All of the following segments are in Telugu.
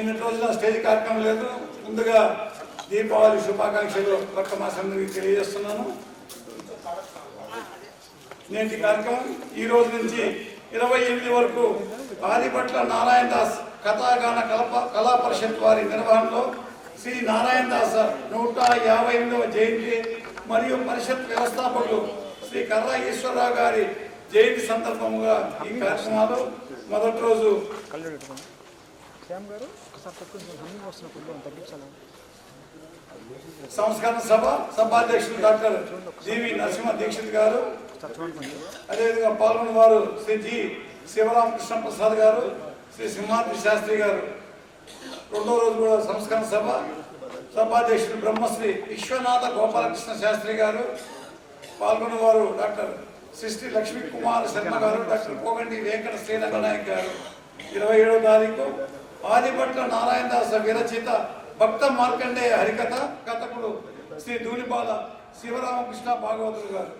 నిన్నటి రోజున స్టేజ్ కార్యక్రమం లేదు. ముందుగా దీపావళి శుభాకాంక్షలు పక్క మాసానికి తెలియజేస్తున్నాను. నేటి కార్యక్రమం ఈ రోజు నుంచి 28 వరకు ఆదిపట్ల నారాయణ దాస్ కథాగాన కళా పరిషత్ వారి నిర్వహణలో శ్రీ నారాయణ దాస్ 158వ జయంతి మరియు పరిషత్ వ్యవస్థాపకులు శ్రీ కర్రా ఈశ్వరరావు గారి జయంతి సందర్భంగా ఈ కార్యక్రమాలు మొదటి రోజు సంస్కరణ సభాధ్యక్షులు డాక్టర్ జీవి నరసింహ దీక్షిత్ గారు, అదేవిధంగా పాల్గొన్న వారు శ్రీ జి శివరామకృష్ణ ప్రసాద్ గారు, శ్రీ సింహాద్రి శాస్త్రి గారు. రెండో రోజు కూడా సంస్కరణ సభాధ్యక్షులు బ్రహ్మశ్రీ విశ్వనాథ గోపాలకృష్ణ శాస్త్రి గారు, పాల్గొన్న వారు డాక్టర్ శ్రీ లక్ష్మీ కుమార్ శర్మ గారు, డాక్టర్ కోగండి వెంకట శ్రీరంగనాయక్ గారు. 27వ తారీఖు ఆదిపట్ల నారాయణ దాస విరచిత భక్త మార్కండేయ హరికథ కథకుడు శ్రీ ధూళిపాల శివరామకృష్ణ భాగవతులు గారు.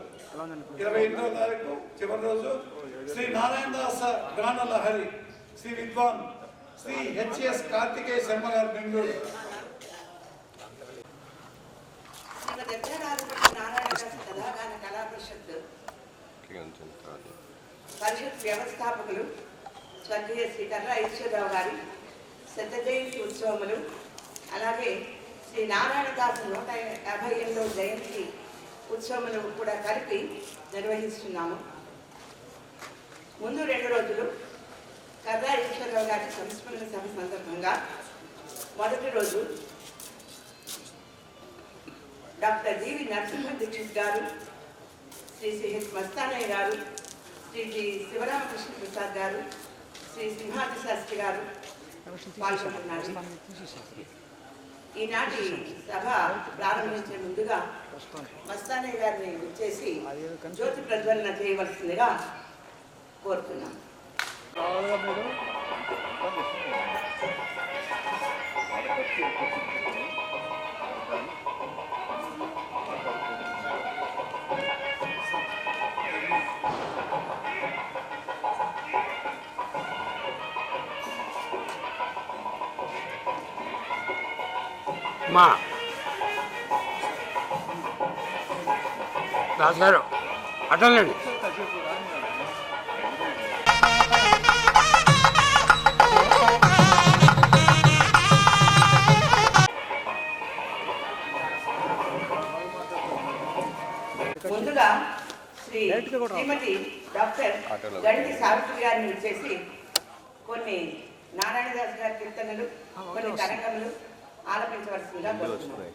28వ తారీఖు చివరి రోజు శ్రీ నారాయణ దాస గాన లహరి శ్రీ విద్వాన్ శ్రీ హెచ్ఎస్ కార్తికేయ శర్మ గారు, బెంగళూరు. పరిషత్ వ్యవస్థాపకులు స్వర్గీయ శ్రీ కర్రా ఈశ్వరరావు గారి శత జయంతి ఉత్సవములు, అలాగే శ్రీ నారాయణ దాసు 158వ జయంతి ఉత్సవములు కూడా కలిపి నిర్వహిస్తున్నాము. ముందు 2 రోజులు కర్రా ఈశ్వరరావు గారి సంస్మరణ సభ సందర్భంగా మొదటి రోజు డాక్టర్ జీవి నరసింహ దీక్షిత్ గారు, శ్రీ సిహెచ్ మస్తానయ్య గారు, శ్రీ జి శివరామకృష్ణ ప్రసాద్ గారు, శ్రీ సింహాద్రి శాస్త్రి గారు పాల్గొంటున్నారు. ఈనాటి సభ ప్రారంభించే ముందుగా మస్తానయ్య గారిని వచ్చేసి జ్యోతి ప్రజ్వలన చేయవలసిందిగా కోరుతున్నాం. మా రాజుగారు అటండి. ముందుగా శ్రీమతి డాక్టర్ గణితి సావిత్రి గారిని వచ్చేసి కొన్ని నారాయణదాస్ గారి కీర్తనలు, కొన్ని తరంగములు ఆలపించవలసిందిగా కోరుతున్నాను.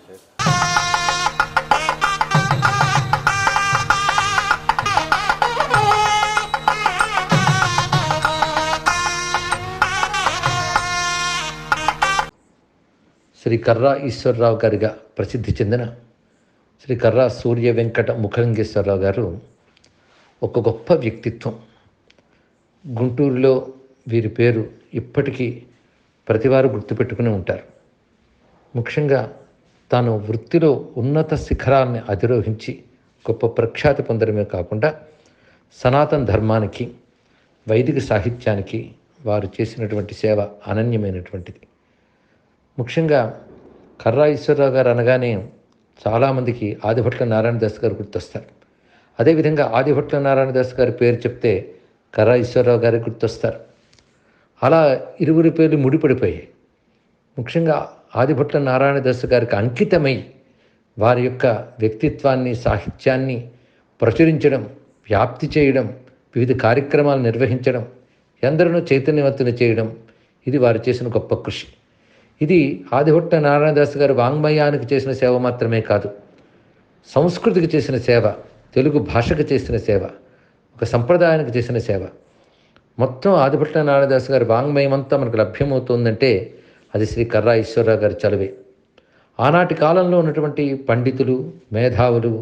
శ్రీ కర్రా ఈశ్వరరావు గారిగా ప్రసిద్ధి చెందిన శ్రీ కర్రా సూర్య వెంకట ముఖలింగేశ్వరరావు గారు ఒక గొప్ప వ్యక్తిత్వం. గుంటూరులో వీరి పేరు ఇప్పటికీ ప్రతివారు గుర్తుపెట్టుకుని ఉంటారు. ముఖ్యంగా తాను వృత్తిలో ఉన్నత శిఖరాన్ని అధిరోహించి గొప్ప ప్రఖ్యాతి పొందడమే కాకుండా సనాతన ధర్మానికి, వైదిక సాహిత్యానికి వారు చేసినటువంటి సేవ అనన్యమైనటువంటిది. ముఖ్యంగా కర్రా ఈశ్వరరావు గారు అనగానే చాలామందికి ఆదిభట్ల నారాయణ దాస్ గారు గుర్తొస్తారు. అదేవిధంగా ఆదిభట్ల నారాయణ దాస్ గారి పేరు చెప్తే కర్రా ఈశ్వరరావు గారికి గుర్తొస్తారు. అలా ఇరువురి పేర్లు ముడిపడిపోయాయి. ముఖ్యంగా ఆదిభట్ల నారాయణ దాస్ గారికి అంకితమై వారి యొక్క వ్యక్తిత్వాన్ని, సాహిత్యాన్ని ప్రచురించడం, వ్యాప్తి చేయడం, వివిధ కార్యక్రమాలు నిర్వహించడం, ఎందరినో చైతన్యవంతులు చేయడం, ఇది వారు చేసిన గొప్ప కృషి. ఇది ఆదిభట్ల నారాయణ దాస్ గారు వాంగ్మయానికి చేసిన సేవ మాత్రమే కాదు, సంస్కృతికి చేసిన సేవ, తెలుగు భాషకు చేసిన సేవ, ఒక సంప్రదాయానికి చేసిన సేవ. మొత్తం ఆదిభట్ల నారాయణ దాస్ గారి వాంగ్మయం అంతా మనకు లభ్యమవుతుందంటే అది శ్రీ కర్రా ఈశ్వరరావు గారి చలువే. ఆనాటి కాలంలో ఉన్నటువంటి పండితులు, మేధావులు,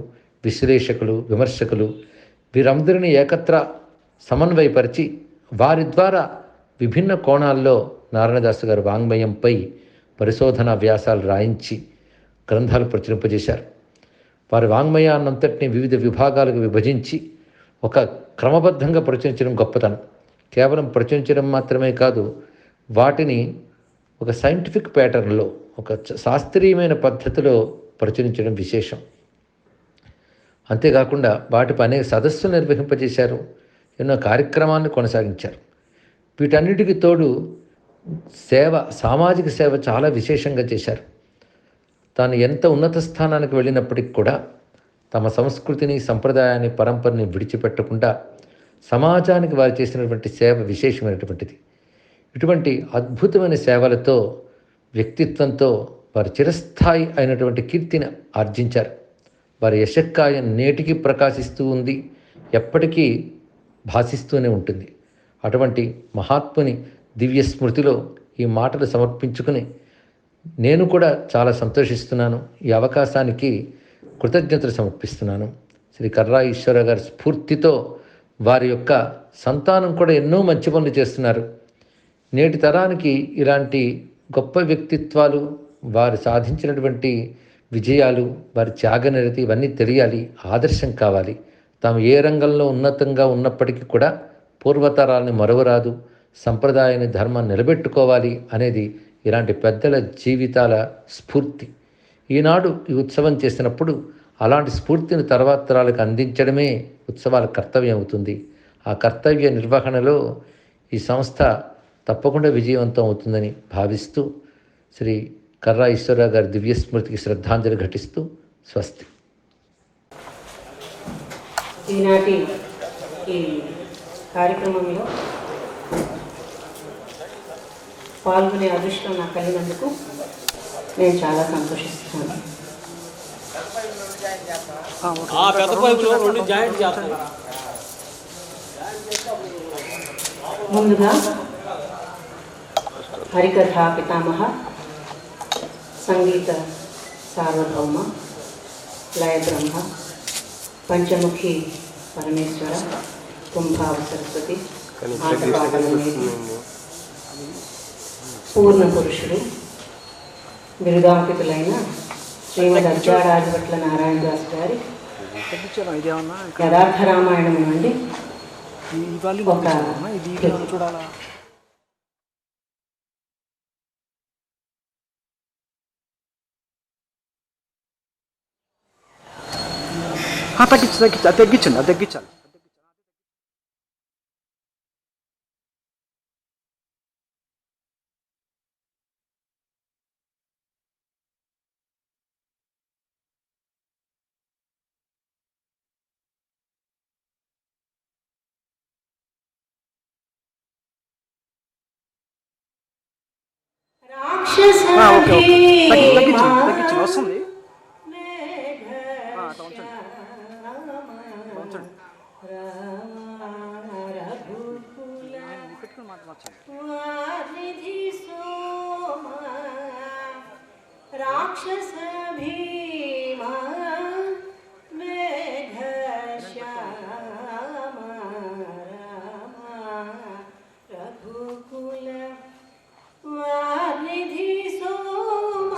విశ్లేషకులు, విమర్శకులు వీరందరినీ ఏకత్ర సమన్వయపరిచి వారి ద్వారా విభిన్న కోణాల్లో నారాయణదాసు గారు వాంగ్మయంపై పరిశోధన వ్యాసాలు రాయించి గ్రంథాలు ప్రచురింపజేశారు. వారి వాంగ్మయాన్నంతటినీ వివిధ విభాగాలకు విభజించి ఒక క్రమబద్ధంగా ప్రచురించడం గొప్పతనం. కేవలం ప్రచురించడం మాత్రమే కాదు, వాటిని ఒక సైంటిఫిక్ ప్యాటర్న్లో, ఒక శాస్త్రీయమైన పద్ధతిలో ప్రచురించడం విశేషం. అంతేకాకుండా వాటిపై అనేక సదస్సులు నిర్వహింపజేశారు, ఎన్నో కార్యక్రమాలను కొనసాగించారు. వీటన్నిటికీ తోడు సేవ, సామాజిక సేవ చాలా విశేషంగా చేశారు. తాను ఎంత ఉన్నత స్థానానికి వెళ్ళినప్పటికి కూడా తమ సంస్కృతిని, సంప్రదాయాన్ని, పరంపరని విడిచిపెట్టకుండా సమాజానికి వారు చేసినటువంటి సేవ విశేషమైనటువంటిది. ఇటువంటి అద్భుతమైన సేవలతో, వ్యక్తిత్వంతో వారు చిరస్థాయి అయినటువంటి కీర్తిని ఆర్జించారు. వారి యశక్కాయం నేటికి ప్రకాశిస్తూ ఉంది, ఎప్పటికీ భాసిస్తూనే ఉంటుంది. అటువంటి మహాత్ముని దివ్య స్మృతిలో ఈ మాటలు సమర్పించుకుని నేను కూడా చాలా సంతోషిస్తున్నాను. ఈ అవకాశానికి కృతజ్ఞతలు సమర్పిస్తున్నాను. శ్రీ కర్రా ఈశ్వరరావు గారి స్ఫూర్తితో వారి యొక్క సంతానం కూడా ఎన్నో మంచి పనులు చేస్తున్నారు. నేటి తరానికి ఇలాంటి గొప్ప వ్యక్తిత్వాలు, వారు సాధించినటువంటి విజయాలు, వారి త్యాగనిరతి ఇవన్నీ తెలియాలి, ఆదర్శం కావాలి. తాము ఏ రంగంలో ఉన్నతంగా ఉన్నప్పటికీ కూడా పూర్వతరాలని మరువరాదు, సంప్రదాయాన్ని, ధర్మాన్ని నిలబెట్టుకోవాలి అనేది ఇలాంటి పెద్దల జీవితాల స్ఫూర్తి. ఈనాడు ఈ ఉత్సవం చేసినప్పుడు అలాంటి స్ఫూర్తిని తర్వాత తరాలకు అందించడమే ఉత్సవాల కర్తవ్యం అవుతుంది. ఆ కర్తవ్య నిర్వహణలో ఈ సంస్థ తప్పకుండా విజయవంతం అవుతుందని భావిస్తూ శ్రీ కర్రా ఈశ్వరరావు గారి దివ్య స్మృతికి శ్రద్ధాంజలి ఘటిస్తూ స్వస్తి. ఈనాటి ఈ కార్యక్రమంలో పాల్గొనే అదృష్టం నాకు కలిగినందుకు నేను చాలా సంతోషిస్తున్నాను. ముందుగా హరికథా పితామహ, సంగీత సార్వభౌమ, లయ బ్రహ్మ, పంచముఖి పరమేశ్వర, కుంభావ సరస్వతి, ఆటపాటలనేది పూర్ణ పురుషుడు, బిరుదాంకితులైన శ్రీమద్ అర్జారాజభట్ల నారాయణదాస్ గారి యథార్థ రామాయణం నుండి ఒక తగ్గించండి. తగ్గించండి, వస్తుంది. రాక్షస భీమా మేఘ శ్యామ రఘుకుల వానిధి సోమ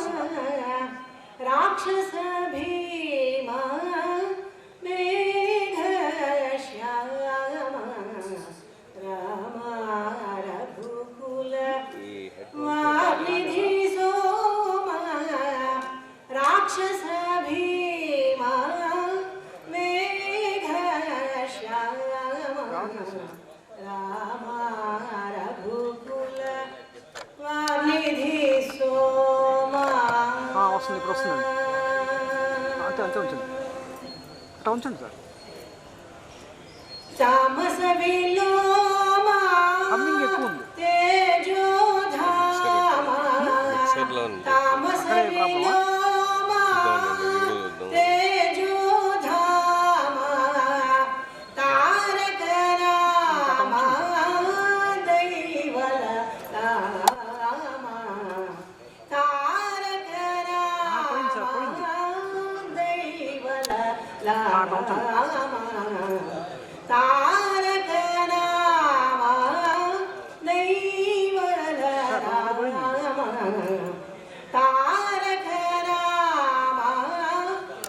రాక్షస భీమా మేఘ శ్యామ రామ రఘుకుల వానిధి సోమ రాక్షస భీమా మేఘ శ్యామ రామ రఘుకుల వానిధి సోమ. వస్తుంది, ఇప్పుడు వస్తుందండి. అంతే ఉంచండి, అట్లా ఉంచండి సార్. తామస విలోమ తేజోధామ తామస విలోమ తేజోధామ తారక రామ దైవల రామ తారక రామ దైవల రామ తారక రామ దైవల రామ తారక రామ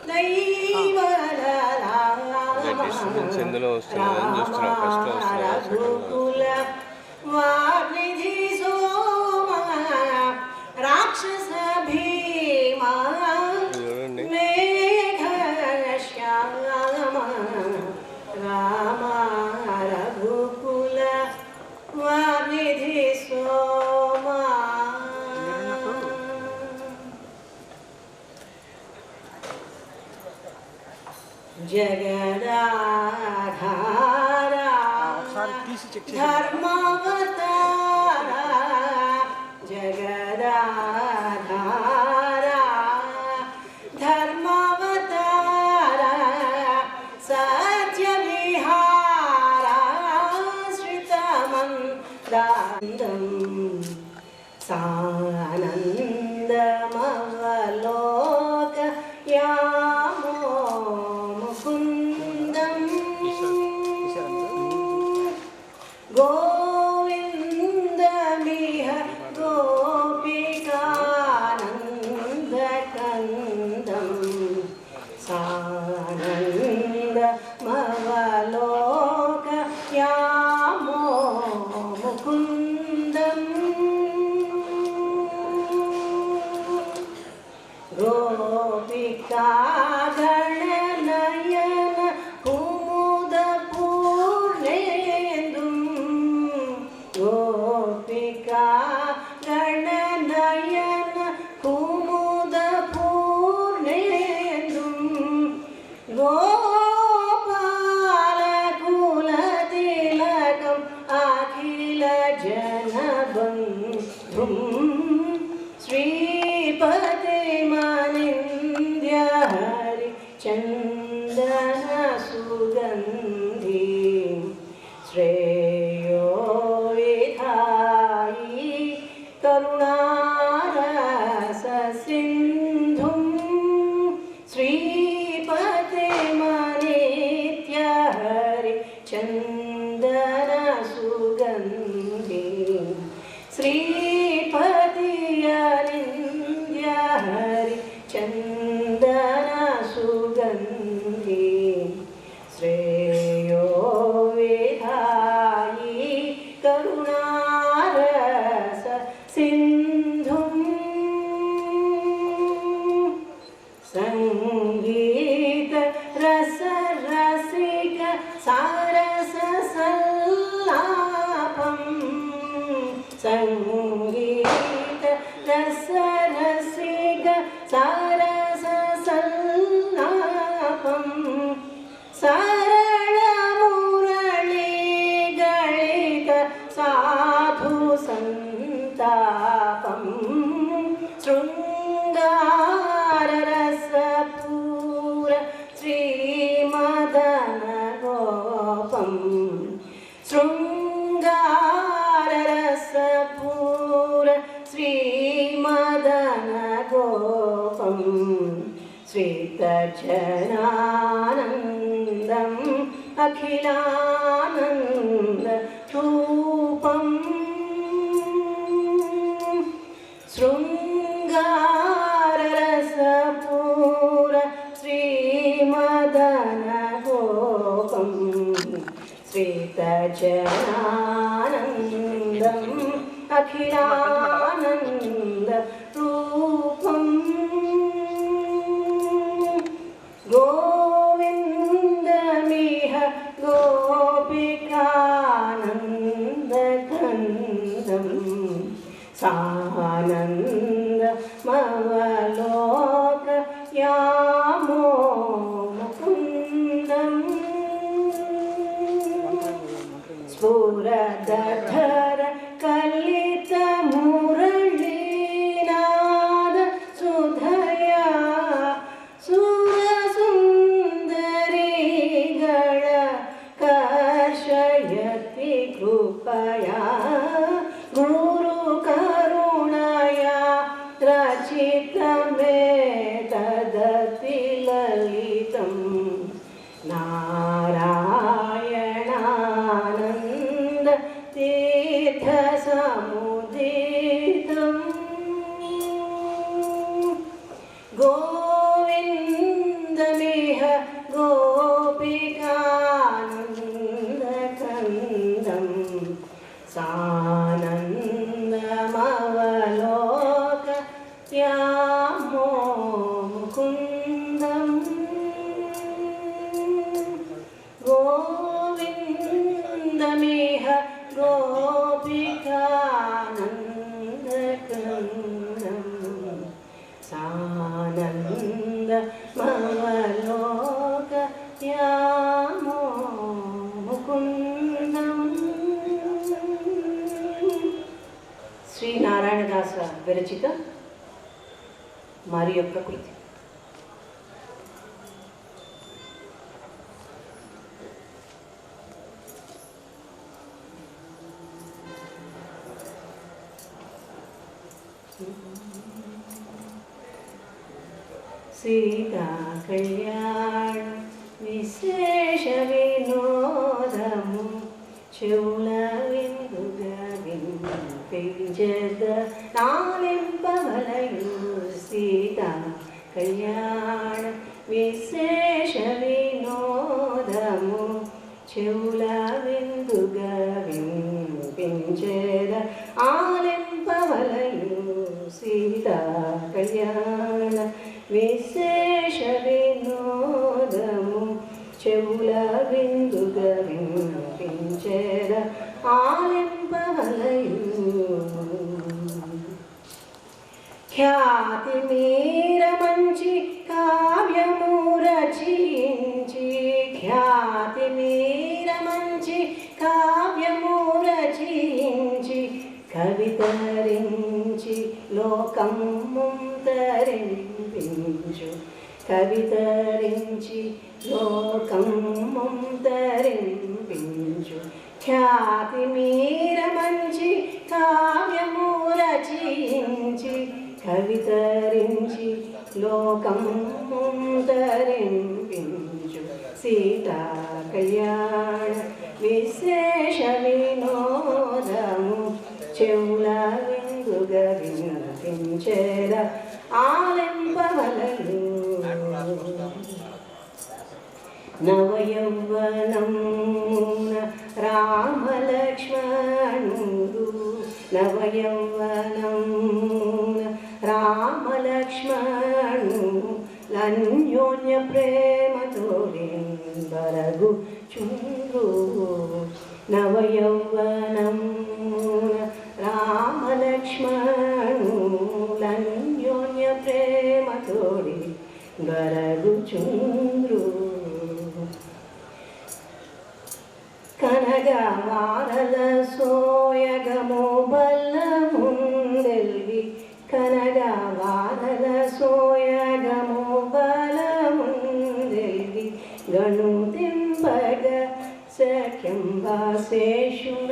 దైవల రామ రఘుకుల వానిధి సోమ రాక్షస భీమా మేఘశ్యామ రామ రఘుకుల వారిధి సోమా జగదాధారా ధర్మావతారా జగదాధారా ధర్మావతారా సత్య విహారా శ్రితమందాందం సానందమవలోక యామో ముకుందం గోవిందమిహ గోపికానందకందం సానందమవలోక యామో ముకుందం గోపికాగణనయన కుముద పూర్ణేందుం గోపికాగణనయన కుముద పూర్ణేందుం గోపాలకులతిలకం అఖిల జనబంధుం శ్రీపతిమనింద్య హరి చందన సుగంధి శ్రేయో విధాయి కరుణారస సింధుం శ్రీపతిమనిత్య హరి చందన సుగంధి శ్రీపతియనింద్య హరి చందన సుగంధి శ్రేయో విధాయి కరుణారస సింధుం సంగీత రస రసిక సారస సల్లాపం సంగీత రస రసిక సారస సల్లాపం సరళ మురళీ గళిత సాధు సంతాపం శృంగార రసపూర శ్రీమదన గోపం శృంగార రసపూర శ్రీమదన గోపం శ్రీతజనానందం అఖిలానంద రూపం శృంగార రసపూర శ్రీమదన గోపం శ్రీతజనానందం అఖిలానంద రూపం గోవిందమిహ గోపికానందకందం సానందమవలోక యామో ముకుందం స్ఫురదధర కలిత మురళీనాద సుధయా సురసుందరీగళ కర్షయతి కృపయా గురు కరుణయా రచితమే తదతి లలితం నారాయణానంద తీర్థ సముదితం గోవిందమిహ గోపికానందకందం సానందమవలోక यामो मुकुन्दं गोविन्दमेह गोपिकानन्दकन्दं सानन्दमवलोकयामो मुकुन्दं. శ్రీ నారాయణదాస విరచిత మరి యొక్క కృతి. సీతా కళ్యాణ విశేష వినోదము చెవుల విందుగా వినిపించద నాలింపవలయు. సీతా కళ్యాణ విశేష వినోదము చెవుల విందుగా వినిపించద ఆలింపవలయు. సీతా కళ్యాణ విశేష వినోదము చెవుల విందుగా వినిపించద ఆలింపవలయు. ఖ్యాతి మీర మంచి కావ్యము రచించి, ఖ్యాతి మీర మంచి కావ్యము రచించి, కవితరించి లోకము తరింపించు, కవితరించి లోకము తరింపించు. ఖ్యాతి మీర మంచి కావ్యము రచించి, కవితరించి లోకము తరింపించు. సీతా కళ్యాణ విశేష వినోదము చెవుల విందుగా వినిపించెద ఆలింపవలయు. నవయౌవనమున రామలక్ష్మణుడు, నవయౌవనమున రామలక్ష్మణుడు అన్యోన్య ప్రేమతోడెందరగు చుండు. నవయౌవనమున రామలక్ష్మణుడు అన్యోన్య ప్రేమతోడి గరగు చుంద్రు. కనగ వారల సోయగము బల్ల ముందెల్వి, కనగ వారల సోయగము బల ముందెల్వి, గణు తింపగ సఖ్యం వాసేషునకైనా.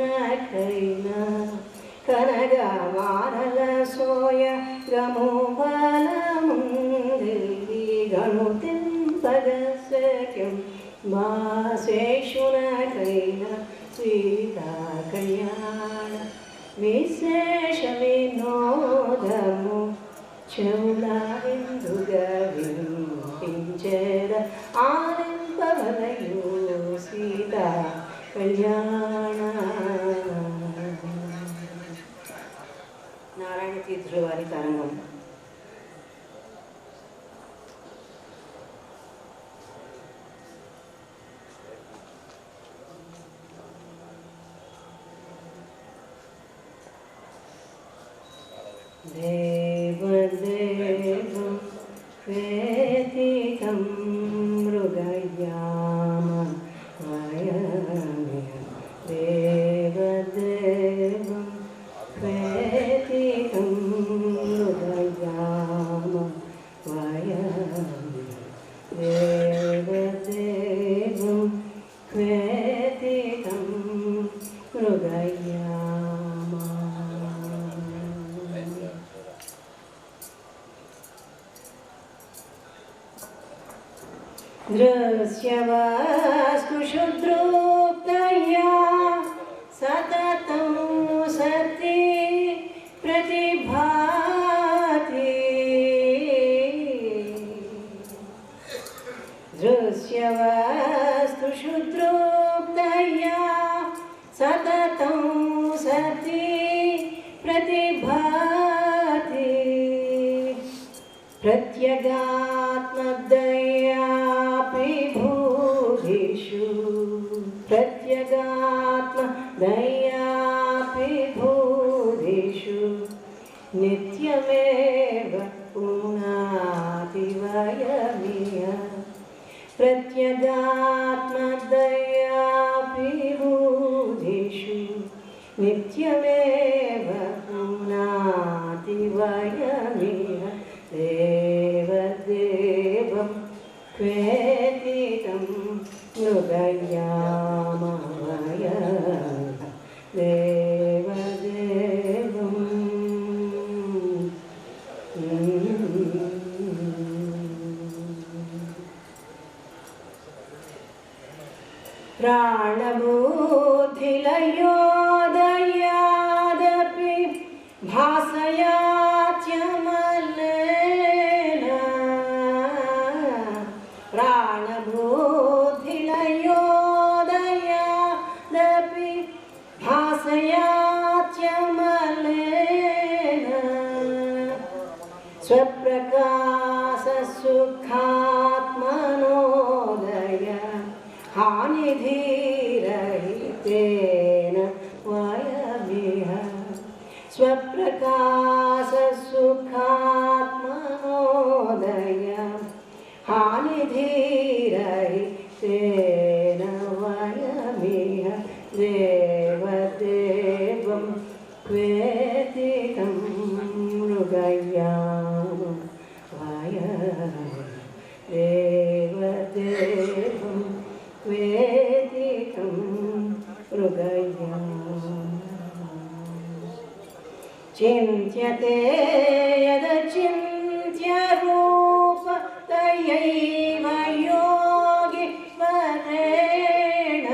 కనగ వారల సోయగము బల ముందెల్వి, గణు తింపగ సఖ్యం వాసేషునకైనా. సీతా కళ్యాణ విశేష వినోదము చెవుల విందుగా వినిపించెద ఆలింపవలయు. సీతా కళ్యాణ. నారాయణ తీర్థుల వారి తరంగం. దేవదేవం వేదికం మృగయామ వయమి, దేవదేవం వేదికం మృగయామ వయమి, దేవదేవం వేదికం మృగయామ. దృశ్యవాస్తు శుద్రోక్తయా సతతం సతి ప్రతిభాతి. దృశ్యవాస్తు శుద్రోక్తయా సతతం సతి ప్రతిభాతి. प्रत्यगात्मदयापिभूतिषु प्रत्यगात्मदयापिभूतिषु नित्यमेव पुनाति वयमिह प्रत्यगात्मदयापिभूतिषु नित्यमेव पुनाति वयमिह देवदेवं क्वेदितं मृगयामवय देवदेवं प्राणबोधिलयोदयादपि भासयात्यमलेन प्राणबोधिलयोदयादपि भासयात्यमलेन स्वप्रकाशसुखात्मनोदय हानिधीरहितेन वयमिह स्वप्रकाशसुखात्मनोदय हानिधीरहितेन वयमिह देवदेवं क्वेदितं मृगयाम वय देवदेवं क्वेदितं मृगयाम चिन्त्यते यदचिन्त्यरूप तयैव योगि वरेण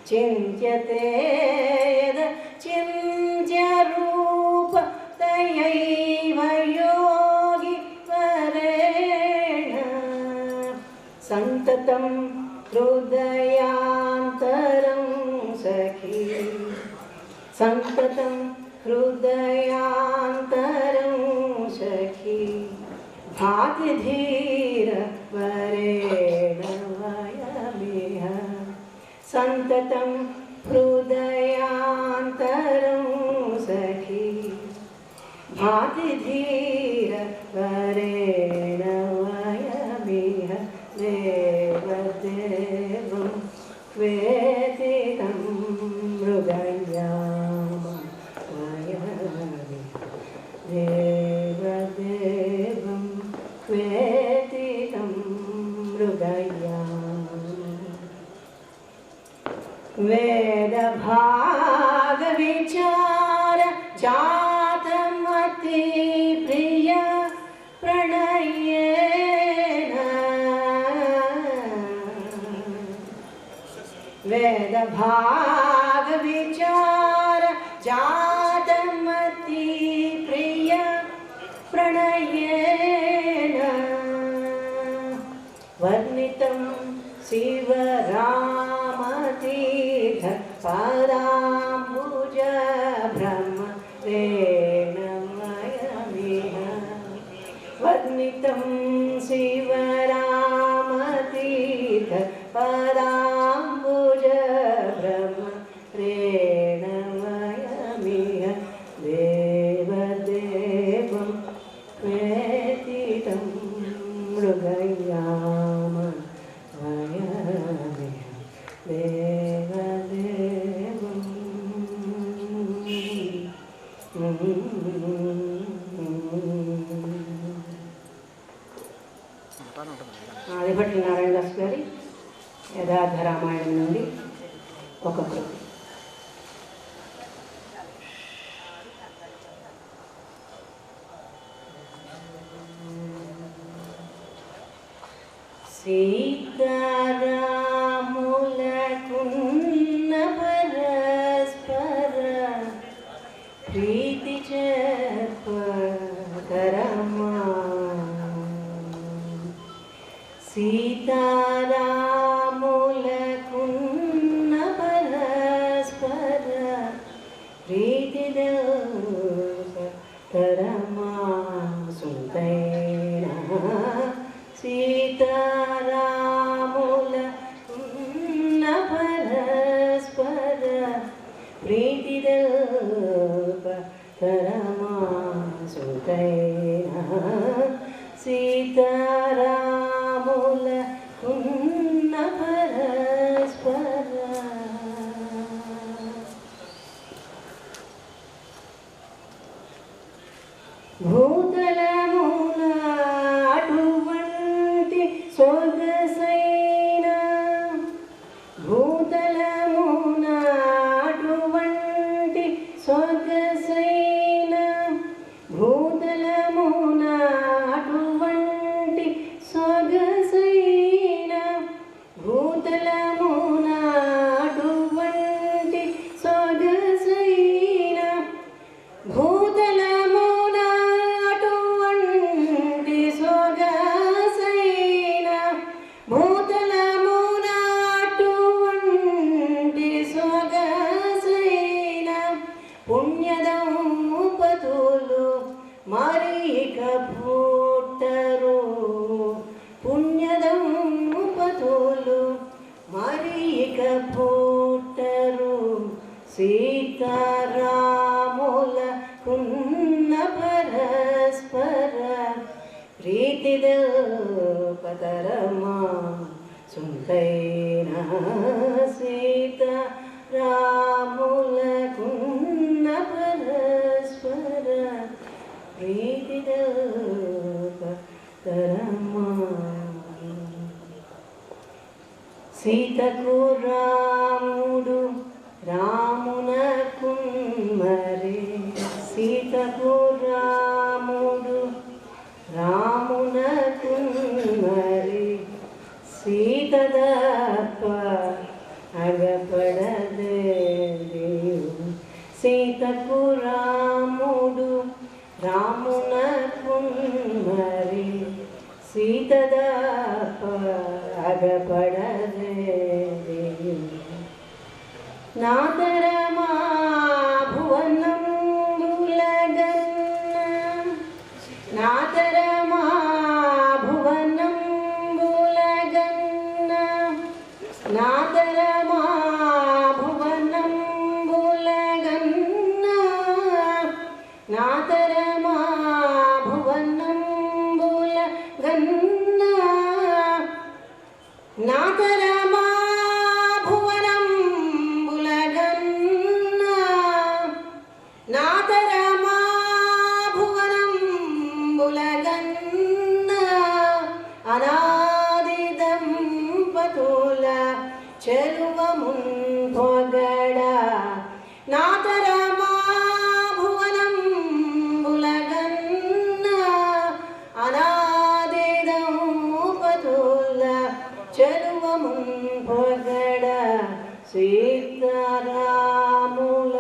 चिन्त्यते यदचिन्त्यरूप तयैव योगि वरेण सन्ततं हृदयान्तरं सखी सन्ततं हृदयान्तरं सखी भाति धीरवरेण वयमिह सन्ततं हृदयान्तरं सखी भाति धीरवरेण वयमिह देवदेवं क्वेदितं मृगयाम देवदेवं क्वेदितं मृगयाम वेदभागविचार जातमति प्रिय प्रणयेन वेदभागविचार जातमति प्रिय प्रणयेन वर्णितं शिवरामतीर्थ पदाम्बुज भ्रमरेण वयमिह वर्णितं शिवरामतीर्थ पदाम्बुज भ्रमरेण वयमिह देवदेवं क्वेदितं मृगयाम वयमिह देवदेवं ఆదిభట్ల నారాయణదాస్ గారి యథార్థ రామాయణం నుండి ఒక కృతి. సీతారాములకున్న పరస్పర ప్రీతి చెప్పతరమా సీతారాములకున్న పరస్పర ప్రీతి తరమా సుందైన సీతారాముల ఉన్న పరస్పర ప్రీతి పరమా సుందైన సీతారాముల ఉన్న పరస్పర భూతలమున అటువంటి సొగసైన భూతలమున అటువంటి సొగసైన భూతలమున అటువంటి సొగసైన భూతలమున అటువంటి సొగసైన భూతలమున అటువంటి సొగసైన భూతలమున అటువంటి సొగసైన పుణ్యదంపతులు మరిక పుట్టరు పుణ్యదంపతులు మరిక పుట్టరు సీతారాముల ఉన్న పరస్పర ప్రీతి పతరమా సుందైన సీతారాములకున్న పరస్పర ప్రీతి పతరమా సీతకు రాముడు రామునకు మరి సీతకు రాముడు రామునకు మరి సీత దప్ప అగపడదే సీతకు రాముడు రామునకు మరి సీత దప్ప అగపడదే నాదరమా భువనంబులగన్న నాదరమా భువనంబులగన్న నాదరమా భువనంబులగన్న నాదరమా భువనంబులగన్న నాదరమా నాతరమా భువనంబులగన్న అనాది దంపతుల చెలువమున్ పొగడ నాతరమా భువనంబులగన్న అనాది దంపతుల చెలువమున్ పొగడ సీతారాముల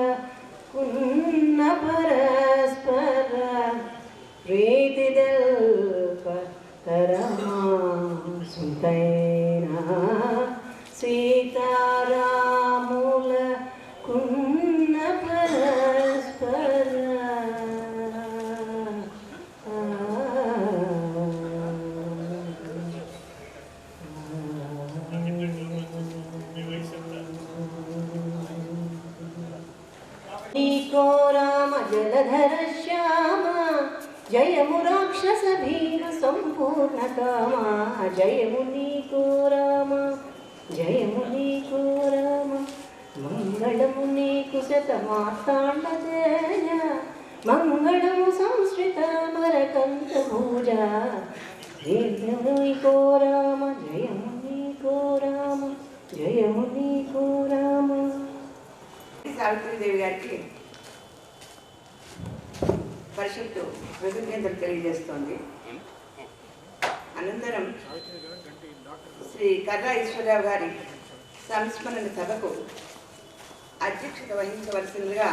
ఉన్న పరస్పర ప్రీతి పరమా సుందైన సీతారాముల కున్న పరస్పర నీకో రామ జలధర శ్యామ జయము రాక్షస భీర సంపూర్ణ కామ జయము నీకో రామ జయము నీకో రామ మంగళము నీకు శతమార్తాండ జయ మంగళము సంస్కృత మరకంత పూజ జయము నీకో రామ జయము నీకో రామ జయము నీకో రామ. సావిత్రీదేవి గారికి పరిషత్తు కృతజ్ఞతలు తెలియజేస్తోంది. అనంతరం శ్రీ కర్రా ఈశ్వరరావు గారి సంస్మరణ సభకు అధ్యక్షత వహించవలసిందిగా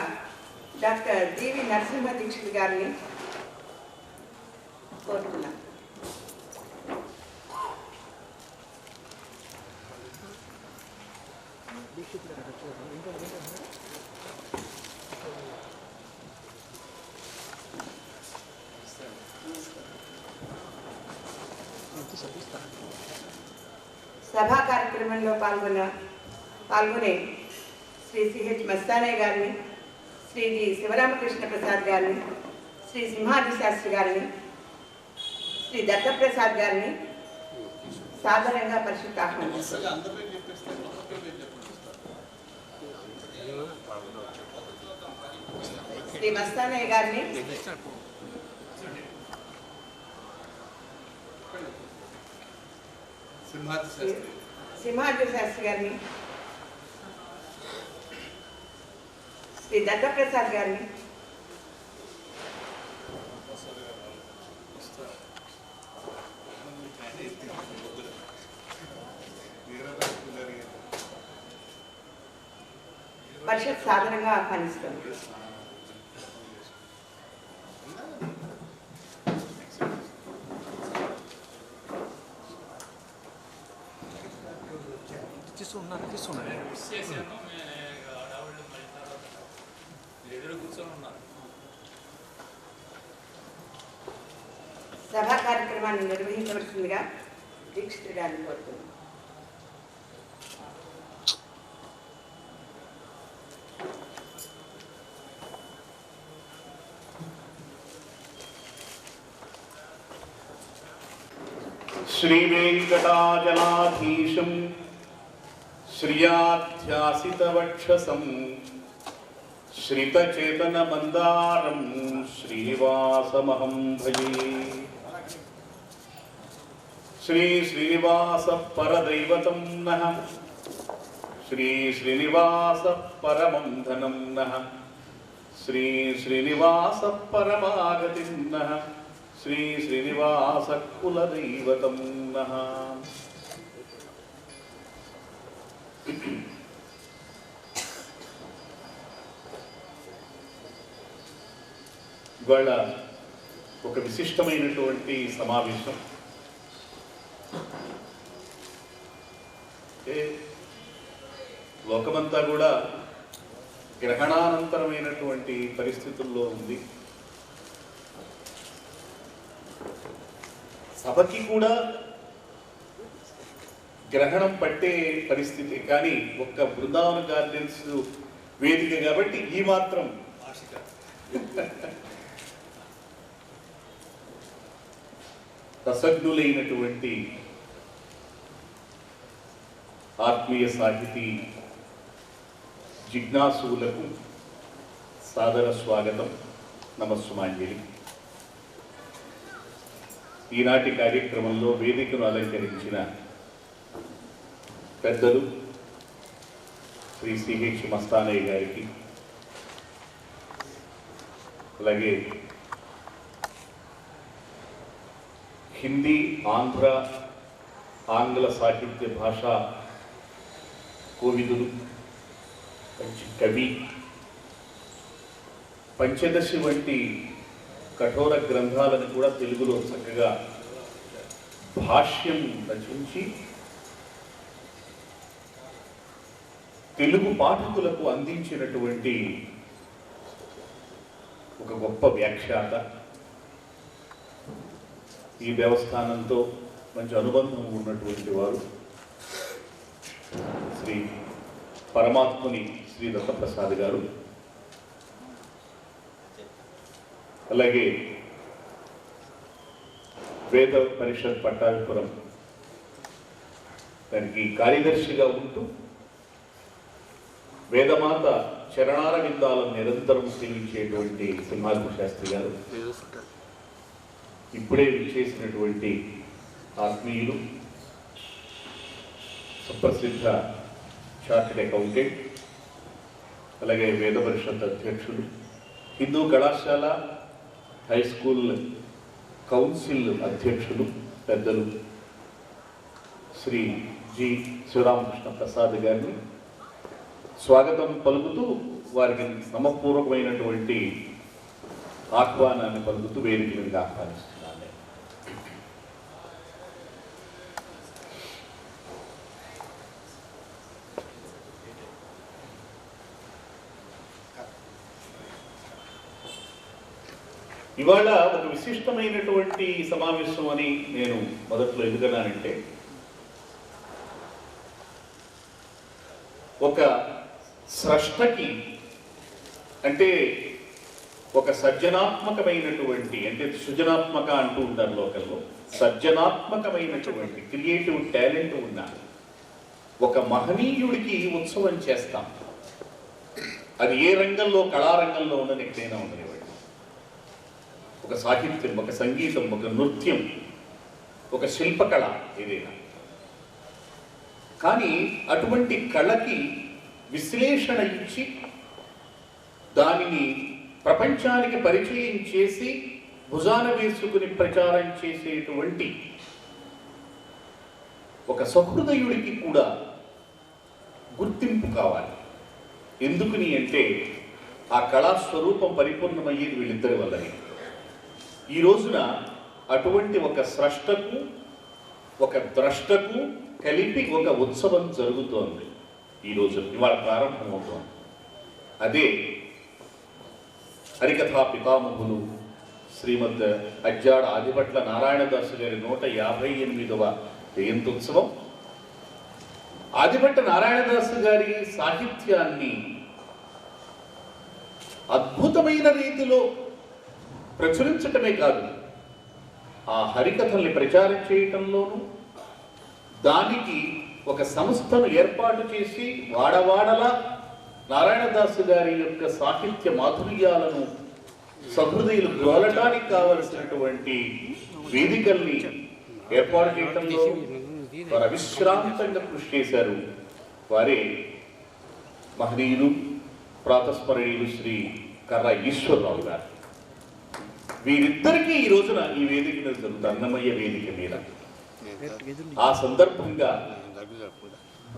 డాక్టర్ డివి నరసింహ దీక్షిత్ గారిని కోరుతున్నాను. సభా కార్యక్రమంలో పాల్గొనే శ్రీ సిహెచ్ మస్తానయ్య గారిని, శ్రీ జి శివరామకృష్ణ ప్రసాద్ గారిని, శ్రీ సింహాద్రి శాస్త్రి గారిని, శ్రీ దత్తప్రసాద్ గారిని సాధారణంగా పరిషత్ ఆహ్వానిస్తారు. శ్రీ మస్తానయ్య గారిని సింహాద్రి శాస్త్రి గారిని, శ్రీ దత్తప్రసాద్ గారిని, పరిషత్ సాధారణంగా ఆహ్వానిస్తుంది. సభా కార్యక్రమాన్ని నిర్వహించవలసిందిగా దీక్షితులు గారిని కోరుతున్నాను. श्रीवेङ्कटाचलाधीशं श्रियाध्यासितवक्षसं श्रितचेतनमन्दारं श्रीनिवासमहं भजे. श्रीश्रीनिवासपरदैवतं नः, श्रीश्रीनिवासपरमं धनं नः, श्रीश्रीनिवासपरमागतिं नः, श्री श्रीनिवास कुलदैवतं नः. ఇవాళ ఒక విశిష్టమైనటువంటి సమావేశం. లోకమంతా కూడా గ్రహణానంతరమైనటువంటి పరిస్థితుల్లో ఉంది. సభకి కూడా గ్రహణం పట్టే పరిస్థితి, కానీ ఒక్క బృందావన గార్డెన్స్ వేదిక కాబట్టి ఈ మాత్రం రసజ్ఞులైనటువంటి ఆత్మీయ సాహితీ జిజ్ఞాసువులకు సాదర స్వాగతం, నమస్సుమాంజలి. ఈనాటి కార్యక్రమంలో వేదికను అలంకరించిన పెద్దలు శ్రీ సిహెచ్ మస్తానయ్య గారికి, అలాగే హిందీ, ఆంగ్ల సాహిత్య భాషా కోవిదులు, కవి, పంచదశి వంటి కఠోర గ్రంథాలను కూడా తెలుగులో చక్కగా భాష్యం రచించి తెలుగు పాఠకులకు అందించినటువంటి ఒక గొప్ప వ్యాఖ్యాత. ఈ దేవస్థానంతో మంచి అనుబంధం ఉన్నటువంటి వారు శ్రీ పరమాత్ముని శ్రీ దత్తప్రసాద్ గారు, అలాగే వేద పరిషత్ పట్టాభిపురం దానికి కార్యదర్శిగా ఉంటూ వేదమాత చరణార విందాలను నిరంతరం సేవించేటువంటి సింహాద్రి శాస్త్రి గారు, ఇప్పుడే విచ్చేసినటువంటి ఆత్మీయులు, సుప్రసిద్ధ చార్టెడ్ అకౌంటెంట్, అలాగే వేద పరిషత్ అధ్యక్షులు, హిందూ కళాశాల హై స్కూల్ కౌన్సిల్ అధ్యక్షులు పెద్దలు శ్రీ జి శివరామకృష్ణ ప్రసాద్ గారిని స్వాగతం పలుకుతూ వారికి సమపూర్వకమైనటువంటి ఆహ్వానాన్ని పలుకుతూ వేదిక మీద ఆహ్వానిస్తున్నాను. ఇవాళ ఒక విశిష్టమైనటువంటి సమావేశం అని నేను మొదట్లో ఎందుకన్నానంటే, ఒక స్రష్టకి అంటే ఒక సర్జనాత్మకమైనటువంటి, అంటే సృజనాత్మక అంటూ ఉంటారు లోకల్లో, సర్జనాత్మకమైనటువంటి క్రియేటివ్ టాలెంట్ ఉన్న ఒక మహనీయుడికి ఉత్సవం చేస్తాం. అది ఏ రంగంలో, కళారంగంలో ఉండని ఎక్కడైనా ఉండనివ్వండి. ఒక సాహిత్యం, ఒక సంగీతం, ఒక నృత్యం, ఒక శిల్పకళ ఏదైనా. కానీ అటువంటి కళకి విశ్లేషణ ఇచ్చి దానిని ప్రపంచానికి పరిచయం చేసి భుజాన వేసుకుని ప్రచారం చేసేటువంటి ఒక సహృదయుడికి కూడా గుర్తింపు కావాలి. ఎందుకని అంటే ఆ కళా స్వరూపం పరిపూర్ణమయ్యేది వీళ్ళిద్దరి వల్లనే. ఈ రోజున అటువంటి ఒక స్రష్టకు ఒక ద్రష్టకు కలిపి ఒక ఉత్సవం జరుగుతోంది. ఈరోజు ఇవాళ ప్రారంభమవుతోంది. అదే హరికథా పితామహులు శ్రీమద్ అజ్జాడ ఆదిభట్ల నారాయణదాసు గారి 158వ జయంత్యుత్సవం. ఆదిభట్ల నారాయణదాసు గారి సాహిత్యాన్ని అద్భుతమైన రీతిలో ప్రచురించటమే కాదు, ఆ హరికథల్ని ప్రచారం చేయటంలోనూ, దానికి ఒక సంస్థను ఏర్పాటు చేసి వాడవాడలా నారాయణదాసు గారి యొక్క సాహిత్య మాధుర్యాలను సహృదయులు గ్రోలటానికి కావలసినటువంటి వేదికల్ని ఏర్పాటు చేయడంలో వారు అవిశ్రాంతంగా కృషి చేశారు. వారే మహనీయులు, ప్రాతస్మరణీయులు శ్రీ కర్రా ఈశ్వరరావు గారు. వీరిద్దరికీ ఈ రోజున ఈ వేదిక మీద జరుగుతుంది, అన్నమయ్య వేదిక మీద. ఆ సందర్భంగా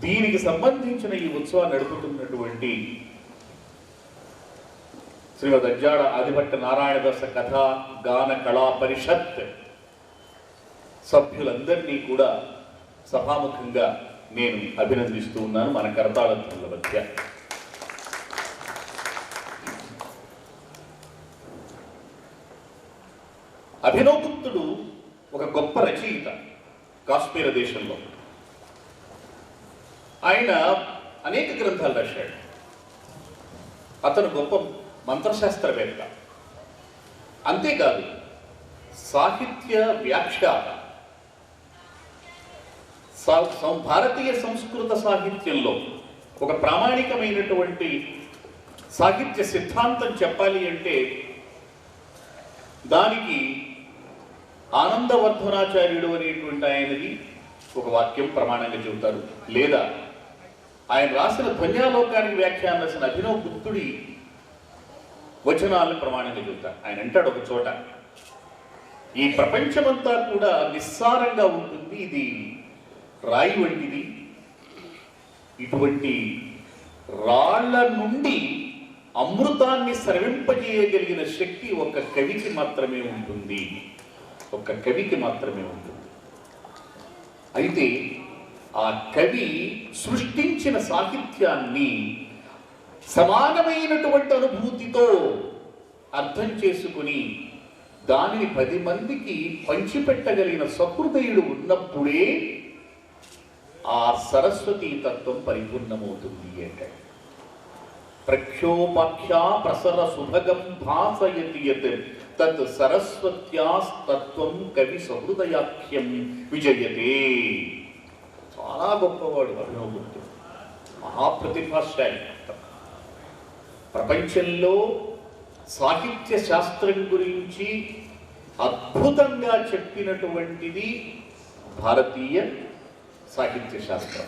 దీనికి సంబంధించిన ఈ ఉత్సవాన్ని నడుపుతున్నటువంటి శ్రీమద్ అజ్జాడ ఆదిభట్ట నారాయణదాస కథా గాన కళా పరిషత్ సభ్యులందరినీ కూడా సభాముఖంగా నేను అభినందిస్తూ ఉన్నాను. మన కరతాళధ్వనుల మధ్య అభినవగుప్తుడు ఒక గొప్ప రచయిత కాశ్మీర దేశంలో. ఆయన అనేక గ్రంథాలు రాశాడు. అతను గొప్ప మంత్రశాస్త్రవేత్త. అంతేకాదు సాహిత్య వ్యాఖ్యాత. భారతీయ సంస్కృత సాహిత్యంలో ఒక ప్రామాణికమైనటువంటి సాహిత్య సిద్ధాంతం చెప్పాలి అంటే దానికి ఆనందవర్ధనాచార్యుడు అనేటువంటి ఆయనది ఒక వాక్యం ప్రమాణంగా చెబుతారు. లేదా ఆయన రాసిన ధ్వన్యాలోకానికి వ్యాఖ్యానం రాసిన అభినవ్ గుప్తుడి వచనాలను ప్రమాణంగా చెబుతారు. ఆయన అంటాడు ఒక చోట, ఈ ప్రపంచమంతా కూడా నిస్సారంగా ఉంటుంది, ఇది రాయి వంటిది. ఇటువంటి రాళ్ల నుండి అమృతాన్ని స్రవింపజేయగలిగిన శక్తి ఒక కవికి మాత్రమే ఉంటుంది, ఒక కవికి మాత్రమే ఉంటుంది. అయితే ఆ కవి సృష్టించిన సాహిత్యాన్ని సమానమైనటువంటి అనుభూతితో అర్థం చేసుకుని దానిని 10 మందికి పంచిపెట్టగలిగిన సహృదయుడు ఉన్నప్పుడే ఆ సరస్వతీ తత్వం పరిపూర్ణమవుతుంది అంటే. ప్రక్షోపాఖ్యా ప్రసర సుభగం భాసయతి యత్ తత్ సరస్వత్యాస్తత్వం కవి సహృదయాఖ్యం విజయతే. చాలా గొప్పవాడు అభినవగుప్తుడు, మహాప్రతిభాశాలి. ప్రపంచంలో సాహిత్య శాస్త్రం గురించి అద్భుతంగా చెప్పినటువంటిది భారతీయ సాహిత్య శాస్త్రం.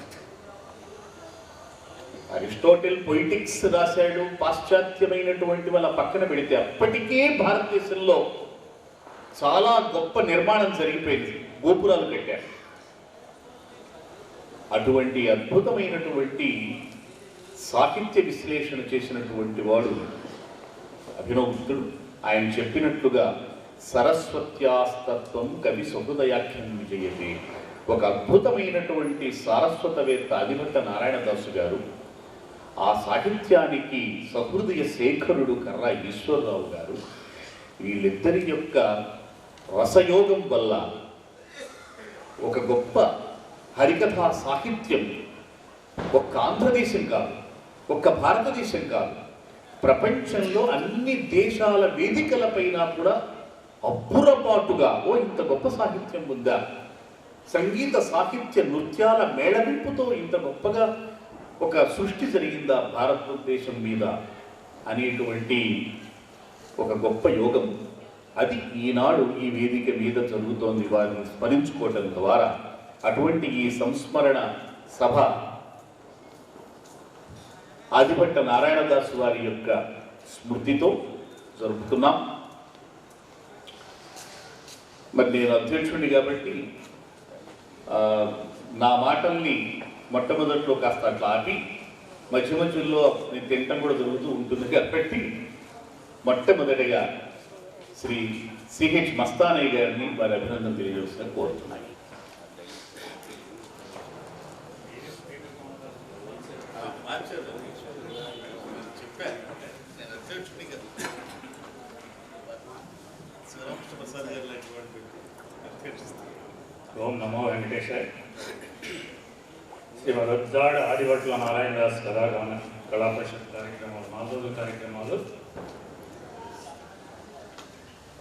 అరిస్టోటిల్ పొయిటిక్స్ రాశాడు, పాశ్చాత్యమైనటువంటి వాళ్ళ పక్కన పెడితే అప్పటికే భారతదేశంలో చాలా గొప్ప నిర్మాణం జరిగిపోయింది, గోపురాలు కట్టారు. అటువంటి అద్భుతమైనటువంటి సాహిత్య విశ్లేషణ చేసినటువంటి వాడు అభినవగుప్తుడు. ఆయన చెప్పినట్లుగా సరస్వత్యాస్తత్వం కవి సహృదయాఖ్యం విజయతే. ఒక అద్భుతమైనటువంటి సారస్వతవేత్త ఆదిభట్ట నారాయణదాసు గారు, ఆ సాహిత్యానికి సహృదయ శేఖరుడు కర్రా ఈశ్వరరావు గారు, వీళ్ళిద్దరి యొక్క రసయోగం వల్ల ఒక గొప్ప హరికథా సాహిత్యం ఒక్క ఆంధ్రదేశం కాదు, ఒక్క భారతదేశం కాదు, ప్రపంచంలో అన్ని దేశాల వేదికలపైన కూడా అబ్బురపాటుగా ఇంత గొప్ప సాహిత్యం ఉందా, సంగీత సాహిత్య నృత్యాల మేళవింపుతో ఇంత గొప్పగా ఒక సృష్టి జరిగిందా భారతదేశం మీద అనేటువంటి ఒక గొప్ప యోగం అది ఈనాడు ఈ వేదిక మీద జరుగుతోంది. వారిని స్మరించుకోవటం ద్వారా అటువంటి ఈ సంస్మరణ సభ ఆదిభట్ట నారాయణదాసు వారి యొక్క స్మృతితో జరుపుతున్నాం. మరి నేను అధ్యక్షుడిని కాబట్టి నా మాటల్ని మొట్టమొదట్లో కాస్త అట్లా ఆపి మధ్య మధ్యలో నేను తినటం కూడా జరుగుతూ ఉంటుంది కాబట్టి మొట్టమొదటిగా శ్రీ సిహెచ్ మస్తానయ్య గారిని వారి అభినందన తెలియజేస్తున్నా కోరుతున్నాను. ఓం నమో వెంకటేశాయ. శ్రీ వరదాడ ఆదిభట్ల నారాయణదాస్ కళా పరిషత్ కార్యక్రమాలు 4 రోజుల కార్యక్రమాలు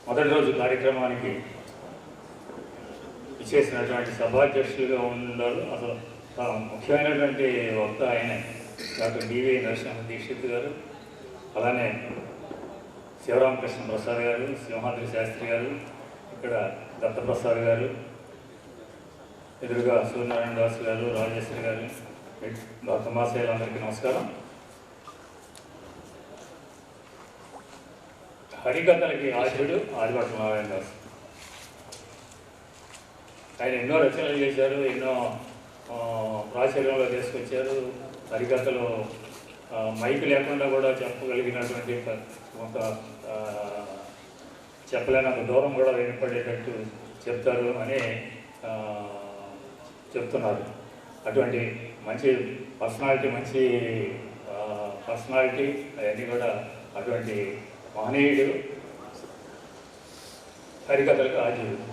మొదటి రోజు కార్యక్రమానికి ఇచ్చేసినటువంటి సభాధ్యక్షులుగా ఉన్నారు. అసలు ముఖ్యమైనటువంటి వక్త ఆయనే డాక్టర్ డివి నరసింహ దీక్షిత్ గారు, అలానే శివరామకృష్ణ ప్రసాద్ గారు, సింహాద్రి శాస్త్రి గారు, ఇక్కడ దత్తప్రసాద్ గారు, ఎదురుగా సూర్యనారాయణ దాస్ గారు, రాజేశ్వరి గారు, భక్తమాశయులందరికీ నమస్కారం. హరికథలకి ఆచార్యుడు ఆదిభట్ల నారాయణ దాస్. ఆయన ఎన్నో రచనలు చేశారు, ఎన్నో ప్రాచుర్యంలో తీసుకొచ్చారు. హరికథలు మైకు లేకుండా కూడా చెప్పగలిగినటువంటి కొంత చెప్పలేనంత దూరం కూడా వినపడేటట్టు చెప్తారు అని చెప్తున్నారు. అటువంటి మంచి పర్సనాలిటీ అవన్నీ కూడా అటువంటి మహనీయుడు హరికథలకు ఆజీవుడు.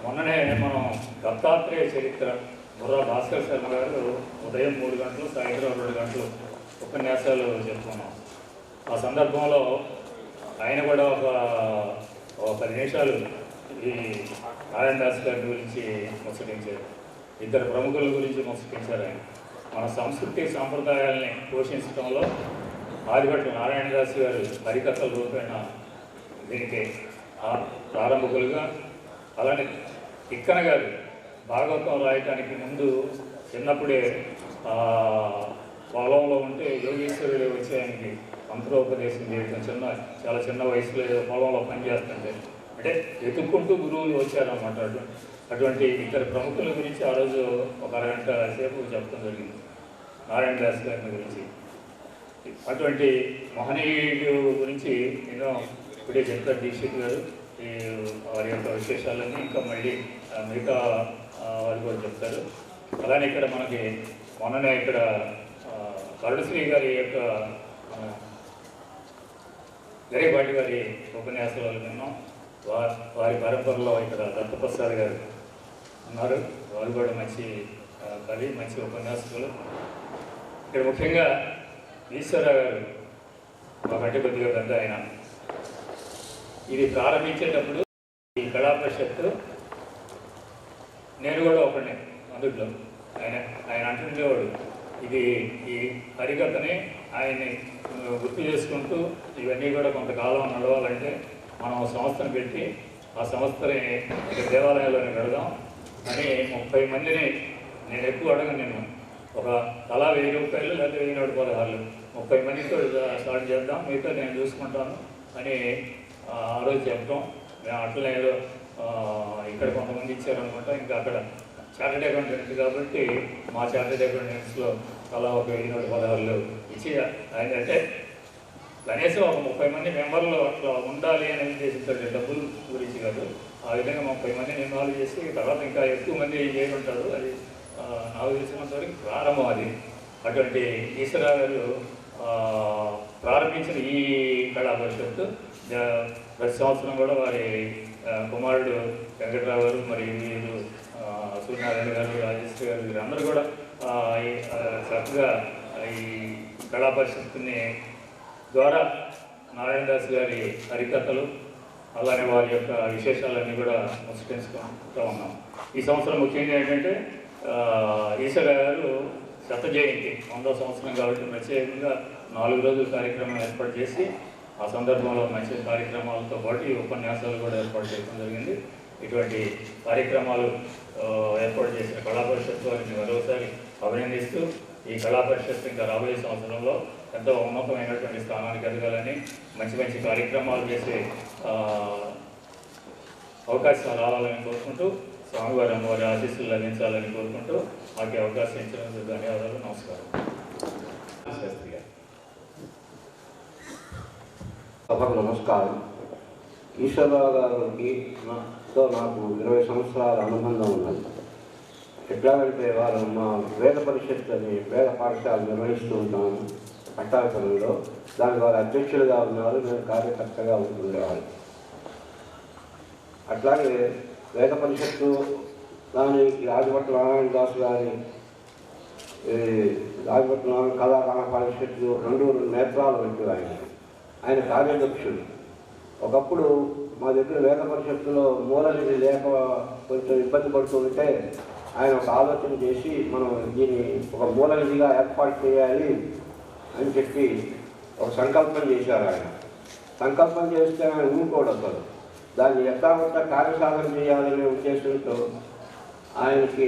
మొన్ననే మనం దత్తాత్రేయ చరిత్ర బుర్రా భాస్కర్ శర్మ గారు ఉదయం 3 గంటలు, సాయంత్రం 2 గంటలు ఉపన్యాసాలు చెప్పుకున్నాం. ఆ సందర్భంలో ఆయన కూడా ఒక 10 నిమిషాలు ఈ నారాయణదాస్ గారి గురించి ముచ్చటించారు. 2 ప్రముఖుల గురించి ముచ్చటించారు. ఆయన మన సంస్కృతి సాంప్రదాయాల్ని పోషించడంలో ఆదిభట్ల నారాయణదాస్ గారు హరికథల రూపేణ దీనికి ప్రారంభకులుగా, అలానే తిక్కన గారు భాగవతం రాయటానికి ముందు చిన్నప్పుడే పొలంలో ఉంటే యోగేశ్వరుడు వచ్చి ఆయనకి మంత్రోపదేశం చేయడం, చాలా చిన్న వయసులో పొలంలో పనిచేస్తుంటే అంటే వెతుక్కుంటూ గురువులు వచ్చారన్నమాట. అటువంటి 2 ప్రముఖుల గురించి ఆ రోజు ఒక అరగంట సేపు చెప్పడం జరిగింది నారాయణదాస్ గారి గురించి. అటువంటి మహనీయుడు గురించి ఎన్నో ఇప్పుడే చెప్పారు దీక్షిత్ గారు. ఈ వారి యొక్క విశేషాలన్నీ ఇంకా మళ్ళీ మిగతా వారు కూడా చెప్తారు. అలానే ఇక్కడ మనకి మొన్ననే ఇక్కడ కరుణశ్రీ గారి యొక్క గరిబాటి గారి ఉపన్యాసాలు విన్నాం. వారి పరంపరలో ఇక్కడ దత్తప్రసాద్ గారు ఉన్నారు. వారు కూడా మంచి కవి, మంచి ఉపన్యాసకులు. ఇక్కడ ముఖ్యంగా ఈశ్వరరావు గారు మాకంటే కొద్దిగా పెద్ద ఆయన. ఇది ప్రారంభించేటప్పుడు ఈ కళా పరిషత్తు నేను కూడా ఒకడిని అందులో ఆయన అంటుండేవాడు, ఇది ఈ హరికథని ఆయన్ని గుర్తు చేసుకుంటూ ఇవన్నీ కూడా కొంతకాలం నడవాలంటే మనం సంస్థను పెట్టి ఆ సంస్థని దేవాలయాల్లోనే పెడదాం అని 30 మందిని, నేను ఎక్కువ అడగను, నేను ఒక తలా 1000 రూపాయలు లేదా 1116 30 మందితో స్టార్ట్ చేద్దాం, మిగతా నేను చూసుకుంటాను అని ఆ రోజు చెప్పడం. మేము అట్లనే ఏదో ఇక్కడ కొంతమంది ఇచ్చారనుకుంటా. ఇంకా అక్కడ చార్టెడ్ అకౌంటెంట్ కాబట్టి మా చార్టెడ్ అకౌంటెంట్స్లో అలా ఒక 1116 ఇచ్చి ఆయన అంటే కనీసం ఒక 30 మంది మెంబర్లు అట్లా ఉండాలి అని ఉద్దేశించారు. డబ్బుల గురించి కాదు, ఆ విధంగా 30 మందిని ఇన్వాల్వ్ చేసి తర్వాత ఇంకా ఎక్కువ మంది చేయకుంటారు. అది నాకు తెలిసినంత వరకు ప్రారంభం అది. అటువంటి ఈశ్వరరావు గారు ప్రారంభించిన ఈ కళా పరిషత్తు ప్రతి సంవత్సరం కూడా వారి కుమారుడు వెంకటరావు గారు మరియు వీరు సూర్యనారాయణ గారు, రాజేశ్వరి గారు వీరందరూ కూడా చక్కగా ఈ కళా పరిషత్తుని ద్వారా నారాయణ దాస్ గారి హరికథలు అలానే వారి యొక్క విశేషాలన్నీ కూడా ముచ్చటించుకుంటూ ఉన్నాం. ఈ సంవత్సరం ముఖ్యంగా ఏంటంటే ఈశ్వర గారు శత జయంతి 100వ సంవత్సరం కాబట్టి ప్రత్యేకంగా 4 రోజుల కార్యక్రమం ఏర్పాటు చేసి ఆ సందర్భంలో మంచి కార్యక్రమాలతో పాటు ఈ ఉపన్యాసాలు కూడా ఏర్పాటు చేయడం జరిగింది. ఇటువంటి కార్యక్రమాలు ఏర్పాటు చేసిన కళా పరిషత్ వారిని మరోసారి అభినందిస్తూ ఈ కళా పరిషత్ ఇంకా రాబోయే సంవత్సరంలో ఎంతో ఉన్నతమైనటువంటి స్థానానికి ఎదగాలని మంచి మంచి కార్యక్రమాలు చేసే అవకాశాలు రావాలని కోరుకుంటూ స్వామివారి అమ్మవారి ఆశీస్సులు లభించాలని కోరుకుంటూ మాకు అవకాశం ఇచ్చినందుకు ధన్యవాదాలు. నమస్కారం. శాస్త్రి గారు. సభకు నమస్కారం. ఈశ్వరరావు గారికి నాకు 20 సంవత్సరాల అనుబంధం ఉన్నది. ఎట్లాగంటే వారు మా వేద పరిషత్ అని వేద పాఠశాల నిర్వహిస్తూ ఉంటాము పట్టాభిపురంలో. దానికి వారు అధ్యక్షులుగా ఉన్నారు, నేను కార్యకర్తగా ఉంటుండేవాళ్ళు. అట్లాగే వేద పరిషత్తు దానికి రాజభట్ల నారాయణ దాస్ గారి రాజభట్ల నారాయణ కళాకార పరిషత్తు 2 నేత్రాలు పెట్టి ఆయన కార్యదక్షుడు. ఒకప్పుడు మా దగ్గర వేద పరిషత్తులో మూలనిధి లేక కొంచెం ఇబ్బంది పడుతుంటే ఆయన ఒక ఆలోచన చేసి మనం దీన్ని ఒక మూలనిధిగా ఏర్పాటు చేయాలి అని చెప్పి ఒక సంకల్పం చేశారు. ఆయన సంకల్పం చేస్తే ఆయన ఊరుకోడు అసలు. దాన్ని యథావత కార్యసాధన చేయాలనే ఉద్దేశంతో ఆయనకి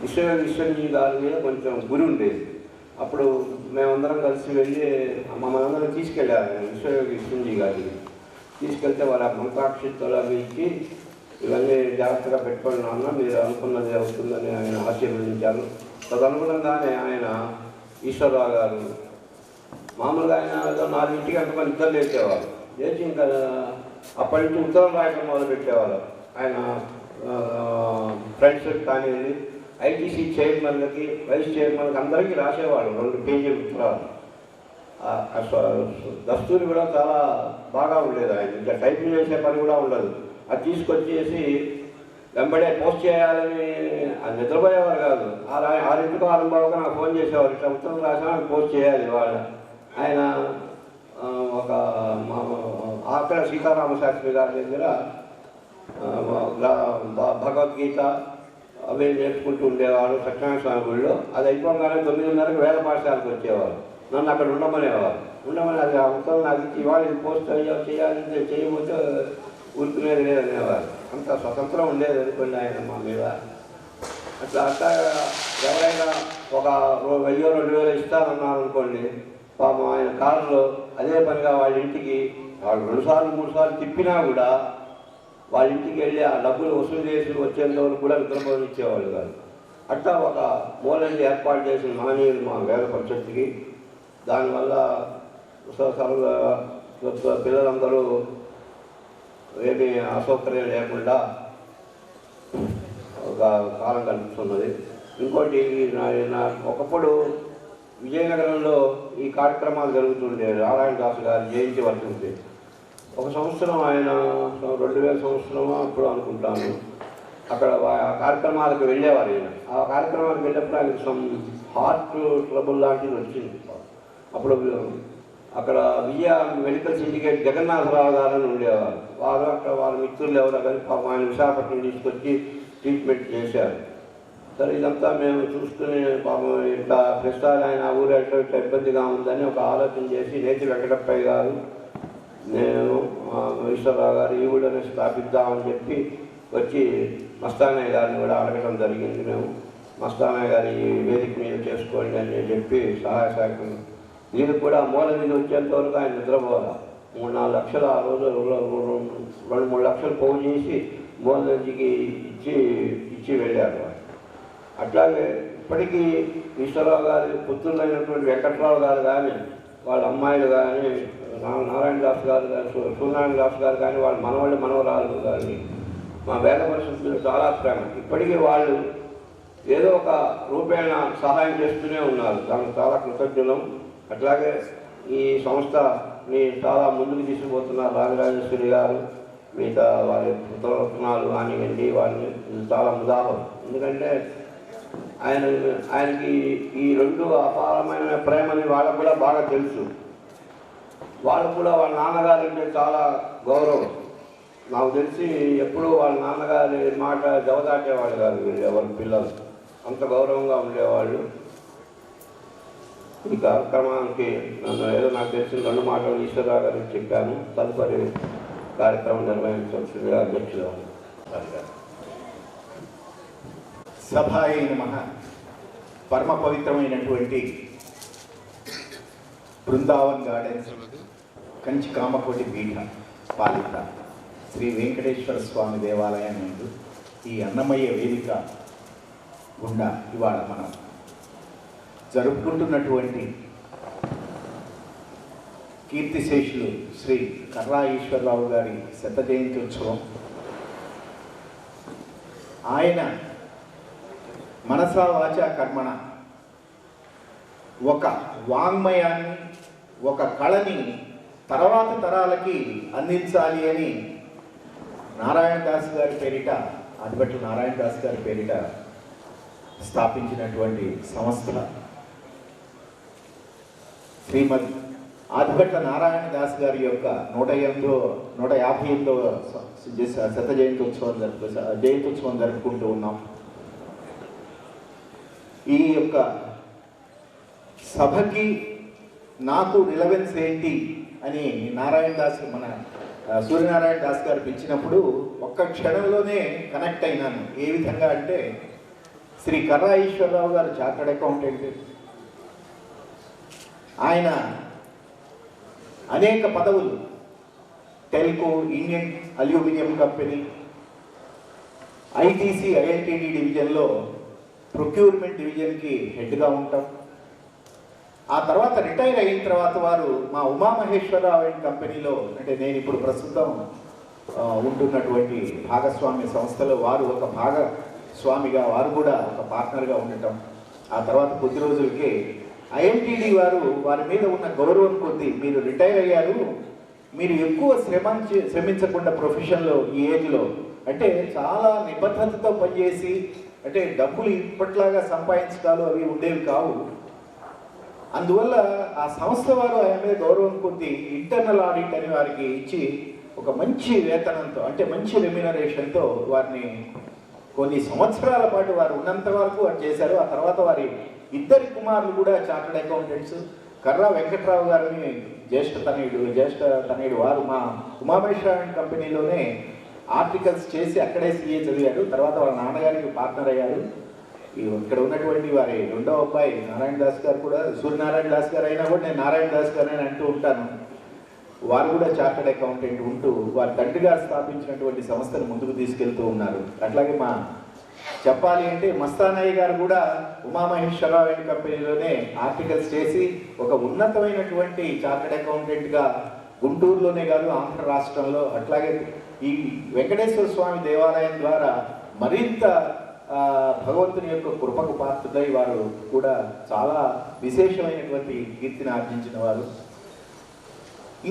విశ్వజీ గారి మీద కొంచెం గురి ఉండేది. అప్పుడు మేమందరం కలిసి వెళ్ళి మమ్మల్ని తీసుకెళ్ళారు విశ్వజీ గారికి. తీసుకెళ్తే వాళ్ళ మంత్రాక్షిత్తులు అవి ఇచ్చి ఇవన్నీ జాగ్రత్తగా పెట్టుకోండి నాన్న, మీరు అనుకున్నది అవుతుందని ఆయన ఆశీర్వదించారు. తదనుగుణంగానే ఆయన ఈశ్వరరావు గారు మామూలుగా ఆయన 4ంటికి అంతమంది నిద్ర లేచేవారు. లేచి ఇంకా అప్పటి నుంచి ఉత్తరం రాయటం మొదలుపెట్టేవారు. ఆయన ఫ్రెండ్స్ కానీ ఐటీసీ చైర్మన్లకి వైస్ చైర్మన్కి అందరికీ రాసేవాళ్ళు 2 పేజీలు ఉత్తరాలు. దస్తూరి కూడా చాలా బాగా ఉండేది. ఆయన ఇంకా టైపింగ్ చేసే పని కూడా ఉండదు. అది తీసుకొచ్చేసి వెంబడే పోస్ట్ చేయాలని అది నిద్రపోయేవారు కాదు. 6ంటికి 6:15కి నాకు ఫోన్ చేసేవారు, ఇట్లా ఉత్తరం రాసినా పోస్ట్ చేయాలి వాళ్ళు. ఆయన ఒక అక్కడ సీతారామ శాస్త్రి గారి దగ్గర భగవద్గీత అవి నేర్చుకుంటూ ఉండేవారు సత్యనారాయణ స్వామి గుడిలో. అది అయిపోగానే 9:30కి వేద పాఠశాలకు వచ్చేవారు. నన్ను అక్కడ ఉండమనేవారు. అది ఆ ఉత్తరం నాకు ఇచ్చి ఇవాళ ఇది పోస్ట్ చేయాలి చేయబోతే ఊరుకునేది లేదనేవారు. అంత స్వతంత్రం ఉండేది అనుకోండి ఆయన మా మీద. అట్లా ఎవరైనా ఒక 1000-2000 ఇస్తారన్నారు అనుకోండి, పాపం ఆయన కారులో అదే పనిగా వాళ్ళ ఇంటికి వాళ్ళు 2-3 సార్లు తిప్పినా కూడా వాళ్ళ ఇంటికి వెళ్ళి ఆ డబ్బులు వసూలు చేసి వచ్చేంత వరకు కూడా నిద్రపోనిచ్చేవాళ్ళు కాదు. అట్లా ఒక మూలని ఏర్పాటు చేసిన మహనీయులు మా వేద పరిషత్తుకి. దానివల్ల పిల్లలందరూ ఏమీ అసౌకర్యం లేకుండా ఒక కాలం కనిపిస్తున్నది. ఇంకోటి ఒకప్పుడు విజయనగరంలో ఈ కార్యక్రమాలు జరుగుతుండే నారాయణ దాస్ గారి జయంతి వర్తింది. ఒక సంవత్సరం ఆయన 2000 సంవత్సరమో అప్పుడు అనుకుంటాను అక్కడ ఆ కార్యక్రమాలకు వెళ్ళేవారు. ఆయన ఆ కార్యక్రమాలకు వెళ్ళినప్పుడు ఆయన హార్ట్ ట్రబుల్ లాంటిది వచ్చింది. అప్పుడు అక్కడ విజయ మెడికల్ సిండికేట్ జగన్నాథరావు గారని ఉండేవారు. వారు అక్కడ వారి మిత్రులు ఎవరో కానీ పాపం ఆయన విశాఖపట్నం తీసుకొచ్చి ట్రీట్మెంట్ చేశారు. సరే ఇదంతా మేము చూసుకుని పాపం ఇట్లా ప్రస్తుతాలు ఆయన ఊరు ఎట్లా ఇట్లా ఇబ్బందిగా ఉందని ఒక ఆలోచన చేసి నేతి వెంకటప్పయ్య గారు, నేను ఈశ్వరరావు గారు ఈ ఊళ్ళోనే స్థాపిద్దామని చెప్పి వచ్చి మస్తానయ్య గారిని కూడా అడగడం జరిగింది. మేము మస్తానయ్య గారి వేదిక మీద చేసుకోండి అని చెప్పి సహాయ సహకారం. దీనికి కూడా మూల నిధి వచ్చేంత వరకు ఆయన నిద్రపోవాలి. 3-4 లక్షలు ఆ రోజు 2-3 లక్షలు పోగు చేసి మూల నిధికి ఇచ్చి వెళ్ళారు. అట్లాగే ఇప్పటికీ ఈశ్వరరావు గారి పుత్రులైనటువంటి వెంకట్రావు గారు కానీ వాళ్ళ అమ్మాయిలు కానీ నారాయణ దాస్ గారు కానీ సూర్యనారాయణ దాస్ గారు కానీ వాళ్ళ మనవాళ్ళు మనవరాలు కానీ మా వేద పరిస్థితులు చాలా ప్రేమ. ఇప్పటికీ వాళ్ళు ఏదో ఒక రూపేణ సహాయం చేస్తూనే ఉన్నారు. దానికి చాలా కృతజ్ఞులం. అట్లాగే ఈ సంస్థ చాలా ముందుకు తీసుకుపోతున్నారు రాజరాజేశ్వరి గారు. మిగతా వారి పుత్రరత్నాలు కానివ్వండి, వారిని చాలా ముదాహం. ఎందుకంటే ఆయనకి ఈ రెండు అపారమైన ప్రేమని వాళ్ళకు కూడా బాగా తెలుసు. వాళ్ళకు కూడా వాళ్ళ నాన్నగారు అంటే చాలా గౌరవం. నాకు తెలిసి ఎప్పుడూ వాళ్ళ నాన్నగారి మాట జవదాటేవాళ్ళు కాదు ఎవరి పిల్లలు, అంత గౌరవంగా ఉండేవాళ్ళు. ఈ కార్యక్రమానికి నన్ను ఏదో నాకు తెలిసిన 2 మాటలు ఈశ్వరరావు గారికి చెప్పాను. తదుపరి కార్యక్రమం నిర్వహించవలసిందిగా అధ్యక్షులు సభాయ నమః. పరమ పవిత్రమైనటువంటి బృందావన్ గార్డెన్స్ కంచి కామకోటి పీఠ పాలిత శ్రీ వెంకటేశ్వర స్వామి దేవాలయం నుండి ఈ అన్నమయ్య వేదిక గుండా ఇవాళ మనం జరుపుకుంటున్నటువంటి కీర్తిశేషులు శ్రీ కర్రా ఈశ్వరరావు గారి శత జయంతి ఉత్సవం. ఆయన మనసా వాచా కర్మణ ఒక వాంగ్మయాన్ని, ఒక కళని తర్వాత తరాలకి అందించాలి అని నారాయణ దాస్ గారి పేరిట, ఆదిభట్ల నారాయణ దాస్ గారి పేరిట స్థాపించినటువంటి సంస్థ శ్రీమద్ ఆదిభట్ల నారాయణ దాస్ గారి యొక్క 158వ శత జయంతోత్సవం జరుపుకుంటూ ఉన్నాం. ఈ యొక్క సభకి నాకు రిలవెన్స్ ఏంటి అని నారాయణ దాస్ మన సూర్యనారాయణ దాస్ గారు పిలిచినప్పుడు ఒక్క క్షణంలోనే కనెక్ట్ అయినాను. ఏ విధంగా అంటే శ్రీ కర్రా ఈశ్వరరావు గారు చార్టర్డ్ అకౌంటెంట్. ఆయన అనేక పదవులు, Telco, Indian aluminium company, ITC INTD డివిజన్లో ప్రొక్యూర్మెంట్ డివిజన్కి హెడ్గా ఉంటాం. ఆ తర్వాత రిటైర్ అయిన తర్వాత వారు మా ఉమామహేశ్వరరావు అండ్ కంపెనీలో, అంటే నేను ఇప్పుడు ప్రస్తుతం ఉంటున్నటువంటి భాగస్వామ్య సంస్థలో వారు ఒక భాగస్వామిగా, వారు కూడా ఒక పార్ట్నర్గా ఉండటం. ఆ తర్వాత కొద్ది రోజులకే ఐఎన్టీడీ వారి మీద ఉన్న గౌరవం కొద్దీ, మీరు రిటైర్ అయ్యారు, మీరు ఎక్కువ శ్రమించకుండా ప్రొఫెషన్లో ఈ ఏజ్లో, అంటే చాలా నిబద్ధతతో పనిచేసి, అంటే డబ్బులు ఇప్పట్లాగా సంపాదించడాలు అవి ఉండేవి కావు. అందువల్ల ఆ సంస్థ వారు ఆయన మీద గౌరవం కొద్దీ ఇంటర్నల్ ఆడిట్ అని వారికి ఇచ్చి ఒక మంచి వేతనంతో, అంటే మంచి రెమ్యునరేషన్తో వారిని కొన్ని సంవత్సరాల పాటు వారు ఉన్నంత వరకు వారు చేశారు. ఆ తర్వాత వారి 2 కుమారులు కూడా చార్టర్డ్ అకౌంటెంట్స్. కర్రా వెంకట్రావు గారిని జ్యేష్ఠ తనయుడు వారు మా ఉమామహేశ్వర కంపెనీలోనే ఆర్టికల్స్ చేసి అక్కడే సీఏ చదివారు. తర్వాత వాళ్ళ నాన్నగారికి పార్ట్నర్ అయ్యారు. ఇక్కడ ఉన్నటువంటి వారి 2వ అబ్బాయి నారాయణ దాస్ గారు కూడా, సూర్యనారాయణ దాస్ గారు అయినా కూడా నేను నారాయణ దాస్ గారు అని అంటూ ఉంటాను. వారు కూడా చార్టర్డ్ అకౌంటెంట్ ఉంటూ వారి తండ్రి గారు స్థాపించినటువంటి సంస్థను ముందుకు తీసుకెళ్తూ ఉన్నారు. అట్లాగే మా చెప్పాలి అంటే మస్తానయ్య గారు కూడా ఉమామహేశ్వరరావు అండ్ కంపెనీలోనే ఆర్టికల్స్ చేసి ఒక ఉన్నతమైనటువంటి చార్టర్డ్ అకౌంటెంట్గా గుంటూరులోనే కాదు ఆంధ్ర రాష్ట్రంలో, అట్లాగే ఈ వెంకటేశ్వర స్వామి దేవాలయం ద్వారా మరింత భగవంతుని యొక్క కృపకు పాత్రులై వారు కూడా చాలా విశేషమైనటువంటి కీర్తిని ఆర్జించిన వారు.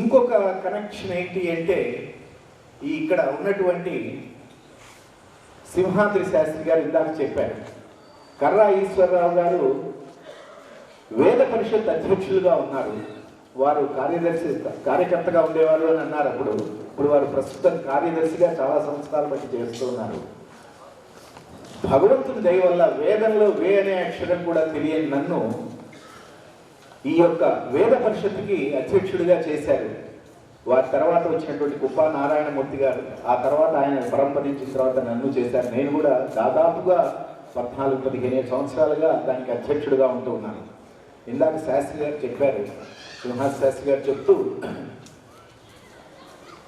ఇంకొక కనెక్షన్ ఏంటి అంటే ఇక్కడ ఉన్నటువంటి సింహాద్రి శాస్త్రి గారు ఇందాక చెప్పారు, కర్రా ఈశ్వరరావు గారు వేద పరిషత్ అధ్యక్షులుగా ఉన్నారు. వారు కార్యకర్తగా ఉండేవారు అని అన్నారు. ఇప్పుడు వారు ప్రస్తుతం కార్యదర్శిగా చాలా సంవత్సరాలు బట్టి చేస్తూ ఉన్నారు. భగవంతుని దయ వల్ల వేదంలో వే అనే అక్షరం కూడా తెలియని నన్ను ఈ యొక్క వేద పరిషత్తుకి అధ్యక్షుడిగా చేశారు. వారి తర్వాత వచ్చినటువంటి కుప్పా నారాయణమూర్తి గారు, ఆ తర్వాత ఆయన పరంపరించిన తర్వాత నన్ను చేశారు. నేను కూడా దాదాపుగా 14-15 సంవత్సరాలుగా దానికి అధ్యక్షుడిగా ఉంటూ ఉన్నాను. ఇందాక శాస్త్రి గారు చెప్పారు, సింహాద్రి శాస్త్రి గారు చెప్తూ,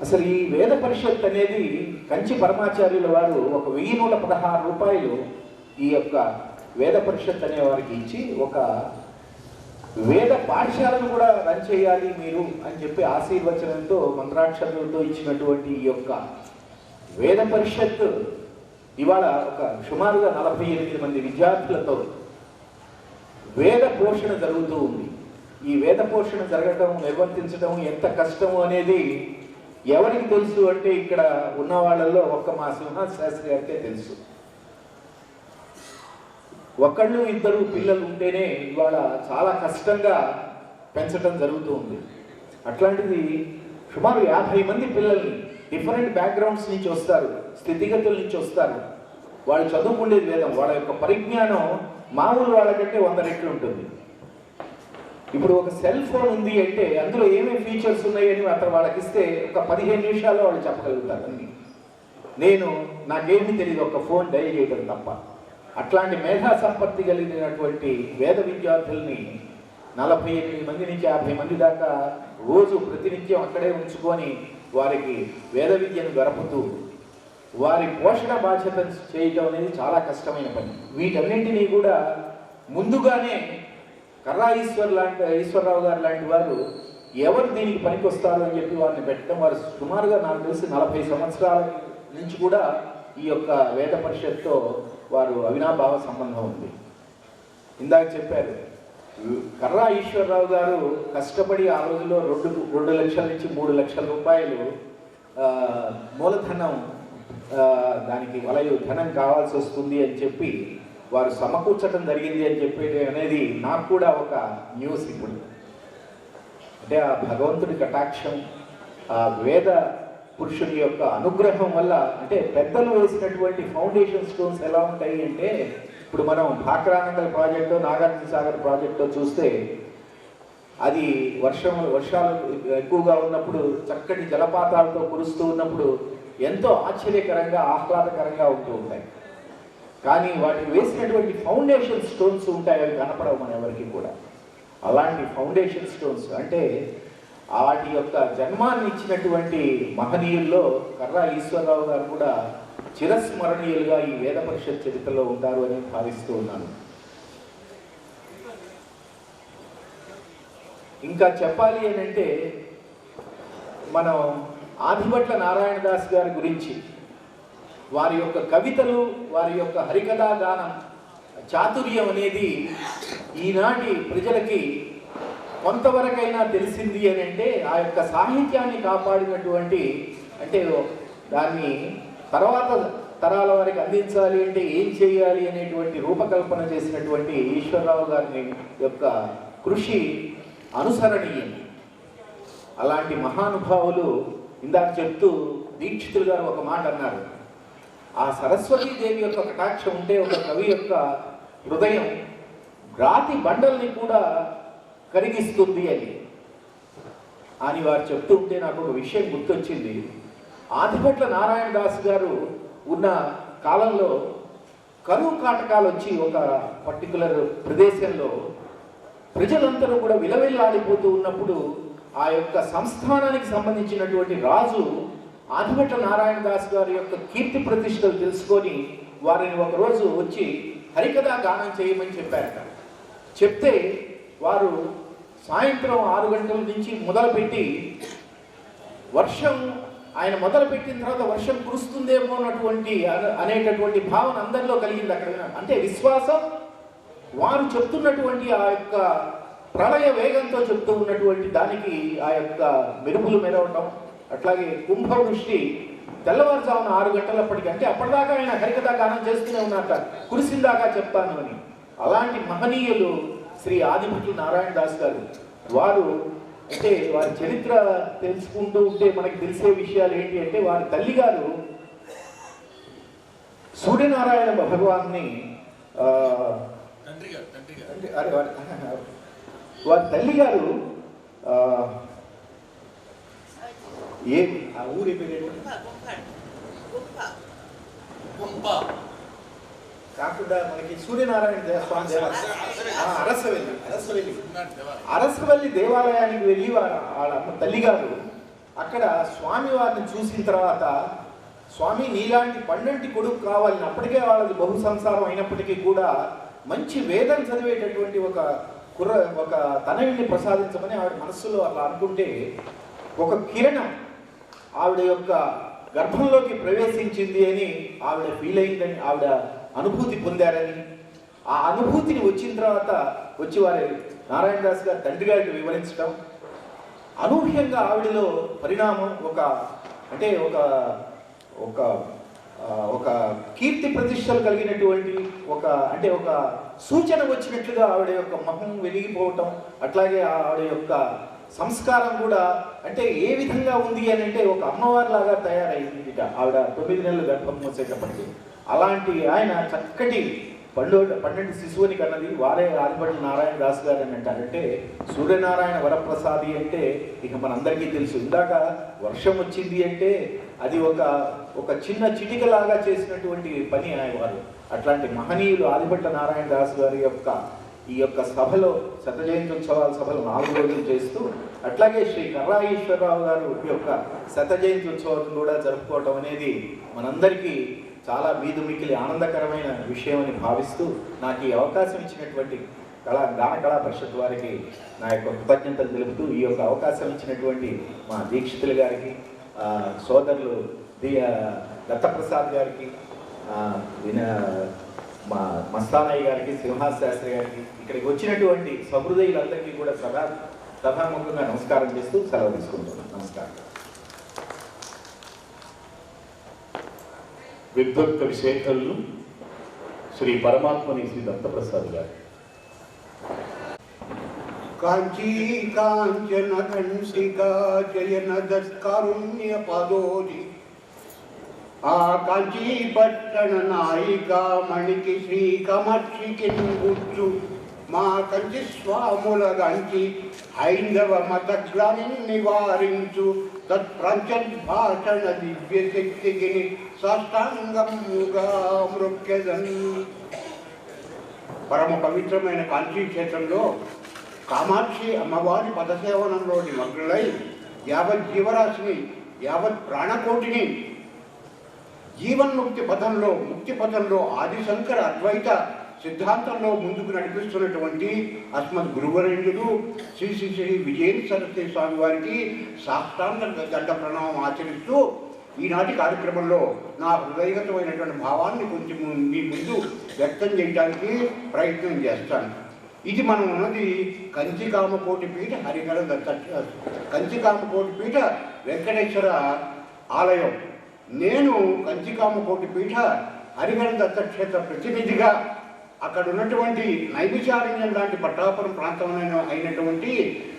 అసలు ఈ వేద పరిషత్ అనేది కంచి పరమాచార్యుల వారు ఒక 1116 రూపాయలు ఈ యొక్క వేద పరిషత్ అనే వారికి ఇచ్చి ఒక వేద పాఠశాలను కూడా రన్ చేయాలి మీరు అని చెప్పి ఆశీర్వచనంతో మంత్రాక్షరాలతో ఇచ్చినటువంటి ఈ యొక్క వేద పరిషత్ ఇవాళ ఒక సుమారుగా 48 మంది విద్యార్థులతో వేద పోషణ జరుగుతూ ఉంది. ఈ వేద పోషణ జరగటం నిర్వర్తించడం ఎంత కష్టము అనేది ఎవరికి తెలుసు అంటే ఇక్కడ ఉన్న వాళ్ళల్లో ఒక్క మా సింహాద్రి శాస్త్రి గారికే తెలుసు. ఒకళ్ళు ఇద్దరు పిల్లలు ఉంటేనే ఇవాళ చాలా కష్టంగా పెంచడం జరుగుతూ ఉంది. అట్లాంటిది సుమారు 50 మంది పిల్లల్ని డిఫరెంట్ బ్యాక్గ్రౌండ్స్ నుంచి వస్తారు, స్థితిగతుల నుంచి వస్తారు. వాళ్ళు చదువుకునేది వేదం, వాళ్ళ యొక్క పరిజ్ఞానం మామూలు వాళ్ళకంటే 100 రెట్లు ఉంటుంది. ఇప్పుడు ఒక సెల్ ఫోన్ ఉంది అంటే అందులో ఏమేమి ఫీచర్స్ ఉన్నాయని అతను వాళ్ళకి ఇస్తే ఒక 15 నిమిషాల్లో వాళ్ళు చెప్పగలుగుతారు అన్ని. నాకేమీ తెలియదు ఒక ఫోన్ డైల్ చేయడం తప్ప. అట్లాంటి మేధా సంపత్తి కలిగినటువంటి వేద విద్యార్థుల్ని 48 మంది నుంచి 50 మంది దాకా రోజు ప్రతినిత్యం అక్కడే ఉంచుకొని వారికి వేద విద్యను గడుపుతూ వారి పోషణ బాధ్యత చేయటం అనేది చాలా కష్టమైన పని. వీటన్నింటినీ కూడా ముందుగానే కర్రా ఈశ్వరరావు గారు లాంటి వారు ఎవరు దీనికి పనికొస్తారు అని చెప్పి వారిని పెట్టడం, వారు సుమారుగా నాకు తెలిసి 40 సంవత్సరాల నుంచి కూడా ఈ యొక్క వేద పరిషత్తో వారు అవినాభావ సంబంధం ఉంది. ఇందాక చెప్పారు కర్రా ఈశ్వరరావు గారు కష్టపడి ఆ రోజుల్లో 2 లక్షల నుంచి 3 లక్షల రూపాయలు మూలధనం, దానికి వలయు ధనం కావాల్సి వస్తుంది అని చెప్పి వారు సమకూర్చడం జరిగింది అని చెప్పేది అనేది నాకు కూడా ఒక న్యూస్. ఇప్పుడు అంటే ఆ భగవంతుడి కటాక్షం, ఆ వేద పురుషుని యొక్క అనుగ్రహం వల్ల, అంటే పెద్దలు వేసినటువంటి ఫౌండేషన్ స్టోన్స్ ఎలా ఉంటాయి అంటే, ఇప్పుడు మనం భాక్రానంగల్ ప్రాజెక్టు, నాగార్జున సాగర్ ప్రాజెక్టు చూస్తే అది వర్షాలు ఎక్కువగా ఉన్నప్పుడు చక్కటి జలపాతాలతో కురుస్తూ ఉన్నప్పుడు ఎంతో ఆశ్చర్యకరంగా ఆహ్లాదకరంగా ఉంటూ ఉంటాయి. కానీ వాటికి వేసినటువంటి ఫౌండేషన్ స్టోన్స్ ఉంటాయి, అవి కనపడవు మన ఎవరికి కూడా. అలాంటి ఫౌండేషన్ స్టోన్స్ అంటే వాటి యొక్క జన్మాన్ని ఇచ్చినటువంటి మహనీయుల్లో కర్రా ఈశ్వరరావు గారు కూడా చిరస్మరణీయులుగా ఈ వేద పరిషత్ చరిత్రలో ఉంటారు అని భావిస్తూ ఉన్నాను. ఇంకా చెప్పాలి అని అంటే మనం ఆదిభట్ల నారాయణ దాస్ గారి గురించి, వారి యొక్క కవితలు, వారి యొక్క హరికథా గానం చాతుర్యం అనేది ఈనాటి ప్రజలకి కొంతవరకైనా తెలిసింది అని అంటే, ఆ యొక్క సాహిత్యాన్ని కాపాడినటువంటి, అంటే దాన్ని తర్వాత తరాల వారికి అందించాలి అంటే ఏం చేయాలి అనేటువంటి రూపకల్పన చేసినటువంటి ఈశ్వరరావు గారిని యొక్క కృషి అనుసరణీయం. అలాంటి మహానుభావులు ఇందాక చెప్తూ దీక్షితులు గారు ఒక మాట అన్నారు, ఆ సరస్వతీదేవి యొక్క కటాక్షం ఉంటే ఒక కవి యొక్క హృదయం రాతి బండల్ని కూడా కరిగిస్తుంది అని వారు చెప్తూ ఉంటే నాకు ఒక విషయం గుర్తొచ్చింది. ఆదిభట్ల నారాయణ దాస్ గారు ఉన్న కాలంలో కరువు కాటకాలు వచ్చి ఒక పర్టికులర్ ప్రదేశంలో ప్రజలందరూ కూడా విలవిల్లాడిపోతూ ఉన్నప్పుడు ఆ యొక్క సంస్థానానికి సంబంధించినటువంటి రాజు ఆదిభట్ల నారాయణ దాస్ గారి యొక్క కీర్తి ప్రతిష్టలు తెలుసుకొని వారిని ఒకరోజు వచ్చి హరికథా గానం చేయమని చెప్పారట. చెప్తే వారు సాయంత్రం 6 గంటల నుంచి మొదలుపెట్టి వర్షం, ఆయన మొదలుపెట్టిన తర్వాత వర్షం కురుస్తుందేమో అనేటటువంటి భావన అందరిలో కలిగింది అక్కడ. అంటే విశ్వాసం, వారు చెప్తున్నటువంటి ఆ యొక్క ప్రళయ వేగంతో చెప్తూ ఉన్నటువంటి దానికి ఆ యొక్క మెరుపులు మెరవటం, అట్లాగే కుంభవృష్టి తెల్లవారుజామున 6 గంటలప్పటికీ, అంటే అప్పటిదాకా ఆయన హరికథా గానం చేస్తూనే ఉన్నారట, కురిసిందాకా చెప్తాను అని. అలాంటి మహనీయులు శ్రీ ఆదిభట్ల నారాయణ దాస్ గారు. వారు అంటే వారి చరిత్ర తెలుసుకుంటూ ఉంటే మనకి తెలిసే విషయాలు ఏంటి అంటే, వారి తల్లిగారు సూర్యనారాయణ భగవాన్ని వారి తల్లిగారు ఆ ఊరి పేరు కాకుండా మనకి సూర్యనారాయణ స్వామి అరసవల్లి దేవాలయానికి వెళ్ళి వాళ్ళ తల్లిగారు అక్కడ స్వామి వారిని చూసిన తర్వాత, స్వామి నీలాంటి 12 కొడుకు కావాలని, అప్పటికే వాళ్ళది బహు సంసారం అయినప్పటికీ కూడా మంచి వేదం చదివేటటువంటి ఒక తనయుడిని ప్రసాదించమని ఆవిడ మనస్సులో అలా అనుకుంటే, ఒక కిరణం ఆవిడ యొక్క గర్భంలోకి ప్రవేశించింది అని ఆవిడ ఫీల్ అయిందని, ఆవిడ అనుభూతి పొందారని, ఆ అనుభూతిని వచ్చిన తర్వాత వచ్చి వారి నారాయణ దాస్ గారి తండ్రి గారికి వివరించడం, అనూహ్యంగా ఆవిడలో పరిణామం అంటే ఒక కీర్తి ప్రతిష్టలు కలిగినటువంటి ఒక సూచన వచ్చినట్లుగా ఆవిడ యొక్క మొహం వెలిగిపోవటం, అట్లాగే ఆవిడ యొక్క సంస్కారం కూడా అంటే ఏ విధంగా ఉంది అని అంటే ఒక అమ్మవారిలాగా తయారైంది ఆవిడ 9 నెలలు గర్భం మోసేటప్పటికి. అలాంటి ఆయన చక్కటి పండంటి శిశువుని కన్నది వారే ఆదిపట్ల నారాయణ దాస్ గారు అని అంటారంటే సూర్యనారాయణ వరప్రసాది అంటే ఇక మనందరికీ తెలుసు. ఇందాక వర్షం వచ్చింది అంటే అది ఒక చిన్న చిటికలాగా చేసినటువంటి పని ఆయన వారు. అట్లాంటి మహనీయులు ఆదిపట్ల నారాయణ దాస్ గారి ఈ యొక్క సభలో శత జయంత్యుత్సవాల సభలు 4 రోజులు చేస్తూ అట్లాగే శ్రీ కర్రా ఈశ్వరరావు గారు యొక్క శత జయంత్యుత్సవం కూడా జరుపుకోవటం అనేది మనందరికీ చాలా మిక్కిలి ఆనందకరమైన విషయం అని భావిస్తూ నాకు ఈ అవకాశం ఇచ్చినటువంటి గాన కళా పరిషత్ వారికి నా యొక్క కృతజ్ఞతలు తెలుపుతూ ఈ యొక్క అవకాశం ఇచ్చినటువంటి మా దీక్షితులు గారికి, సోదరులు దత్తప్రసాద్ గారికి, మా మస్తానయ్య గారికి, సింహాస్ శాస్త్రి గారికి, ఇక్కడికి వచ్చినటువంటి సహృదయులందరికీ కూడా సభాముఖంగా నమస్కారం చేస్తూ సెలవు తీసుకుంటున్నాను. నమస్కారం. విద్వత్ విశేఖరులు శ్రీ పరమాత్మని శ్రీ దత్తప్రసాద్ గారు. కాంచీ కాంచన కంసికా జయన దత్కారుణ్య పదోజి ఆ కాంచీ పట్టణ నాయికా మణికి శ్రీ కమర్షికి గుర్చు మా కంచి స్వాముల గంచి హైందవ మత గ్లానిని నివారించు తత్ప్రంచద్భాషణ దివ్య శక్తికి సాష్టాంగముగా మృక్యదన్. పరమ పవిత్రమైన కాంచీ క్షేత్రంలో కామాక్షి అమ్మవారి పదసేవనంలో నిమగ్నులై యావత్ జీవరాశిని, యావత్ ప్రాణకోటిని జీవన్ముక్తి పథంలో ఆదిశంకర అద్వైత సిద్ధాంతంలో ముందుకు నడిపిస్తున్నటువంటి అస్మద్ గురువరేణ్యుడు శ్రీ శ్రీ శ్రీ విజయేంద్ర సరస్వతి స్వామి వారికి సాష్టాంగ దండ ప్రణామం ఆచరిస్తూ ఈనాటి కార్యక్రమంలో నా హృదయగతమైనటువంటి భావాన్ని కొంచెం మీ ముందు వ్యక్తం చేయడానికి ప్రయత్నం చేస్తాను. ఇది మనం ఉన్నది కంచికామకోటి పీఠ హరిహర కంచికామకోటి పీఠ వెంకటేశ్వర ఆలయం. నేను కంచికామకోటి పీఠ హరిహర దత్తక్షేత్ర ప్రతినిధిగా అక్కడ ఉన్నటువంటి నైమిషారణ్యం లాంటి పట్టాపురం ప్రాంతం అయినటువంటి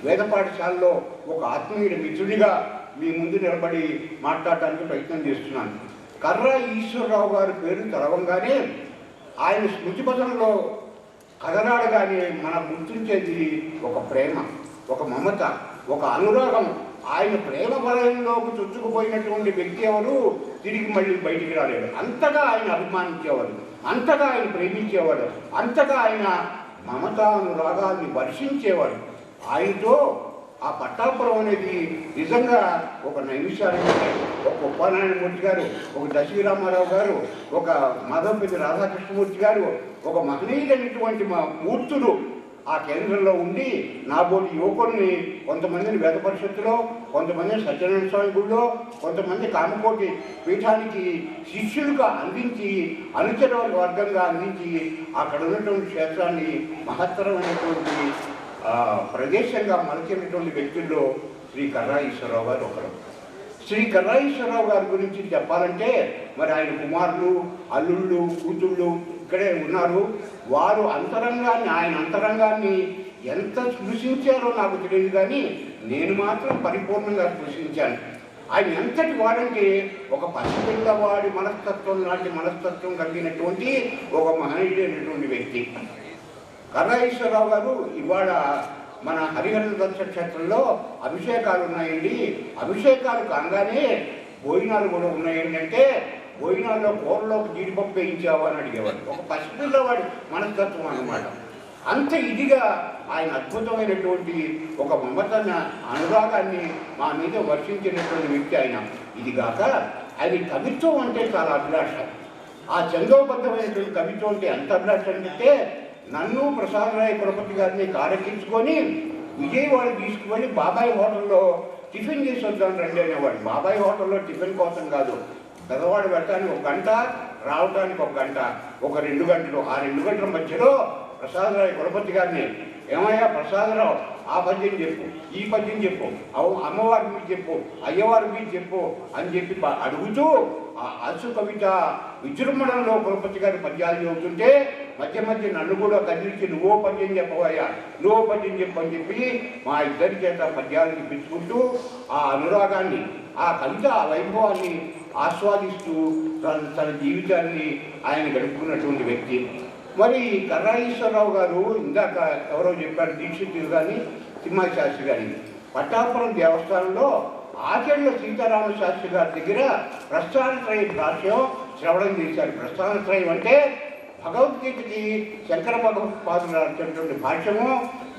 వేద పాఠశాలలో ఒక ఆత్మీయుడి మిత్రుడిగా మీ ముందు నిలబడి మాట్లాడటానికి ప్రయత్నం చేస్తున్నాను. కర్రా ఈశ్వరరావు గారి పేరు తెలవంగానే ఆయన స్మృతిపథంలో కదలాడగానే మనం గుర్తించేది ఒక ప్రేమ, ఒక మమత, ఒక అనురాగం. ఆయన ప్రేమ వలయంలోకి చొచ్చుకుపోయినటువంటి వ్యక్తి ఎవరు తిరిగి మళ్ళీ బయటికి రాలేడు. అంతగా ఆయన అభిమానించేవాడు, అంతగా ఆయన ప్రేమించేవాడు, అంతగా ఆయన మమతానురాగాల్ని వర్షించేవాడు. ఆయనతో ఆ పట్టాపురం అనేది నిజంగా ఒక నైమిషారణ్యం, ఒక ఉప్పానారాయణమూర్తి గారు, ఒక దశీరామారావు గారు, ఒక మాధవపల్లి రాధాకృష్ణమూర్తి గారు, ఒక మహనీయులైనటువంటి మా మూర్తులు ఆ కేంద్రంలో ఉండి నాబోటి యువకుల్ని కొంతమందిని వేద పరిషత్తులో, కొంతమందిని సత్యనారాయణ స్వామి గుడిలో, కొంతమంది కామకోటి పీఠానికి శిష్యులుగా అందించి, అనుచర వర్గంగా అందించి అక్కడ ఉన్నటువంటి క్షేత్రాన్ని మహత్తరమైనటువంటి ప్రదేశంగా మలచినటువంటి వ్యక్తుల్లో శ్రీ కర్రా ఈశ్వరరావు గారు ఒకరు. శ్రీ కర్రా ఈశ్వరరావు గారి గురించి చెప్పాలంటే మరి ఆయన కుమారులు, అల్లుళ్ళు, కూతుళ్ళు ఇక్కడే ఉన్నారు. వారు ఆయన అంతరంగాన్ని ఎంత స్పృశించారో నాకు తెలియదు, కానీ నేను మాత్రం పరిపూర్ణంగా స్పృశించాను. ఆయన ఎంతటి వాడంటే ఒక పసిపిల్లవాడి మనస్తత్వం లాంటి మనస్తత్వం కలిగినటువంటి ఒక మహనీయుడైనటువంటి వ్యక్తి కర్రా ఈశ్వరరావు గారు. ఇవాళ మన హరిహర దత్త క్షేత్రంలో అభిషేకాలు ఉన్నాయండి. అభిషేకాలు కాగానే భోజనాలు కూడా ఉన్నాయండి అంటే భోజనాల్లో కూరలోకి జీడిపప్పు వేయించావా అని అడిగేవాడు. ఒక పసిపిల్లవాడి మనస్తత్వం అన్నమాట. అంత ఇదిగా ఆయన అద్భుతమైనటువంటి ఒక మమతన అనురాగాన్ని మా మీద వర్షించినటువంటి వ్యక్తి ఆయన. ఇదిగాక ఆయన కవిత్వం అంటే చాలా అభిలాష. ఆ చందోబద్ధమైనటువంటి కవిత్వం అంటే ఎంత అభిలాష అంటే నన్ను ప్రసాదరాయ కులపతి గారిని కారెక్కించుకొని విజయవాడ తీసుకుని బాబాయ్ హోటల్లో టిఫిన్ చేసి వద్దాం రండి అనేవాడు. బాబాయ్ హోటల్లో టిఫిన్ కోసం కాదు, పెద్దవాడు వెళ్ళటానికి 1 గంట, రావడానికి 1 గంట, ఒక 2 గంటలు. ఆ 2 గంటల మధ్యలో ప్రసాదరావు కులపతి గారిని, ఏమయ్యా ప్రసాదరావు ఆ పద్యం చెప్పు, ఈ పద్యం చెప్పు, అమ్మవారి మీద చెప్పు, అయ్యవారి మీద చెప్పు అని చెప్పి అడుగుతూ ఆ ఆసు కవిత విజృంభణంలో కులపతి గారి పద్యాలు చెబుతుంటే మధ్య మధ్య నన్ను కూడా కదిలించి నువ్వో పద్యం చెప్పవయ్యా, నువ్వో పద్యం చెప్పు అని చెప్పి మా ఇద్దరి చేత పద్యాలు చెప్పించుకుంటూ ఆ అనురాగాన్ని, ఆ కవిత ఆ వైభవాన్ని ఆస్వాదిస్తూ తన జీవితాన్ని ఆయన గడుపుకున్నటువంటి వ్యక్తి. మరి కర్రా ఈశ్వరరావు గారు ఇందాక ఎవరో చెప్పారు, దీక్షితులు కానీ తిమ్మాయి శాస్త్రి కానీ, పట్టాపురం దేవస్థానంలో ఆచరణ సీతారామ శాస్త్రి గారి దగ్గర ప్రస్థానత్రయ భాష్యం శ్రవణం చేశారు. ప్రస్థానత్రయం అంటే భగవద్గీతకి శంకర భగవత్పాదులు రాసినటువంటి భాష్యము,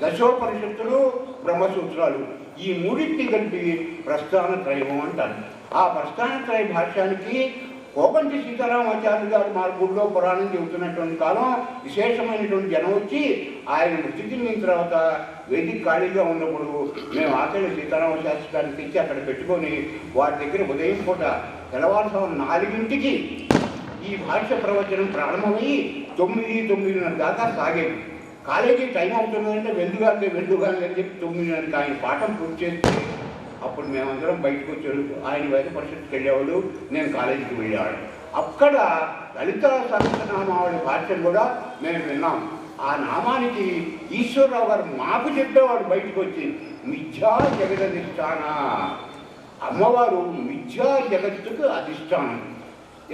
దశోపనిషత్తులు, బ్రహ్మసూత్రాలు, ఈ మూడింటిని కలిపి ప్రస్థానత్రయము అంటారు. ఆ ప్రస్థానత్రయ భాష్యానికి కోకంటి సీతారామాచార్య గారు మార్పుల్లో పురాణం చెబుతున్నటువంటి కాలం విశేషమైనటువంటి జనం వచ్చి ఆయన మృతి చెందిన తర్వాత వేదిక ఖాళీగా ఉన్నప్పుడు మేము ఆచరణ సీతారామశాస్త్రి గారిని తెచ్చి అక్కడ పెట్టుకొని వారి దగ్గర ఉదయం పూట తెల్లవారుజామున 4 ఈ భాష్య ప్రవచనం ప్రారంభమయ్యి 9-9:30 దాకా సాగేది. కాలేజీ టైం అవుతుందంటే వెండుగాలి అని చెప్పి 9:30కి ఆయన పాఠం పూర్తి చేస్తే అప్పుడు మేమందరం బయటకు వచ్చాడు. ఆయన వేద పరిషత్కి వెళ్ళేవాడు, నేను కాలేజీకి వెళ్ళేవాడు. అక్కడ లలిత సహస్రనామావళి భాష్యం కూడా మేము విన్నాం. ఆ నామానికి ఈశ్వరరావు గారు మాకు చెప్పేవాడు బయటకు వచ్చి, మిథ్యా జగదధిష్టాన, అమ్మవారు మిథ్యా జగత్తుకు అధిష్టానం.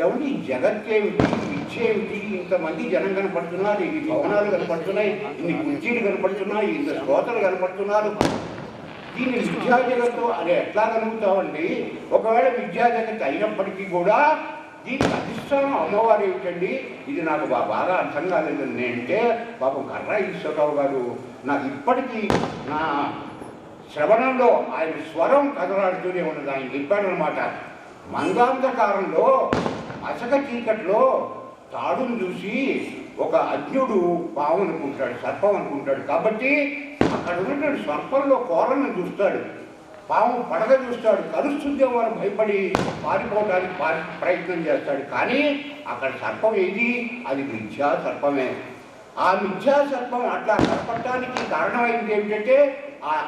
ఏమంటే ఈ జగత్తేమిటి, మిథ్య ఏమిటి, ఇంతమంది జనం కనపడుతున్నారు, ఇన్ని భవనాలు కనపడుతున్నాయి, ఇన్ని కుర్చీలు కనపడుతున్నాయి, ఇంత శ్రోతలు కనపడుతున్నారు, దీన్ని విద్యా జగత్తు అని ఎట్లా కలుగుతామండి? ఒకవేళ విద్యా జగత్తు అయినప్పటికీ కూడా దీనికి అధిష్టానం అమ్మవారు ఏమిటండి? ఇది నాకు బాగా అర్థం కాలేదండి అంటే పాపం కర్రా ఈశ్వరరావు గారు నాకు ఇప్పటికీ నా శ్రవణంలో ఆయన స్వరం కదలాడుతూనే ఉన్నది. ఆయన చెప్పాడనమాట, మందాంధకారంలో అసక చీకట్లో తాడును చూసి ఒక అజ్ఞుడు పాము అనుకుంటాడు, సర్పం అనుకుంటాడు. కాబట్టి అక్కడ ఉన్నటువంటి సర్పంలో కోరలను చూస్తాడు, పాము పడగ చూస్తాడు, కలుస్తుందే వారు భయపడి పారిపోవడానికి ప్రయత్నం చేస్తాడు. కానీ అక్కడ సర్పం ఏది? అది మిథ్యా సర్పమే. ఆ మిథ్యా సర్పం అట్లా కనపడటానికి కారణమైంది ఏమిటంటే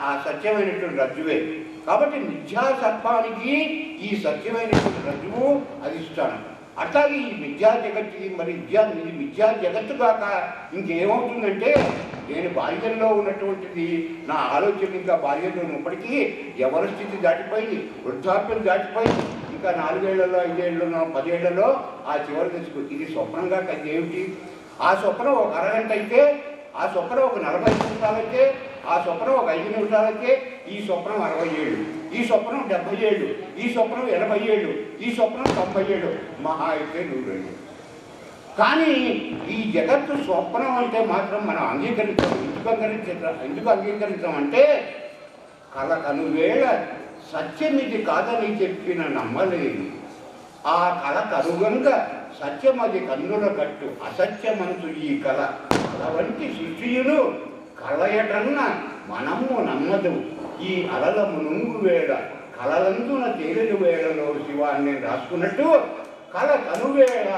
ఆ సత్యమైనటువంటి రజ్జువే. కాబట్టి మిథ్యా సర్పానికి ఈ సత్యమైనటువంటి రజ్జువు అధిష్టానం. అట్లాగే ఈ విద్యా జగత్తుకి మరి విద్యా జగత్తు కాక ఇంకేమవుతుందంటే, నేను బాల్యంలో ఉన్నటువంటిది నా ఆలోచన ఇంకా బాల్యంలో ఉన్నప్పటికీ ఎవరి స్థితి దాటిపోయింది, వృద్ధాప్యం దాటిపోయింది. ఇంకా 4 ఏళ్లలో 5 ఏళ్లలో 10 ఏళ్లలో ఆ చివరి దశకు ఇది స్వప్నంగా కలిగి ఏమిటి? ఆ స్వప్నం ఒక అరగంట అయితే, ఆ స్వప్నం ఒక 40 నిమిషాలైతే, ఆ స్వప్నం ఒక 5 నిమిషాలైతే, ఈ స్వప్నం 60 ఏళ్ళు, ఈ స్వప్నం 70 ఏళ్ళు, ఈ స్వప్నం 80 ఏళ్ళు, ఈ స్వప్నం 90 ఏళ్ళు, మహా అయితే 100 ఏళ్ళు. కానీ ఈ జగత్తు స్వప్నం అంటే మాత్రం మనం అంగీకరించాం. ఎందుకు అంగీకరించామంటే కనువేళ సత్యమిది కాదని చెప్పిన నమ్మలేదు, ఆ కళ కనుగొనగా సత్యమది కన్నుల కట్టు, అసత్యమంతు ఈ కళ వంటి శిష్యులు కలయటన్న మనము నమ్మదు, ఈ అలల మునుంగు వేళ కలలందున తేలిన వేళలో శివాన్ని రాసుకున్నట్టు కళ కనువేళ.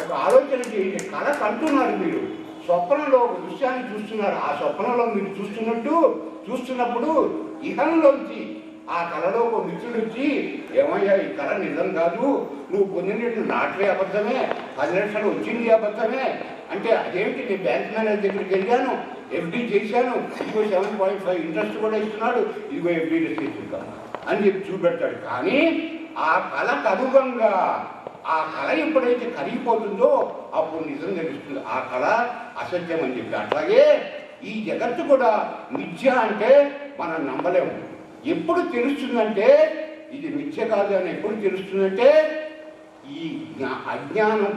ఒక ఆలోచన చేయండి, కళ కంటున్నారు మీరు, స్వప్నంలో ఒక దృశ్యాన్ని చూస్తున్నారు, ఆ స్వప్నంలో మీరు చూస్తున్నప్పుడు ఇహంలోంచి ఆ కళలో ఒక మిత్రుడు వచ్చి, ఏమయ్యా ఈ కళ నిజం కాదు, నువ్వు పొందినట్టు లాటరీ అబద్ధమే, 10 లక్షలు వచ్చింది అబద్ధమే అంటే, అదేమిటి? నేను బ్యాంక్ మేనేజర్ దగ్గరికి వెళ్ళాను, ఎఫ్డీ చేశాను, ఇదిగో 7.5 ఇంట్రెస్ట్ కూడా ఇస్తున్నాడు, ఇదిగో ఎఫ్డీ తీసుకుంటా అని చెప్పి చూపెడతాడు. కానీ ఆ కళ కనుగంగా ఆ కళ ఎప్పుడైతే కరిగిపోతుందో అప్పుడు నిజం తెలుస్తుంది, ఆ కళ అసత్యం అని చెప్పి. అట్లాగే ఈ జగత్తు కూడా మిథ్య అంటే మనం నమ్మలేము. ఎప్పుడు తెలుస్తుందంటే ఇది మిథ్య కాదు అని ఎప్పుడు తెలుస్తుందంటే ఈ అజ్ఞానం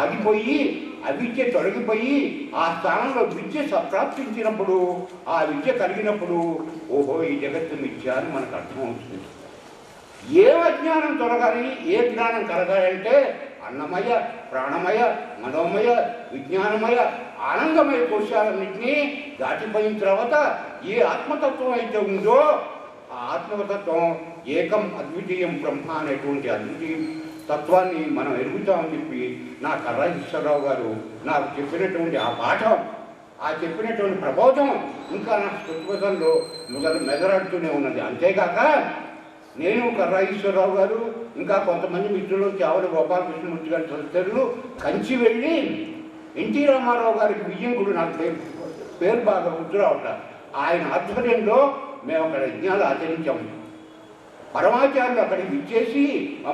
ఆగిపోయి అవిద్య తొలగిపోయి ఆ స్థానంలో విద్య ప్రాప్తించినప్పుడు, ఆ విద్య కలిగినప్పుడు ఓహో ఈ జగత్తు మిథ్య అని మనకు అర్థమవుతుంది. ఏ అజ్ఞానం తొలగాలి, ఏ జ్ఞానం కలగాలంటే అన్నమయ, ప్రాణమయ, మనోమయ, విజ్ఞానమయ, ఆనందమయ కోశాలన్నింటినీ దాటిపోయిన తర్వాత ఏ ఆత్మతత్వం అయితే ఉందో ఆ ఆత్మతత్వం ఏకం అద్వితీయం బ్రహ్మ అనేటువంటి అద్వితీయ తత్వాన్ని మనం ఎరుగుతామని చెప్పి నా కర్రా ఈశ్వరరావు గారు నాకు చెప్పినటువంటి ఆ పాఠం, ఆ చెప్పినటువంటి ప్రబోధం ఇంకా నా స్మృతిపథంలో మెదలాడుతూనే ఉన్నది. అంతేకాక నేను కర్రా ఈశ్వరరావు గారు ఇంకా కొంతమంది మిత్రులు చావలి గోపాలకృష్ణమూర్తి గారి సదస్సులు కంచి వెళ్ళి ఎన్టీ రామారావు గారికి విజయంకుడు నాకు పేరు బాగా గుర్తురావట, ఆయన ఆధ్వర్యంలో మేము అక్కడ యజ్ఞాలు ఆచరించాము. పరమాచార్యులు అక్కడికి విచ్చేసి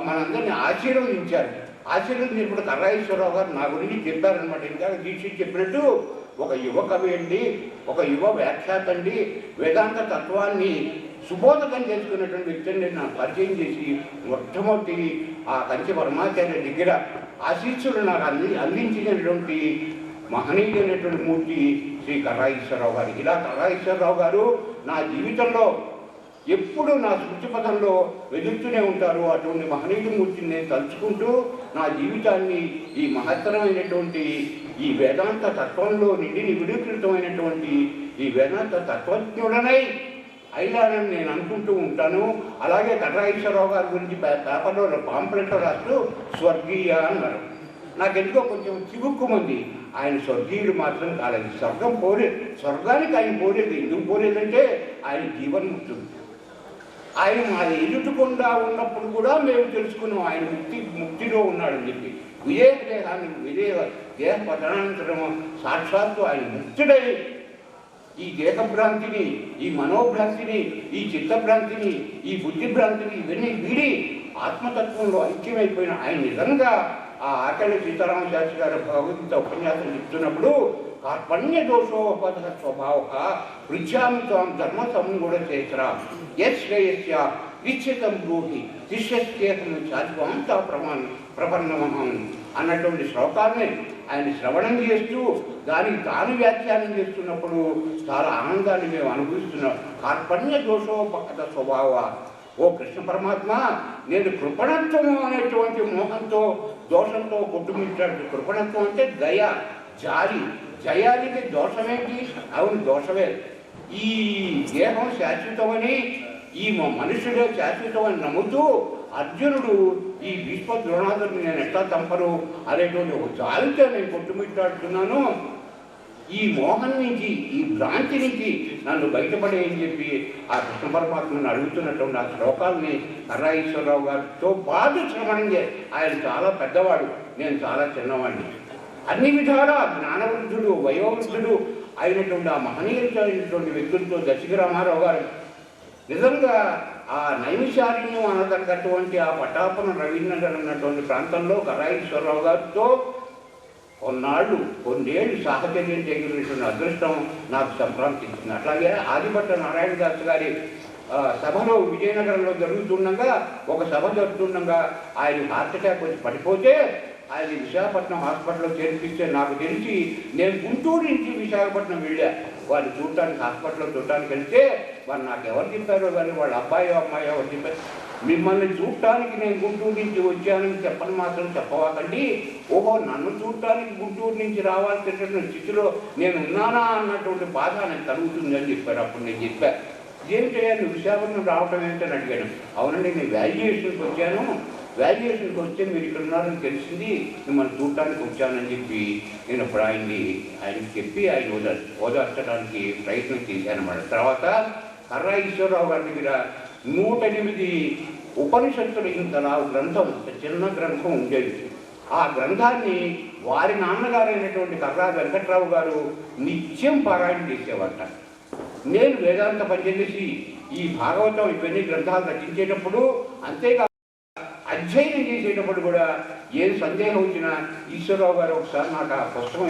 మనందరినీ ఆశీర్వదించారు. ఆశీర్వదించినప్పుడు కర్రా ఈశ్వరరావు గారు నా గురించి చెప్పారనమాట. ఇంకా దీక్ష చెప్పినట్టు ఒక యువ కవి అండి, ఒక యువ వ్యాఖ్యాత అండి, వేదాంత తత్వాన్ని సుబోధకం చేసుకున్నటువంటి వ్యక్తిని నాకు పరిచయం చేసి మొట్టమొదటి ఆ కంచి పరమాచార్య దగ్గర ఆశీస్సులు నాకు అందించినటువంటి మహనీయుడైనటువంటి మూర్తి శ్రీ కర్రా ఈశ్వరరావు గారు. ఇలా కర్రా ఈశ్వరరావు గారు నా జీవితంలో ఎప్పుడు నా స్మృతిపథంలో వెదురుతూనే ఉంటారు. అటువంటి మహనీయుడి మూర్తిని నేను తలుచుకుంటూ నా జీవితాన్ని ఈ మహత్తరమైనటువంటి ఈ వేదాంత తత్వంలో నిబిడీకృతమైనటువంటి ఈ వేదాంత తత్వజ్ఞుడనై అయినానని నేను అనుకుంటూ ఉంటాను. అలాగే కర్రా ఈశ్వరరావు గారి గురించి పేపర్లో పాంప్లెట్లో రాస్తూ స్వర్గీయ అన్నారు. నాకెందుకో కొంచెం చివుక్కుమంది. ఆయన స్వర్గీయుడు మాత్రం కాలేదు, స్వర్గానికి ఆయన పోలేదు. ఎందుకు పోలేదంటే ఆయన జీవన్ముక్తుడు. ఆయన మాది ఎదుటకుండా ఉన్నప్పుడు కూడా మేము తెలుసుకున్నాం ఆయన ముక్తిలో ఉన్నాడని చెప్పి. దేహ పతనానంతరం సాక్షాత్తు ఆయన ముక్తుడై ఈ దేహభ్రాంతిని, ఈ మనోభ్రాంతిని, ఈ చిత్తభ్రాంతిని, ఈ బుద్ధిభ్రాంతిని ఇవన్నీ వీడి ఆత్మతత్వంలో ఐక్యమైపోయిన ఆయన నిజంగా ఆ ఆకలి సీతారామ శాస్త్రి గారు భగవద్గీత ఉపన్యాసం చెప్తున్నప్పుడు కార్పణ్య దోషోపద స్వభావ పృచ్ఛామి త్వం ధర్మ సంగూఢ చేసరా యశ్రేయస్య నిశ్చితం బ్రూహి శిష్యస్యేహం శాశ్వాంత ప్రపన్నమహం అన్నటువంటి శ్లోకాన్ని ఆయన శ్రవణం చేస్తూ దానికి తాను వ్యాఖ్యానం చేస్తున్నప్పుడు చాలా ఆనందాన్ని మేము అనుభవిస్తున్నాం. కార్పణ్య దోషోపద స్వభావ, ఓ కృష్ణ పరమాత్మ, నేను కృపణత్వము అనేటువంటి మోహంతో దోషంతో కొట్టుమిట్టాడు. కృపణత్వం అంటే దయ, జాలి. జయానికి దోషమేంటి? అవును, దోషమే. ఈ దేహం శాశ్వతమని, ఈ మనుషుడే శాశ్వతమని నమ్ముతూ అర్జునుడు ఈ భీష్మ ద్రోణాదుని నేను ఎట్లా చంపరు అనేటువంటి ఒక జాలితో నేను కొట్టుమిట్టాడుతున్నాను. ఈ మోహం నుంచి, ఈ భ్రాంతి నుంచి నన్ను బయటపడేయని చెప్పి ఆ కృష్ణ పరమాత్మను అడుగుతున్నటువంటి ఆ శ్లోకాలని కర్రా ఈశ్వరరావు గారితో పాటు శ్రవణం ఆయన చాలా పెద్దవాడు, నేను చాలా చిన్నవాడిని. అన్ని విధాలా జ్ఞానవృద్ధుడు, వయోవృద్ధుడు అయినటువంటి ఆ మహనీయులైనటువంటి వ్యక్తులతో దశక రామారావు గారు నిజంగా ఆ నైమిషారణ్యం అనదగ్గటువంటి ఆ పటాపన రవీంద్రనగర్ అన్నటువంటి ప్రాంతంలో కర్రా ఈశ్వరరావు గారితో కొన్నేళ్ళు సాహచర్యం చేయగలిగినటువంటి అదృష్టం నాకు సంప్రాప్తించింది. అట్లాగే ఆదిభట్ట నారాయణ దాస్ గారి సభలో విజయనగరంలో జరుగుతుండగా, ఒక సభ జరుగుతుండగా ఆయన హార్ట్ అటాక్ వచ్చి పడిపోతే ఆయన విశాఖపట్నం హాస్పిటల్లో చేర్పిస్తే నాకు తెలిసి నేను గుంటూరు నుంచి విశాఖపట్నం వెళ్ళా వాళ్ళు చూడటానికి, హాస్పిటల్లో చూడటానికి వెళ్తే వాళ్ళు నాకు ఎవరు చెప్పారో కానీ వాళ్ళ అబ్బాయో అమ్మాయో ఎవరు చెప్పారు, మిమ్మల్ని చూడటానికి నేను గుంటూరు నుంచి వచ్చానని చెప్పని మాత్రం చెప్పవాకండి, ఓహో నన్ను చూడటానికి గుంటూరు నుంచి రావాల్సినటువంటి స్థితిలో నేను ఉన్నానా అన్నటువంటి బాధ నాకు కలుగుతుంది అని చెప్పారు. అప్పుడు నేను చెప్పాను, ఏంటయ్యా నువ్వు విశాఖపట్నం రావటం ఏంటని అడిగాను. అవునండి, నేను వాల్యుయేషన్కి వచ్చాను, వాల్యుయేషన్కి వస్తే మీరు ఇక్కడ ఉన్నారని తెలిసింది, మిమ్మల్ని చూడటానికి వచ్చానని చెప్పి నేను అప్పుడు ఆయనకి చెప్పి ఆయన ఓదార్చడానికి ప్రయత్నం చేశాను అన్నమాట. తర్వాత కర్రా ఈశ్వరరావు గారి దగ్గర 108 ఉపనిషత్తులు ఇంతలా గ్రంథం, చిన్న గ్రంథం ఉండేది. ఆ గ్రంథాన్ని వారి నాన్నగారైనటువంటి కర్రా వెంకట్రావు గారు నిత్యం పారాయణ చేసేవాట. నేను వేదాంత పంచదశి, ఈ భాగవతం ఇవన్నీ గ్రంథాలు రచించేటప్పుడు, అంతేకాదు అధ్యయనం చేసేటప్పుడు కూడా ఏం సందేహం వచ్చినా ఈశ్వరరావు గారు ఒకసారి నాకు ఆ పుస్తకం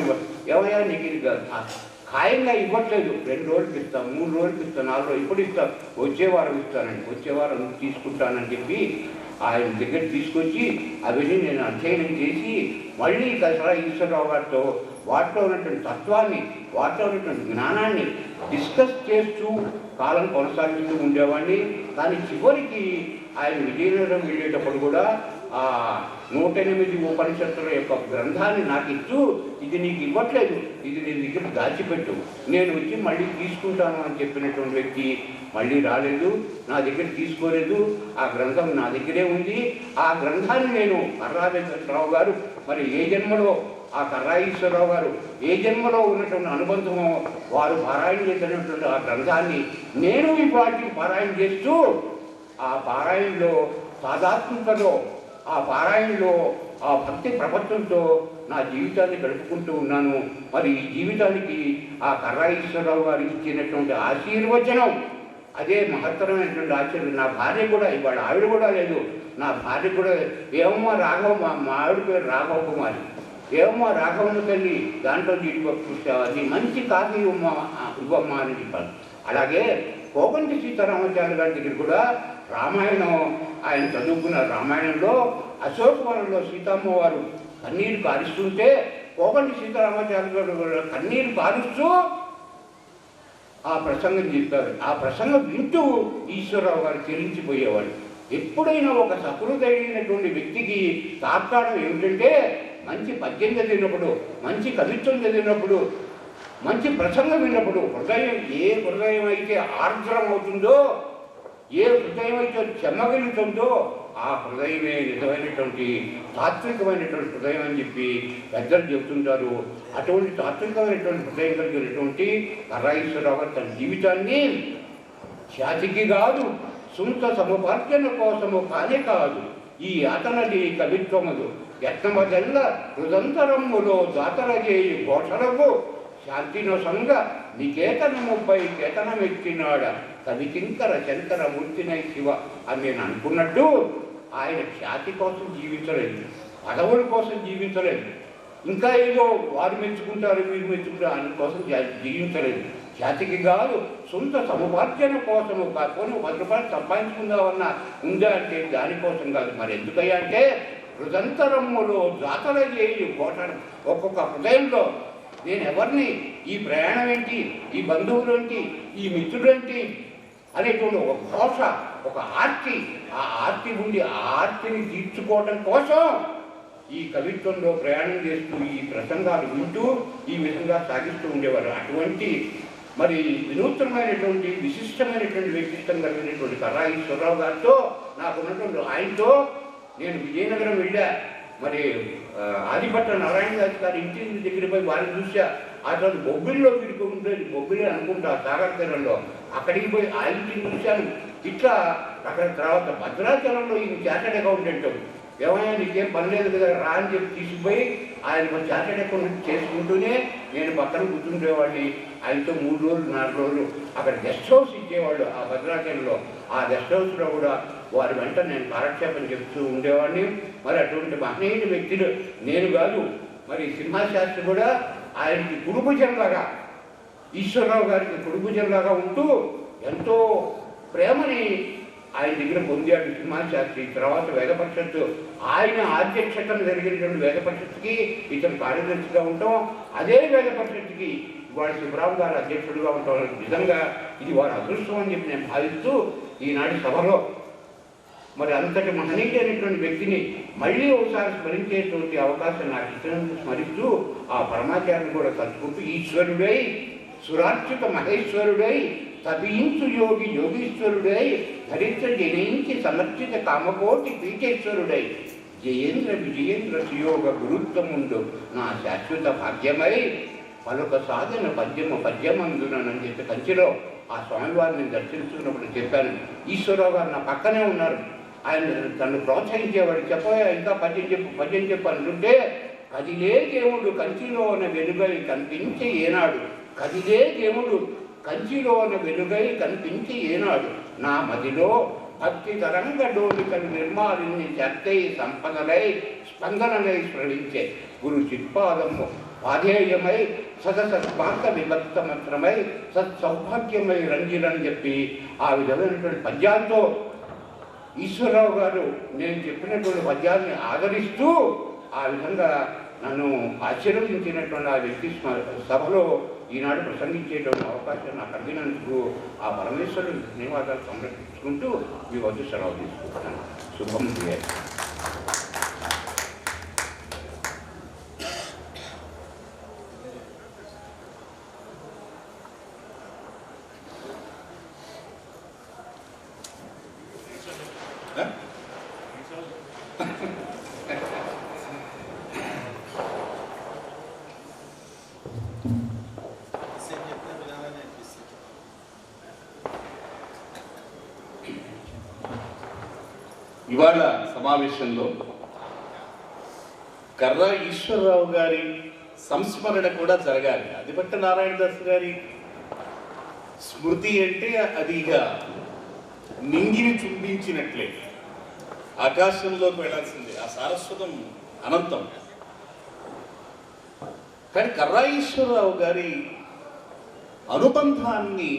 ఏమయ్యా నీకు ఇది ఖాయంగా ఇవ్వట్లేదు, 2 రోజులకి ఇస్తాను, 3 రోజులకి ఇస్తాను, 4 రోజులు ఇప్పుడు ఇస్తాను, వచ్చే వారం ఇస్తానండి, వచ్చే వారం తీసుకుంటానని చెప్పి ఆయన దగ్గర తీసుకొచ్చి అవన్నీ నేను అధ్యయనం చేసి మళ్ళీ కర్రా ఈశ్వరరావు గారితో వాటిలో ఉన్నటువంటి తత్వాన్ని, వాటిలో ఉన్నటువంటి జ్ఞానాన్ని డిస్కస్ చేస్తూ కాలం కొనసాగిస్తూ ఉండేవాడిని. కానీ చివరికి ఆయన విజయనగరం వెళ్ళేటప్పుడు కూడా ఆ 108 ఉపనిషత్తుల యొక్క గ్రంథాన్ని నాకు ఇస్తూ, ఇది నీకు ఇవ్వట్లేదు, ఇది నీ దగ్గర దాచిపెట్టు, నేను వచ్చి మళ్ళీ తీసుకుంటాను అని చెప్పినటువంటి వ్యక్తి మళ్ళీ రాలేదు, నా దగ్గర తీసుకోలేదు. ఆ గ్రంథం నా దగ్గరే ఉంది. ఆ గ్రంథాన్ని నేను కర్రా వెంకటరావు గారు మరి ఏ జన్మలో, ఆ కర్రా ఈశ్వరరావు గారు ఏ జన్మలో ఉన్నటువంటి అనుబంధమో వారు పారాయణ చేసినటువంటి ఆ గ్రంథాన్ని నేను ఈ వాటికి పారాయణ చేస్తూ ఆ పారాయణలో తాదాత్మ్యతలో, ఆ పారాయణలో ఆ భక్తి ప్రపంచంతో నా జీవితాన్ని గడుపుకుంటూ ఉన్నాను. మరి ఈ జీవితానికి ఆ కర్రా ఈశ్వరరావు గారు ఇచ్చినటువంటి ఆశీర్వచనం అదే మహత్తరమైనటువంటి ఆశ్చర్యం. నా భార్య కూడా ఇవాళ ఆవిడ కూడా లేదు, నా భార్య కూడా ఏమమ్మా రాఘవమ్మ, మా ఆవిడ పేరు రాఘవ కుమారి, ఏమమ్మా రాఘవమ్మ తల్లి దాంట్లో అది మంచి కాఫీ ఇవ్వమ్మా అని చెప్పాను. అలాగే కోకంటి సీతారామాచార్య గారి దగ్గర కూడా రామాయణం ఆయన చదువుకున్నారు. రామాయణంలో అశోకవనంలో సీతమ్మ వారు కన్నీరు కారుస్తుంటే కోకంటి సీతారామాచార్య గారు కన్నీరు కారుస్తూ ఆ ప్రసంగం చెప్పారు. ఆ ప్రసంగం వింటూ ఈశ్వరరావు గారు చెల్లించిపోయేవాడు. ఎప్పుడైనా ఒక సహృదయమైనటువంటి వ్యక్తికి తాత్కాలం ఏమిటంటే మంచి పద్యం చదివినప్పుడు, మంచి కవిత్వం చదివినప్పుడు, మంచి ప్రసంగం విన్నప్పుడు హృదయం ఏ హృదయం అయితే ఆర్ద్రం అవుతుందో, ఏ హృదయం అయితే చెమ్మగలుగుతుందో ఆ హృదయమే నిజమైనటువంటి తాత్వికమైనటువంటి హృదయం అని చెప్పి పెద్దలు చెబుతుంటారు. అటువంటి తాత్వికమైనటువంటి హృదయం కలిగినటువంటి కర్రా ఈశ్వరరావు గారు తన జీవితాన్ని ఖ్యాతికి కాదు, సొంత సముపార్జన కోసము కానే కాదు, ఈ అతనది కవిత్వములు యత్నమదెల్ల హృదంతరములో దాతరజేయి ఘోషలకు శాంతినొసంగ నికేతనముపై కేతనమెత్తినాడ కవికింకర శంకర మూర్తినై శివ అని నేను అనుకున్నట్టు ఆయన ఖ్యాతి కోసం జీవించలేదు, పదవుల కోసం జీవించలేదు, ఇంకా ఏదో వారు మెచ్చుకుంటారు వీరు మెచ్చుకుంటారు అందుకోసం జీవించలేదు. ఖ్యాతికి కాదు, సొంత సముపార్జన కోసము కాకపోతే 10 రూపాయలు సంపాదించుకుందామన్నా ఉందా అంటే దానికోసం కాదు. మరి ఎందుకయ్యా అంటే హృదంతరములో జాతర చేయి కోట, ఒక్కొక్క హృదయంలో నేను ఎవరిని, ఈ ప్రయాణం ఏంటి, ఈ బంధువులు ఏంటి, ఈ మిత్రుడు ఏంటి అనేటువంటి ఒక ఘోష, ఒక ఆర్తి, ఆ ఆర్తి ఉండి ఆ ఆర్తిని తీర్చుకోవడం కోసం ఈ కవిత్వంలో ప్రయాణం చేస్తూ ఈ ప్రసంగాలు వింటూ ఈ విధంగా సాగిస్తూ ఉండేవారు. అటువంటి మరి వినూత్నమైనటువంటి విశిష్టమైనటువంటి వ్యక్తిత్వం కలిగినటువంటి కర్రా ఈశ్వరరావు గారితో నాకున్నటువంటి ఆయనతో నేను విజయనగరం వెళ్ళా. మరి ఆదిపట్ల నారాయణ దాస్ గారి ఇంటి దగ్గర పోయి వారిని చూసా. ఆ తర్వాత బొబ్బిలిలో విడుకుంటే బొబ్బిలి అనుకుంటా సాగర్ తీరంలో, అక్కడికి పోయి ఆ ఇంటిని చూశాను. ఇట్లా అక్కడ తర్వాత భద్రాచలంలో ఈయన చార్టెడ్ అకౌంటెంట్, ఏమైనా నీకేం పని లేదు కదా రా అని చెప్పి తీసుకుపోయి ఆయన చార్టెడ్ అకౌంటెంట్ చేసుకుంటూనే నేను పక్కన కూర్చుండేవాడిని. ఆయనతో 3 రోజులు 4 రోజులు అక్కడ గెస్ట్ హౌస్ ఇచ్చేవాళ్ళు ఆ భద్రాచలంలో. ఆ గెస్ట్ హౌస్లో కూడా వారి వెంట నేను కాలక్షేపం చెప్తూ ఉండేవాడిని. మరి అటువంటి మహనీయుని వ్యక్తులు నేను కాదు, మరి సింహాశాస్త్రి కూడా ఆయనకి కుడుభుజంలాగా, ఈశ్వరరావు గారికి కుడుభుజంలాగా ఉంటూ ఎంతో ప్రేమని ఆయన దగ్గర పొందాడు సింహాశాస్త్రి. తర్వాత వేద పరిషత్తు ఆయన అధ్యక్షతను జరిగినటువంటి వేద పరిషత్తుకి ఇతను కార్యదర్శిగా ఉంటాం. అదే వేద పరిషత్తుకి ఇవాళ శివరావు గారు అధ్యక్షుడిగా ఉంటాం. నిజంగా ఇది వారి అదృష్టం అని చెప్పి నేను భావిస్తూ ఈనాటి సభలో మరి అంతటి మహనీయుడైనటువంటి వ్యక్తిని మళ్ళీ ఒకసారి స్మరించేటువంటి అవకాశం నాకు ఇచ్చినందుకు స్మరిస్తూ ఆ పరమాచార్యుని కూడా తలుచుకుంటూ ఈశ్వరుడై సురార్చిత మహేశ్వరుడై తపించు యోగి యోగీశ్వరుడై ధరిత్ర జనించి సమర్చిత కామకోటి పీఠేశ్వరుడై జయేంద్ర విజయేంద్ర సుయోగ గురుత్వముండు నా శాశ్వత భాగ్యమై పలుక సాధన పద్యమందునని చెప్పి కంచిలో ఆ స్వామివారిని దర్శించుకున్నప్పుడు చెప్పాను. ఈశ్వరరావు గారు నా పక్కనే ఉన్నారు. ఆయన తను ప్రోత్సహించేవాడు. చెప్పగా ఇంకా పద్యం చెప్పు అంటుంటే కదిలే దేవుడు కంచిలో ఉన్న వెలుగై కనిపించే ఏనాడు, కదిలే దేవుడు కంచిలో ఉన్న వెలుగై కనిపించి ఏనాడు నా మదిలో భక్తి తరంగ డోలికలు నిర్మాలిని చర్చై సంపదలై స్పందనలై స్రవించే గురు చిత్పాదము పాధేయమై సదసత్పాక విభక్త మంత్రమై సత్సౌభాగ్యమై రంజిరని చెప్పి ఆ విధమైనటువంటి పద్యాలతో ఈశ్వరరావు గారు నేను చెప్పినటువంటి పద్యాన్ని ఆదరిస్తూ ఆ విధంగా నన్ను ఆశీర్వదించినటువంటి ఆ వ్యక్తి సభలో ఈనాడు ప్రసంగించేటువంటి అవకాశం నాకు కలిగినందుకు ఆ పరమేశ్వరుడు ధన్యవాదాలు సంరక్షించుకుంటూ మీ వద్ద సెలవు తీసుకుంటున్నాను. శుభం ప్రియ. ఇవాళ సమావేశంలో కర్రా ఈశ్వరరావు గారి సంస్మరణ కూడా జరగాలి. ఆదిభట్ట నారాయణదాస్ గారి స్మృతి అంటే అది ఇక నింగిని చుంబించినట్లే, ఆకాశంలోకి వెళ్ళాల్సిందే. ఆ సారస్వతం అనంతం. కానీ కర్రా ఈశ్వరరావు గారి అనుబంధాన్ని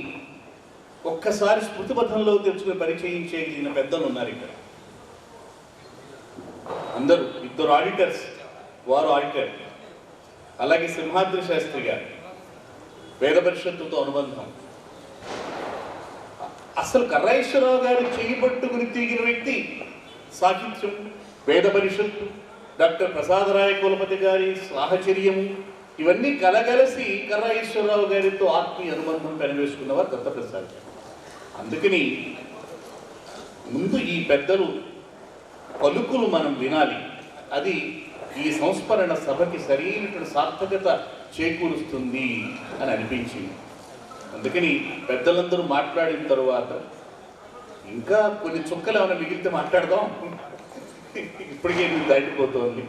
ఒక్కసారి స్మృతిబద్ధంలో తెచ్చుకుని పరిచయం చేయగలిగిన పెద్దలు ఉన్నారు ఇక్కడ. అందరూ, ఇద్దరు ఆడిటర్స్, వారు ఆడిటర్. అలాగే సింహాద్రి శాస్త్రి గారు, వేద పరిషత్తుతో అనుబంధం. అసలు కర్రా ఈశ్వరరావు గారు చేయబట్టుకుని తిరిగిన వ్యక్తి సాహిత్యం, వేద పరిషత్తు, డాక్టర్ ప్రసాదరాయ కులపతి గారి సాహచర్యము, ఇవన్నీ కలగలిసి కర్రా ఈశ్వరరావు గారితో ఆత్మీయ అనుబంధం పెనవేసుకున్నవారు దత్తప్రసాద్ గారు. అందుకని ముందు ఈ పెద్దలు పలుకులు మనం వినాలి. అది ఈ సంస్మరణ సభకి సరైనటువంటి సార్థకత చేకూరుస్తుంది అని అనిపించింది. అందుకని పెద్దలందరూ మాట్లాడిన తరువాత ఇంకా కొన్ని చుక్కలు ఏమైనా మిగిలితే మాట్లాడదాం, ఇప్పటికే మీకు దాటిపోతుంది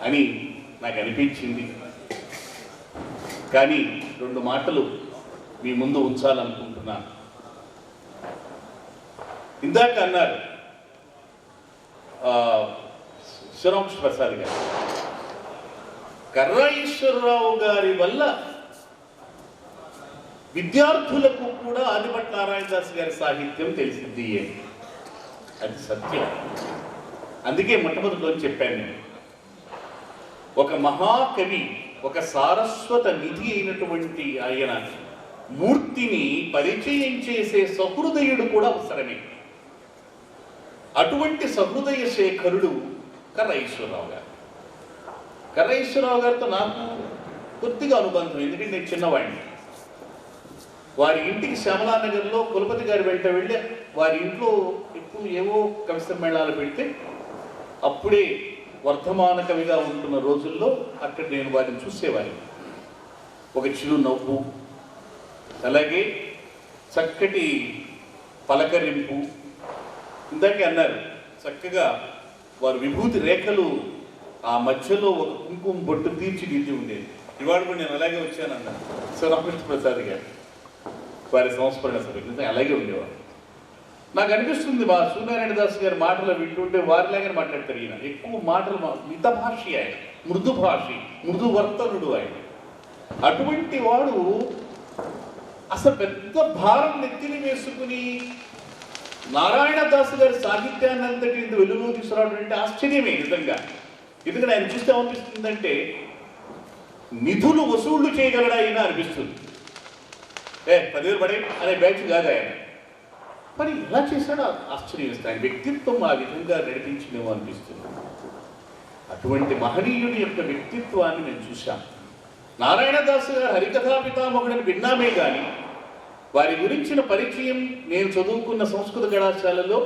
అని నాకు అనిపించింది. కానీ 2 మాటలు మీ ముందు ఉంచాలనుకుంటున్నాను. ఇందాక అన్నారు శివరామకృష్ణ ప్రసాద్ గారు, కర్రా ఈశ్వరరావు గారి వల్ల విద్యార్థులకు కూడా ఆదిభట్ట నారాయణదాస్ గారి సాహిత్యం తెలిసింది అని. అది సత్యం. అందుకే మొట్టమొదటిలో చెప్పాను నేను, ఒక మహాకవి, ఒక సారస్వత నిధి అయినటువంటి ఆయన మూర్తిని పరిచయం చేసే సహృదయుడు కూడా అవసరమే. అటువంటి సహృదయ శేఖరుడు కర్రా ఈశ్వరరావు గారు. కర్రా ఈశ్వరరావు గారితో నాకు కొద్దిగా అనుబంధం, ఎందుకంటే నేను చిన్నవాడిని. వారి ఇంటికి శ్యామలానగర్లో కులపతి గారి వెంట వెళ్ళి వారి ఇంట్లో ఎప్పుడు ఏవో కవి సమ్మేళనాలు పెడితే అప్పుడే వర్ధమాన కవిగా ఉంటున్న రోజుల్లో అక్కడ నేను వారిని చూసేవాడిని. ఒక చిరు నవ్వు, అలాగే చక్కటి పలకరింపు. ఇందాకే అన్నారు, చక్కగా వారు విభూతి రేఖలు ఆ మధ్యలో ఒక కుంకుమ బొట్టు తీర్చిదిద్ది ఉండేది. ఇవాళ కూడా నేను అలాగే వచ్చానన్నా శివరామకృష్ణ ప్రసాద్ గారు వారి సంస్మరణ సభకి అలాగే ఉండేవారు. నాకు అనిపిస్తుంది మా సూర్యనారాయణ దాస్ గారి మాటలు వింటుంటే వారిలాగానే మాట్లాడతారు. ఈయన ఎక్కువ మాటలు మిత భాషి, ఆయన మృదు భాషి, మృదు వర్తనుడు ఆయన. అటువంటి వాడు అసలు పెద్ద భారం నెత్తిని వేసుకుని నారాయణదాసు గారి సాహిత్యాన్ని అంతటి ఇంత వెలుగులో తీసుకురావడం అంటే ఆశ్చర్యమే నిజంగా. ఎందుకంటే ఆయన చూస్తే అనిపిస్తుందంటే నిధులు వసూళ్లు చేయగలడా అయినా అనిపిస్తుంది. 10,000 పడే అనే బ్యాచ్ కాదు ఆయన. మరి ఎలా చేశాడో ఆశ్చర్యం వేస్తుంది. ఆయన వ్యక్తిత్వం ఆ విధంగా నడిపించినేమో అనిపిస్తుంది. అటువంటి మహనీయుడి యొక్క వ్యక్తిత్వాన్ని నేను చూశాను. నారాయణదాసు గారు హరికథా పితామహుడని విన్నామే కానీ వారి గురించిన పరిచయం నేను చదువుకున్న సంస్కృత కళాశాలలో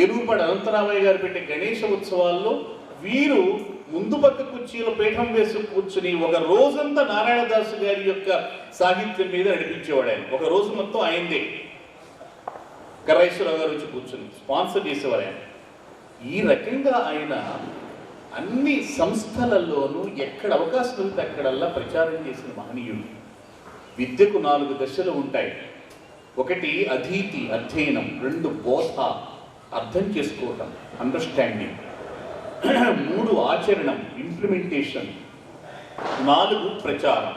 ఏలూరుపాడు అనంతరామయ్య గారు పెట్టే గణేష ఉత్సవాల్లో వీరు ముందు పక్క కుర్చీలో పీఠం వేసి కూర్చుని ఒక రోజంతా నారాయణదాసు గారి యొక్క సాహిత్యం మీద నడిపించేవాడు ఆయన. ఒక రోజు మొత్తం ఆయనదే. కర్రా ఈశ్వరరావు గారు వచ్చి కూర్చుని స్పాన్సర్ చేసేవారు ఆయన. ఈ రకంగా ఆయన అన్ని సంస్థలలోనూ ఎక్కడ అవకాశం ఉంటే అక్కడల్లా ప్రచారం చేసిన మహనీయుడు. విద్యకు 4 దశలు ఉంటాయి. 1 అధీతి, అధ్యయనం. 2 బోధ, అర్థం చేసుకోవటం, అండర్స్టాండింగ్. 3 ఆచరణం, ఇంప్లిమెంటేషన్. 4 ప్రచారం,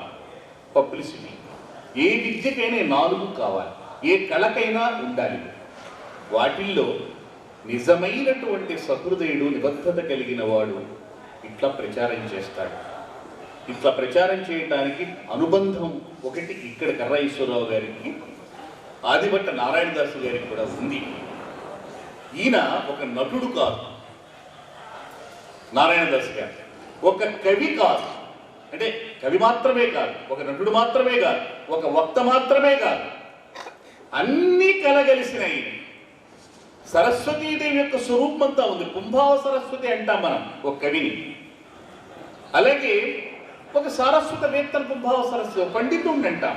పబ్లిసిటీ. ఏ విద్యకైనా 4 కావాలి, ఏ కళకైనా ఉండాలి. వాటిల్లో నిజమైనటువంటి సహృదయుడు, నిబద్ధత కలిగిన వాడు ఇట్లా ప్రచారం చేస్తాడు. ఇట్లా ప్రచారం చేయడానికి అనుబంధం 1 ఇక్కడ కర్రా ఈశ్వరరావు గారికి, ఆదిభట్ట నారాయణదాసు గారికి కూడా ఉంది. ఈయన ఒక నటుడు కాదు, నారాయణదాసు గారు ఒక కవి కాదు. అంటే కవి మాత్రమే కాదు, ఒక నటుడు మాత్రమే కాదు, ఒక వక్త మాత్రమే కాదు, అన్నీ కలగలిసినాయి. సరస్వతీదేవి యొక్క స్వరూపం అంతా ఉంది. కుంభావ సరస్వతి అంటాం మనం ఒక కవిని. అలాగే ఒక సారస్వతవేత్తలకు భావ సరస్సు పండితుడిని అంటాం,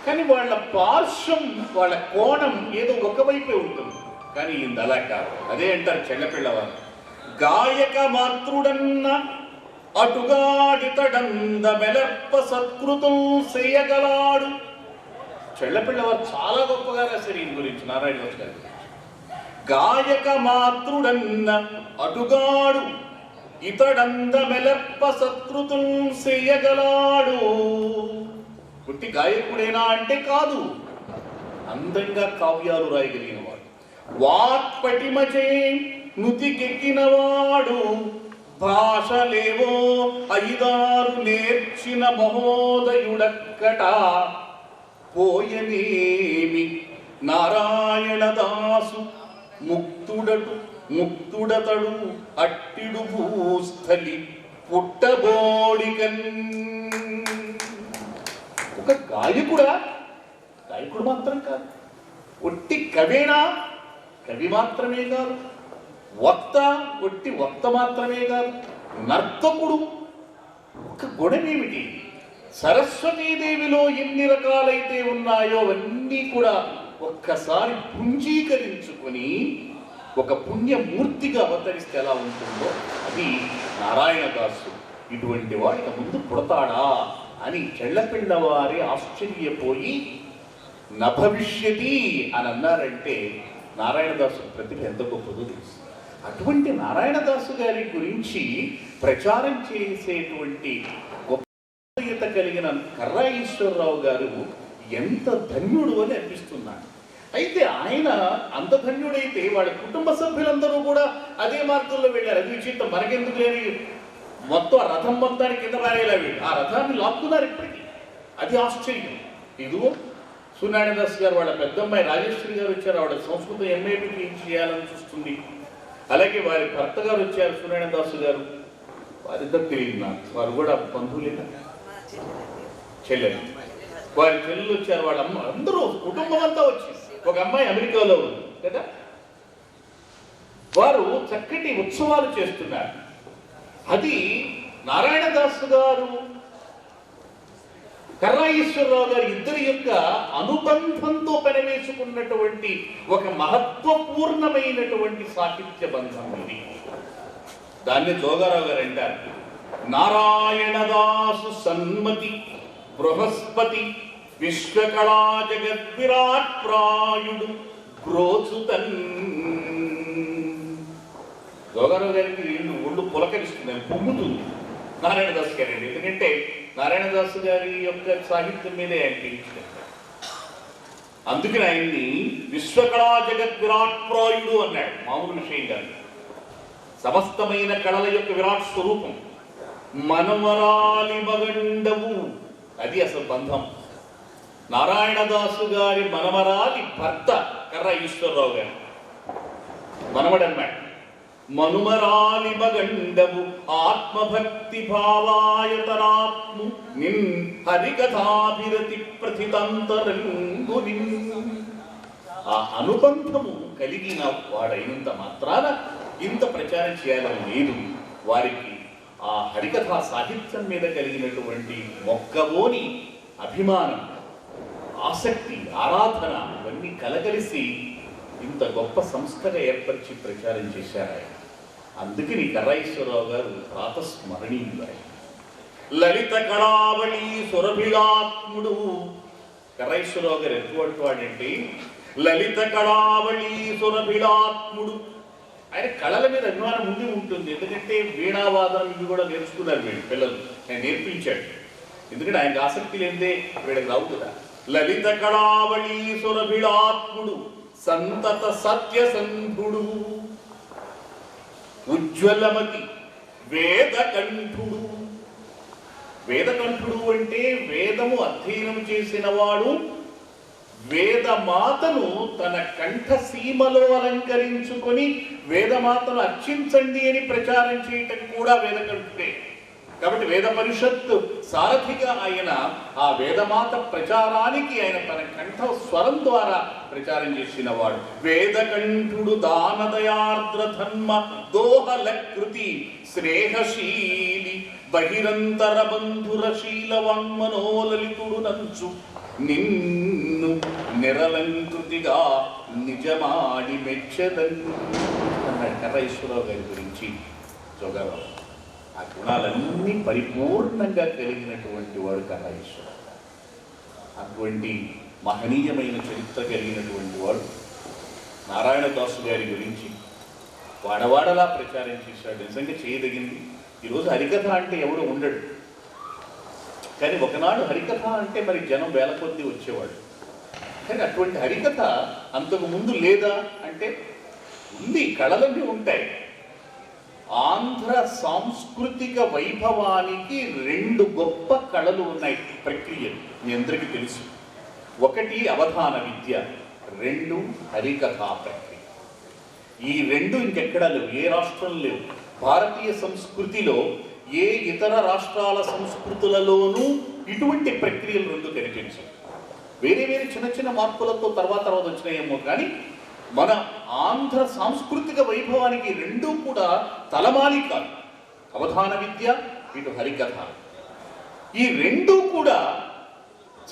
కానీ వాళ్ళ పార్శ్వం వాళ్ళ కోణం ఏదో ఒకవైపే ఉంటుంది. కానీ ఇది అలా కాదు. అదే అంటారు చెల్లపిల్లవారు, గాయక మాతృడన్న అటుగాడితడంద మెలర్ప సత్కృతం చేయగలాడు. చెల్లపిల్లవారు చాలా గొప్పగా రాశారు ఈయన గురించి, నారాయణ దాస్ గారి గురించి. గాయక మాతృడన్న అటుగాడు ఇతడంద మెలర్ప సత్కృతం చేయగలాడు. పుట్టి గాయకుడేనా అంటే కాదు, అందంగా కావ్యాలు రాయగలిగిన వాడు, వాక్పటిమచే నుతికెక్కినవాడు, భాషలేవో 5-6 నేర్చిన మహోదయుడక్కట. పోయనేమి నారాయణదాసు ముక్తుడతడు అట్టిడు భూస్థలి పుట్టబోడికన్. ఒక గాయకుడు మాత్రం కాదు, ఒట్టి కవేనా, కవి మాత్రమే కాదు, వక్త మాత్రమే కాదు, నర్తకుడు. ఒక గుణమేమిటి? సరస్వతీదేవిలో ఎన్ని రకాలైతే ఉన్నాయో అవన్నీ కూడా ఒక్కసారి పుంజీకరించుకొని ఒక పుణ్యమూర్తిగా అవతరిస్తే ఎలా ఉంటుందో అది నారాయణదాసు. ఇటువంటి వాడికి ముందు పుడతాడా అని చెళ్ళపిల్లవారి ఆశ్చర్యపోయి నభవిష్యతి అని అన్నారంటే నారాయణదాసు ప్రతిభ ఎంత గొప్పదో తెలుసు. అటువంటి నారాయణదాసు గారి గురించి ప్రచారం చేసేటువంటి గొప్పత కలిగిన కర్రా ఈశ్వరరావు గారు ఎంత ధన్యుడు అని అనిపిస్తున్నాడు. అయితే ఆయన అంత ధన్యుడైతే వాళ్ళ కుటుంబ సభ్యులందరూ కూడా అదే మార్గంలో వెళ్ళారు. అది విచిత్రం, మనకెందుకు లేని మొత్తం ఆ రథం మొత్తానికి కింద రాయేలా వీళ్ళు ఆ రథాన్ని లాక్కున్నారు ఇప్పటికీ. అది ఆశ్చర్యం. ఇదిగో సూర్యనారాయణదాస్ గారు వాళ్ళ పెద్దమ్మాయి రాజేశ్వరి గారు వచ్చారు, ఆవిడ సంస్కృతం ఎంఏబికి చేయాలని చూస్తుంది. అలాగే వారి భర్త గారు వచ్చారు సూర్యనారాయణదాసు గారు, వారిద్దరు తెలియదు నాకు, వారు కూడా బంధువులేనా, చెల్లెలు. వారి చెల్లెలు వచ్చారు, వాళ్ళ అమ్మ, అందరూ కుటుంబం అంతా వచ్చింది. ఒక అమ్మాయి అమెరికాలో ఉంది కదా. వారు చక్కటి ఉత్సవాలు చేస్తున్నారు. అది నారాయణదాసు గారు కర్రా ఈశ్వరరావు గారు ఇద్దరి యొక్క అనుబంధంతో పెనవేసుకున్నటువంటి ఒక మహత్వపూర్ణమైనటువంటి సాహిత్య బంధం ఇది. దాన్ని జోగారావు గారు అంటారు, నారాయణదాసు సన్మతి బృహస్పతి విశ్వకళా జగద్విరాట్ ప్రాయుడు గ్రోచుతన్. జోగారావు గారికి ఒళ్ళు పులకరిస్తుంది, పొంగుతుంది నారాయణదాస్ గారండి. ఎందుకంటే నారాయణదాసు గారి యొక్క సాహిత్యం మీదే ఆయన పిలిచారు. అందుకని ఆయన్ని విశ్వకళా జగత్ విరాట్ ప్రాయుడు అన్నాడు. మామూలు విషయం కాదు, సమస్తమైన కళల యొక్క విరాట్ స్వరూపం. మనమరాలి మగండవు, అది అసలు బంధం. నారాయణదాసు గారి మనమరాలి భర్త కర్రా ఈశ్వరరావు గారు మనవడన్నాడు. మనుమరాలి మగండవు ఆత్మభక్తి భావాయతరాత్ము నిన్ హరికథాభిరతి ప్రతితంతరంగు నిన్. ఆ అనుబంధము కలిగిన వాడైనంత మాత్రాన ఇంత ప్రచారం చేయాలని లేదు. వారికి ఆ హరికథా సాహిత్యం మీద కలిగినటువంటి మొక్కవోని అభిమానం, ఆసక్తి, ఆరాధన ఇవన్నీ కలగలిసి ఇంత గొప్ప సంస్థగా ఏర్పరిచి ప్రచారం చేశారు ఆయన. అందుకని కర్రా ఈశ్వరరావు గారు ప్రాతస్మరణీయులు. లలిత కళావళి సురభిళాత్ముడు. కర్రా ఈశ్వరరావు గారు ఎటువంటి వాడంటే లలిత కళావళి సురభిళాత్ముడు. ఆయన కళల మీద అభిమానం ఉండి ఉంటుంది. ఎందుకంటే వీణావాదనం ఇవి కూడా నేర్చుకున్నారు వీళ్ళు పిల్లలు, ఆయన నేర్పించాడు. ఎందుకంటే ఆయనకు ఆసక్తి లేదే వీళ్ళకి రావు కదా. లలిత కళావళి సురభిళాత్ముడు సంతత సత్యసంధుడు ఉజ్వలమతి వేదకంఠుడు. వేదకంఠుడు అంటే వేదము అధ్యయనం చేసిన వాడు, వేదమాతను తన కంఠసీమలో అలంకరించుకొని వేదమాతను అర్చించండి అని ప్రచారం చేయటం కూడా వేదకంఠుడే. కాబట్టి వేద పరిషత్తు సారథిగా ఆయన ఆ వేదమాత ప్రచారానికి ఆయన తన కంఠ స్వరం ద్వారా ప్రచారం చేసిన వాడు. వేదకంఠుడు దానదయార్ద్ర ధర్మ దోహలకృతి స్నేహశీలి బహిరంతర బంధుర శీలవాన్మనోలలితుడు నంచు నిన్ను నిరలంకృతిగా నిజమాడి మెచ్చదన్ అన్నాడు కర్రేశ్వరరావు గారి గురించి జోగారావు. ఆ గుణాలన్నీ పరిపూర్ణంగా కలిగినటువంటి వాడు కర్రేశ్వరరావు. అటువంటి మహనీయమైన చరిత్ర కలిగినటువంటి వాడు నారాయణదాసు గారి గురించి వాడవాడలా ప్రచారం చేశాడు. నిజంగా చేయదగింది. ఈరోజు హరికథ అంటే ఎవడు ఉండడు, కానీ ఒకనాడు హరికథ అంటే మరి జనం వేల కొద్దీ వచ్చేవాడు. కానీ అటువంటి హరికథ అంతకు ముందు లేదా అంటే ఉంది, కళలన్నీ ఉంటాయి. ఆంధ్ర సాంస్కృతిక వైభవానికి 2 గొప్ప కళలు ఉన్నాయి, ప్రక్రియలు మీ అందరికీ తెలుసు. ఒకటి అవధాన విద్య, 2 హరికథా ప్రక్రియ. ఈ 2 ఇంకెక్కడా లేవు, ఏ రాష్ట్రం లేవు. భారతీయ సంస్కృతిలో ఏ ఇతర రాష్ట్రాల సంస్కృతులలోనూ ఇటువంటి ప్రక్రియలు 2 కనిపించవు. వేరే వేరే చిన్న చిన్న మార్పులతో తర్వాత వచ్చినాయేమో, కానీ మన ఆంధ్ర సాంస్కృతిక వైభవానికి 2 కూడా తలమాలికాలు. అవధాన విద్య, ఇటు హరికథ. ఈ 2 కూడా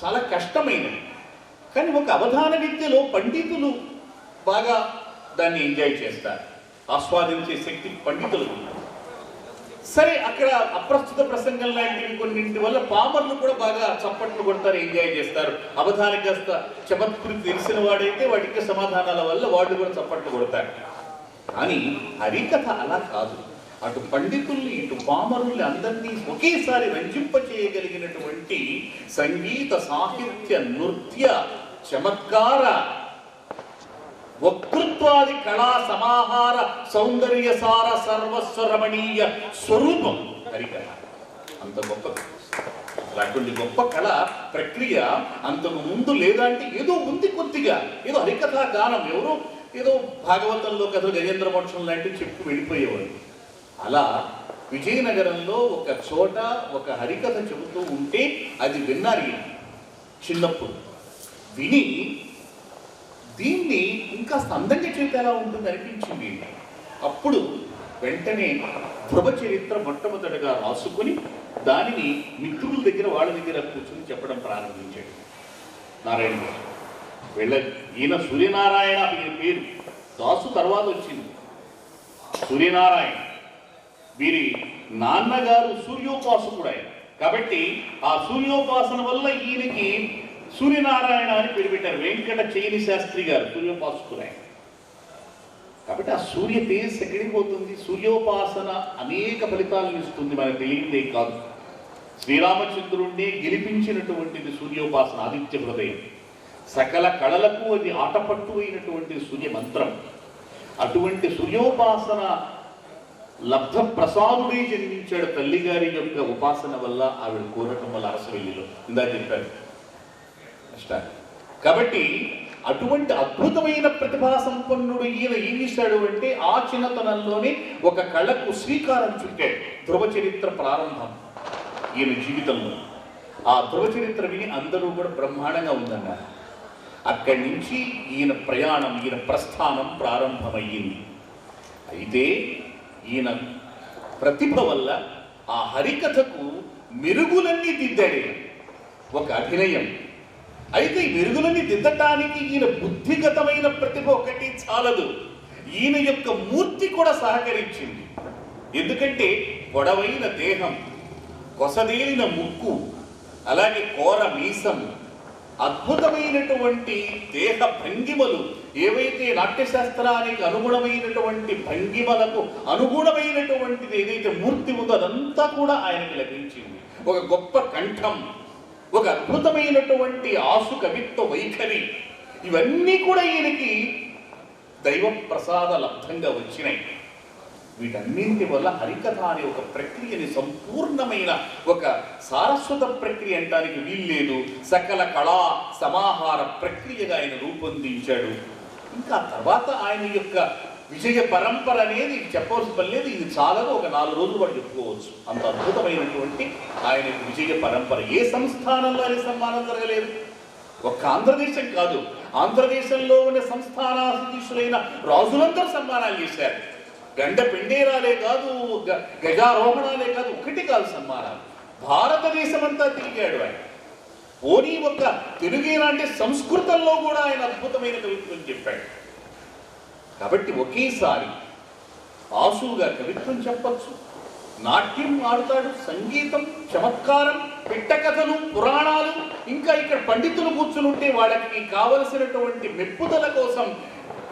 చాలా కష్టమైనవి. కానీ ఒక అవధాన విద్యలో పండితులు బాగా దాన్ని ఎంజాయ్ చేస్తారు, ఆస్వాదించే శక్తి పండితులకు. సరే, అక్కడ అప్రస్తుత ప్రసంగం లాంటివి కొన్నింటి వల్ల పామర్లు కూడా బాగా చప్పట్లు కొడతారు, ఎంజాయ్ చేస్తారు. అవధాని కాస్త చమత్కృతి తెలిసిన వాడైతే వాటికి సమాధానాల వల్ల వాళ్ళు కూడా చప్పట్లు కొడతారు. కానీ హరికథ అలా కాదు. అటు పండితుల్ని ఇటు పామరుల్ని అందరినీ ఒకేసారి రంజింపచేయగలిగినటువంటి సంగీత, సాహిత్య, నృత్య, చమత్కార, వక్తృత్వాది కళా సమాహార సౌందర్య సార సర్వస్వరమణీయ స్వరూపం హరికథ. అంత గొప్ప, అటువంటి గొప్ప కళ ప్రక్రియ అంతకు ముందు లేదా అంటే ఏదో ఉంది కొద్దిగా, ఏదో హరికథా గానం, ఎవరో ఏదో భాగవతంలో కథలు గజేంద్ర మోక్షం లాంటివి చెప్పి వెళ్ళిపోయేవారు. అలా విజయనగరంలో ఒక చోట ఒక హరికథ చెబుతూ ఉంటే అది విన్నారు చిన్నప్పుడు. విని దీన్ని ఇంకా అందంగా చేత ఎలా ఉంటుంది అనిపించింది. అప్పుడు వెంటనే ధ్రువ చరిత్ర మొట్టమొదటిగా రాసుకొని దానిని మిత్రుల దగ్గర వాళ్ళ దగ్గర కూర్చొని చెప్పడం ప్రారంభించాడు నారాయణ గారు. ఈయన సూర్యనారాయణ పేరు, దాసు తర్వాత వచ్చింది సూర్యనారాయణ. వీరి నాన్నగారు సూర్యోపాసకుడు ఆయన, కాబట్టి ఆ సూర్యోపాసన వల్ల ఈయనకి సూర్యనారాయణ అని పేరు పెట్టారు. వెంకట చైని శాస్త్రి గారు సూర్యోపాసకుడు ఆయన. కాబట్టి ఆ సూర్య తేజస్సు ఎక్కడికి పోతుంది? సూర్యోపాసన అనేక ఫలితాలను ఇస్తుంది, మనకు తెలియదే కాదు. శ్రీరామచంద్రుణ్ణి గెలిపించినటువంటిది సూర్యోపాసన, ఆదిత్య హృదయం. సకల కళలకు అది ఆటపట్టు అయినటువంటి సూర్య మంత్రం. అటువంటి సూర్యోపాసన లబ్ధ ప్రసాదుడే జన్మించాడు తల్లిగారి యొక్క ఉపాసన వల్ల, ఆవిడ కోరటం వల్ల అరసవెల్లిలో ఇందా చెప్పారు. కాబట్టి అటువంటి అద్భుతమైన ప్రతిభా సంపన్నుడు ఈయన ఏం చేశాడు అంటే ఆ చిన్నతనంలోనే ఒక కళకు శ్రీకారం చుట్టాడు. ధ్రువ చరిత్ర ప్రారంభం ఈయన జీవితంలో. ఆ ధ్రువ చరిత్ర విని అందరూ కూడా బ్రహ్మాండంగా ఉందన్నారు. అక్కడి నుంచి ఈయన ప్రయాణం, ఈయన ప్రస్థానం ప్రారంభమయ్యింది. అయితే ఈయన ప్రతిభ వల్ల ఆ హరికథకు మెరుగులన్నీ దిద్దాడు. ఒక అభినయం. అయితే ఈ మెరుగులన్నీ దిద్దటానికి ఈయన బుద్ధిగతమైన ప్రతిభ ఒకటి చాలదు, ఈయన యొక్క మూర్తి కూడా సహకరించింది. ఎందుకంటే పొడవైన దేహం, కొసదేలిన ముక్కు, అలాగే కోర మీసం, అద్భుతమైనటువంటి దేహ భంగిమలు, ఏవైతే నాట్యశాస్త్రానికి అనుగుణమైనటువంటి భంగిమలకు అనుగుణమైనటువంటిది ఏదైతే మూర్తి ఉందో అదంతా కూడా ఆయనకు లభించింది. ఒక గొప్ప కంఠం, ఒక అద్భుతమైనటువంటి ఆసు కవిత్వ వైఖరి, ఇవన్నీ కూడా ఈయనకి దైవ ప్రసాద లబ్ధంగా వచ్చినాయి. వీటన్నింటి వల్ల హరికథ అనే ఒక ప్రక్రియని సంపూర్ణమైన ఒక సారస్వత ప్రక్రియ అంటానికి వీల్లేదు, సకల కళా సమాహార ప్రక్రియగా ఆయన రూపొందించాడు. ఇంకా తర్వాత ఆయన యొక్క విజయ పరంపర అనేది చెప్పవలసిన పని లేదు, ఇది చాలా ఒక 4 రోజులు వాడు చెప్పుకోవచ్చు. అంత అద్భుతమైనటువంటి ఆయన విజయ పరంపర. ఏ సంస్థానంలో ఆయన సన్మానం జరగలేదు. ఒక్క ఆంధ్రదేశం కాదు, ఆంధ్రదేశంలో ఉన్న సంస్థానాధీశులైన రాజులందరూ సన్మానాలు చేశారు. గండ పిండేరాలే కాదు, గజారోహణాలే కాదు, ఒకటి కాదు సన్మానాలు. భారతదేశం అంతా తిరిగాడు ఆయన. పోనీ ఒక్క తెలుగేనా అంటే సంస్కృతంలో కూడా ఆయన అద్భుతమైన కవిత్వం చెప్పాడు. కాబట్టి ఒకేసారి ఆశువుగా కవిత్వం చెప్పచ్చు, నాట్యం ఆడుతాడు, సంగీతం, చమత్కారం, పిట్టకథలు, పురాణాలు, ఇంకా ఇక్కడ పండితులు కూర్చుని ఉంటే వాళ్ళకి కావలసినటువంటి మెప్పుదల కోసం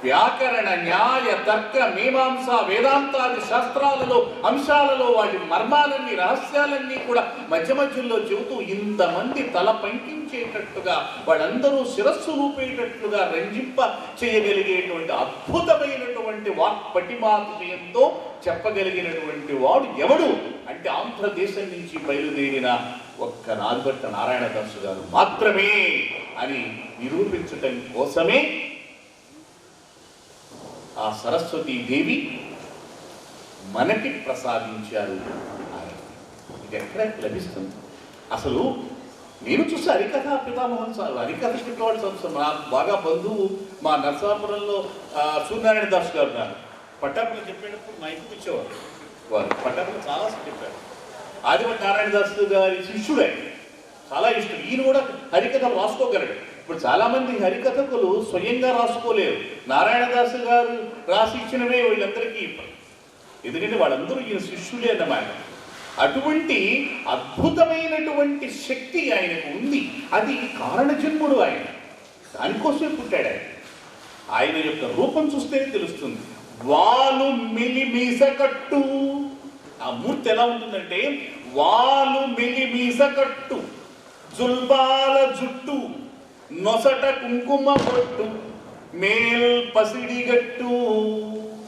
వ్యాకరణ, న్యాయ, తర్క, మీమాంస, వేదాంతాది శాస్త్రాలలో అంశాలలో వాటి మర్మాలన్నీ, రహస్యాలన్నీ కూడా మధ్య మధ్యలో చెబుతూ ఇంతమంది తల పంకించేటట్టుగా, వాళ్ళందరూ శిరస్సు రూపేటట్లుగా రంజింప చేయగలిగేటువంటి అద్భుతమైనటువంటి వాక్పటిమాతుయంతో చెప్పగలిగినటువంటి వాడు ఎవడు అంటే ఆంధ్రదేశం నుంచి బయలుదేరిన ఒక్క నాల్గొట్ట నారాయణదాసు గారు మాత్రమే అని నిరూపించటం కోసమే ఆ సరస్వతీ దేవి మనకి ప్రసాదించారు. ఇది ఎక్కడ లభిస్తుంది? అసలు నేను చూసి హరికథ పితామహన్ సార్, హరికథ చెప్పేవాడు సంవత్సరం నా బాగా బంధువు మా నరసాపురంలో సూర్యనారాయణ దాస్ గారు ఉన్నారు. పట్టాపులు చెప్పేటప్పుడు మా ఇంటికి వచ్చేవారు. వారు పట్టాపులు చాలా చెప్పారు. ఆదివటి నారాయణ దాస్ గారి శిష్యుడే, చాలా ఇష్టం. ఈయన కూడా హరికథలు రాసుకోగలడు. ఇప్పుడు చాలా మంది హరికథకులు స్వయంగా రాసుకోలేరు. నారాయణదాసు గారు రాసి ఇచ్చినవే వీళ్ళందరికీ ఇవ్వరు, ఎందుకంటే వాళ్ళందరూ ఈయన శిష్యులే అన్నమాట. అటువంటి అద్భుతమైనటువంటి శక్తి ఆయనకు ఉంది. అది కారణజన్ముడు ఆయన, దానికోసమే పుట్టాడు ఆయన. ఆయన యొక్క రూపం చూస్తేనే తెలుస్తుంది. వాలు మిలి మీసకట్టు, ఆ మూర్తి ఎలా ఉంటుందంటే వాలు మిలి మీసకట్టు, జుల్బాల జుట్టు, నొసట కుంకుమ పొట్టు, మేల్ పసిడిగట్టు.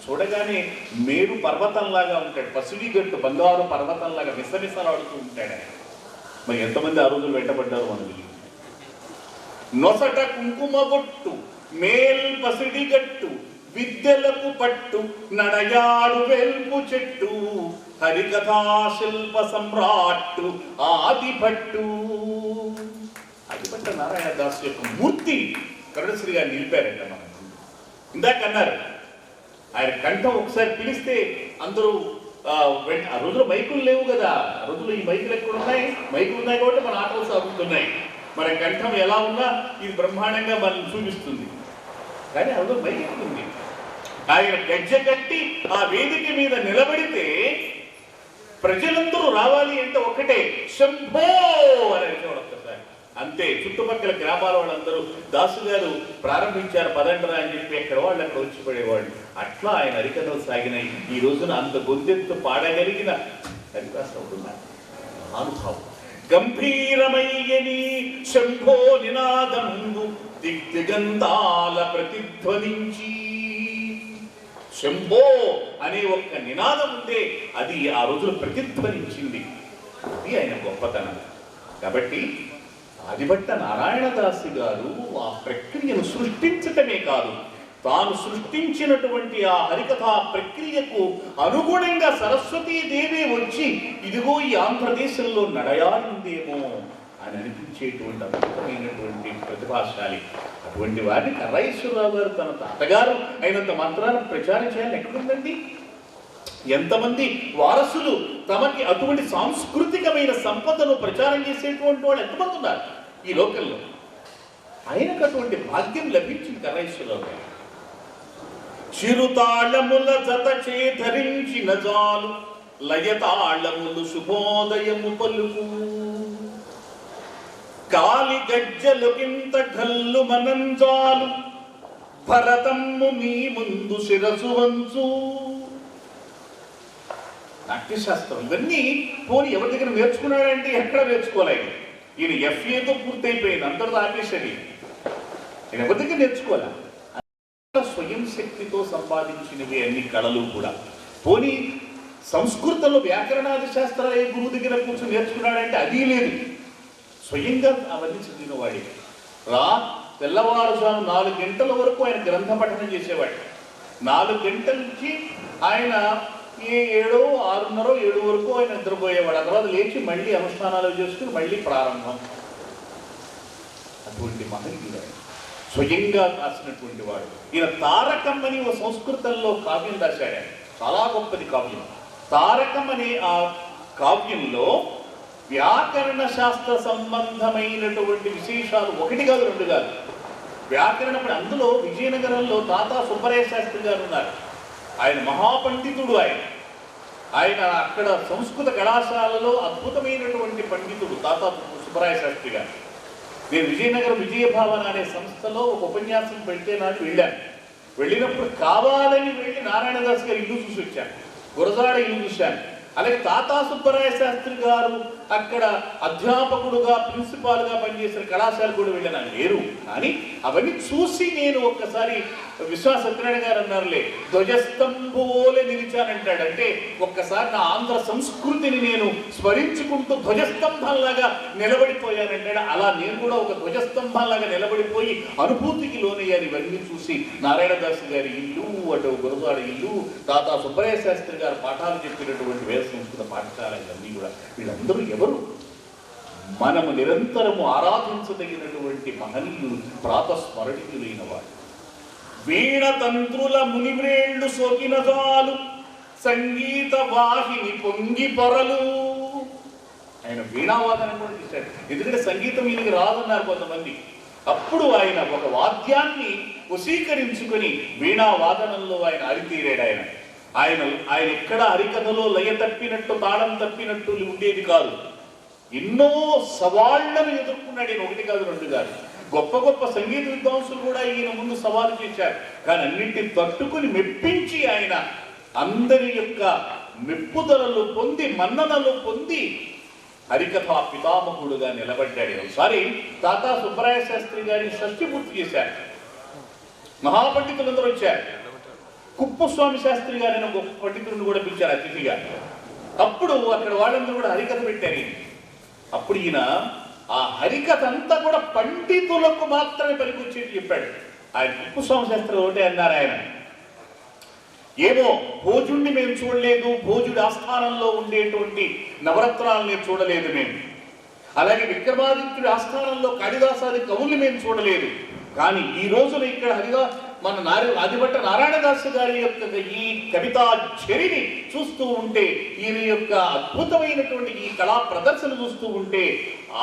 చూడగానే మేరు పర్వతంలాగా ఉంటాడు, పసిడిగట్టు బంగారు పర్వతంలాగా మిసమిసలాడుతూ ఉంటాడు ఆయన. మరి ఎంతమంది ఆ రోజులు వెంటబడ్డారు మనకి. నొసట కుంకుమ పొట్టు, మేల్ పసిడిగట్టు, విద్యలకు పట్టు, నడయాడు వెల్పు చెట్టు, హరికథా శిల్ప సమ్రాట్టు ఆదిభట్టు. ఆదిభట్ట నారాయణదాస్ యొక్క మూర్తి కరుణశ్రీ గారు నిలిపారంట. మనం ఇందాక అన్నారు ఆయన కంఠం ఒకసారి పిలిస్తే అందరూ ఆ రోజులో మైకులు లేవు కదా. ఆ రోజుల్లో ఈ మైకులు ఎక్కడ ఉన్నాయి? మైకులు ఉన్నాయి కాబట్టి మన ఆటలు సాగుతున్నాయి. మన కంఠం ఎలా ఉన్నా ఇది బ్రహ్మాండంగా మనం చూపిస్తుంది. కానీ ఆ రోజు మైక్ ఉంది. ఆయన గజ్జె కట్టి ఆ వేదిక మీద నిలబడితే ప్రజలందరూ రావాలి అంటే ఒకటే శంభో అని ఒక్కసారి అంతే. చుట్టుపక్కల గ్రామాల వాళ్ళందరూ దాసు గారు ప్రారంభించారు పదండరా అని చెప్పి ఎక్కడ వాళ్ళు అక్కడ వచ్చి పడేవాళ్ళు. అట్లా ఆయన హరికథలు సాగినాయి. ఈ రోజున అంత గొంతెత్తు పాడగలిగిన హరిదాసుడు అనుభవం. గంభీరమయ్యని శంభో నినాదము దిగ్దిగంతాల ప్రతిధ్వనించి, శంభో అనే ఒక్క నినాదం ఉంటే అది ఆ రోజులు ప్రతిధ్వనించింది. అది ఆయన గొప్పతనం. కాబట్టి ఆదిభట్ట నారాయణదాసి గారు ఆ ప్రక్రియను సృష్టించటమే కాదు, తాను సృష్టించినటువంటి ఆ హరికథా ప్రక్రియకు అనుగుణంగా సరస్వతీదేవి వచ్చి ఇదిగో ఈ ఆంధ్రదేశంలో నడయాడిందేమో అని అనిపించేటువంటి అద్భుతమైనటువంటి ప్రతిభాశాలి. అటువంటి వారిని కర్రాయేశ్వరరావు గారు తన తాతగారు అయినంత మాత్రాన్ని ప్రచారం చేయాలని ఎక్కడుందండి? ఎంతమంది వారసులు తమకి అటువంటి సాంస్కృతికమైన సంపదను ప్రచారం చేసేటువంటి వాళ్ళు ఎంతమంది ఉన్నారు ఈ లోకల్లో? ఆయనకు అటువంటి భాగ్యం లభించింది కర్రాయేశ్వరరావు గారు. చిరుతాళముల జత చేధరించిన జాలు, లయతాళములు శుభోదయము పలుకు, కాలి గజ్జలు కింత ఘల్లు మనంజాలు, భరతమ్ము నీ ముందు శిరసు వంచు. నాట్యశాస్త్రం ఇవన్నీ పోనీ ఎవరి దగ్గర నేర్చుకున్నాడంటే ఎక్కడ నేర్చుకోలేదు. ఈయన FA పూర్తయిపోయింది, అందరితో ఆపేసరి. నేను ఎవరి దగ్గర నేర్చుకోలే. స్వయం శక్తితో సంపాదించినవి అన్ని కళలు కూడా. పోనీ సంస్కృతంలో వ్యాకరణాది శాస్త్రాలు ఏ గురువు దగ్గర కూర్చొని నేర్చుకున్నాడంటే అది లేదు. స్వయంగా అవన్నీ చదివిన వాడి. తెల్లవారుజాము 4 గంటల వరకు ఆయన గ్రంథ పఠనం చేసేవాడు. 4 గంటల నుంచి ఆయన 7, 6:30, 7 వరకు ఆయన నిద్రపోయేవాడు. ఆ తర్వాత లేచి మళ్ళీ అనుష్ఠానాలు చేసుకుని మళ్ళీ ప్రారంభం. అటువంటి మహనీయుడు స్వయంగా రాసినటువంటి వాడు. ఈయన తారకం అని ఓ సంస్కృతంలో కావ్యం రాశాడు. చాలా గొప్పది కావ్యం. తారకం అనే ఆ కావ్యంలో వ్యాకరణ శాస్త్ర సంబంధమైనటువంటి విశేషాలు ఒకటి కాదు, రెండు కాదు. వ్యాకరణప్పుడు అందులో విజయనగరంలో తాతా సుబ్బరాయ శాస్త్రి గారు ఉన్నారు. ఆయన మహాపండితుడు. ఆయన అక్కడ సంస్కృత కళాశాలలో అద్భుతమైనటువంటి పండితుడు తాతా సుబ్బరాయ శాస్త్రి గారు. నేను విజయనగరం విజయభావన అనే సంస్థలో ఒక ఉపన్యాసం పెడితే నాకు వెళ్ళినప్పుడు కావాలని వెళ్ళి నారాయణదాస్ గారు ఇల్లు చూసి వచ్చాను, గురజాడ ఇల్లు చూశాను. అలాగే తాతా సుబ్బరాయ శాస్త్రి గారు అక్కడ అధ్యాపకుడుగా ప్రిన్సిపాల్గా పనిచేసిన కళాశాల కూడా వెళ్ళాను లేరు. కానీ అవన్నీ చూసి నేను ఒక్కసారి విశ్వాస సత్యనారాయణ గారు అన్నారులే, ధ్వజస్తంభోలే నిలిచానంటాడు. అంటే ఒక్కసారి నా ఆంధ్ర సంస్కృతిని నేను స్మరించుకుంటూ ధ్వజస్తంభంలాగా నిలబడిపోయానంటాడు. అలా నేను కూడా ఒక ధ్వజస్తంభంలాగా నిలబడిపోయి అనుభూతికి లోనయ్యాను ఇవన్నీ చూసి. నారాయణదాస్ గారి ఇల్లు, అటు గురజాడ ఇల్లు, తాతా సుబ్బరాయ శాస్త్రి గారు పాఠాలు చెప్పినటువంటి వేద సంస్కృత పాఠశాల, ఇవన్నీ కూడా వీళ్ళందరూ ఎవరు? మనము నిరంతరము ఆరాధించదగినటువంటి మహనీయులు, ప్రాతస్మరణీయులైన వారు. వీణ తంత్రుల మునివ్రేళ్లు సోకిన చాలు, సంగీత వాహిని పొంగి పొరలు. ఆయన వీణావాదన కూడా చేశాడు. ఎందుకంటే సంగీతం ఈయనకి రాదన్నారు కొంతమంది. అప్పుడు ఆయన ఒక వాద్యాన్ని వశీకరించుకొని వీణావాదనంలో ఆయన అరితీరాడు. ఆయన ఎక్కడ హరికథలో లయ తప్పినట్టు, తాళం తప్పినట్టు ఉండేది కాదు. ఎన్నో సవాళ్లను ఎదుర్కొన్నాడు ఈయన, ఒకటి కాదు, రెండు కాదు. గొప్ప గొప్ప సంగీత విద్వాంసులు కూడా ఈయన ముందు సవాలు చేశారు. కానీ అన్నింటిని తట్టుకుని మెప్పించి ఆయన అందరి యొక్క మెప్పుదలలు పొంది, మన్ననలు పొంది హరికథా పితామహుడుగా నిలబడ్డాడు. ఒకసారి తాతా సుబ్బరాయ శాస్త్రి గారిని షష్ఠి పూర్తి చేశారు. మహాపండితులందరూ వచ్చారు. కుప్పస్వామి శాస్త్రి గారిని ఒక పండితుడిని కూడా పిలిచారు అతిథిగా. అప్పుడు అక్కడ వాళ్ళందరూ కూడా హరికథ పెట్టారు. అప్పుడు ఈయన ఆ హరికథ అంతా కూడా పండితులకు మాత్రమే పనికొచ్చేది చెప్పాడు. ఆయన కుప్పస్వామి శాస్త్రి ఒకటే అన్నారు, ఆయన ఏమో భోజుడిని మేము చూడలేదు, భోజుడి ఆస్థానంలో ఉండేటువంటి నవరత్నాలను మేము చూడలేదు మేము, అలాగే విక్రమాదిత్యుడి ఆస్థానంలో కాళిదాసాది కవుల్ని మేము చూడలేదు. కానీ ఈ రోజున ఇక్కడ మన ఆదిభట్ట నారాయణదాసు గారి యొక్క ఈ కవితా చరిని చూస్తూ ఉంటే, ఈయన యొక్క అద్భుతమైనటువంటి ఈ కళా ప్రదర్శన చూస్తూ ఉంటే,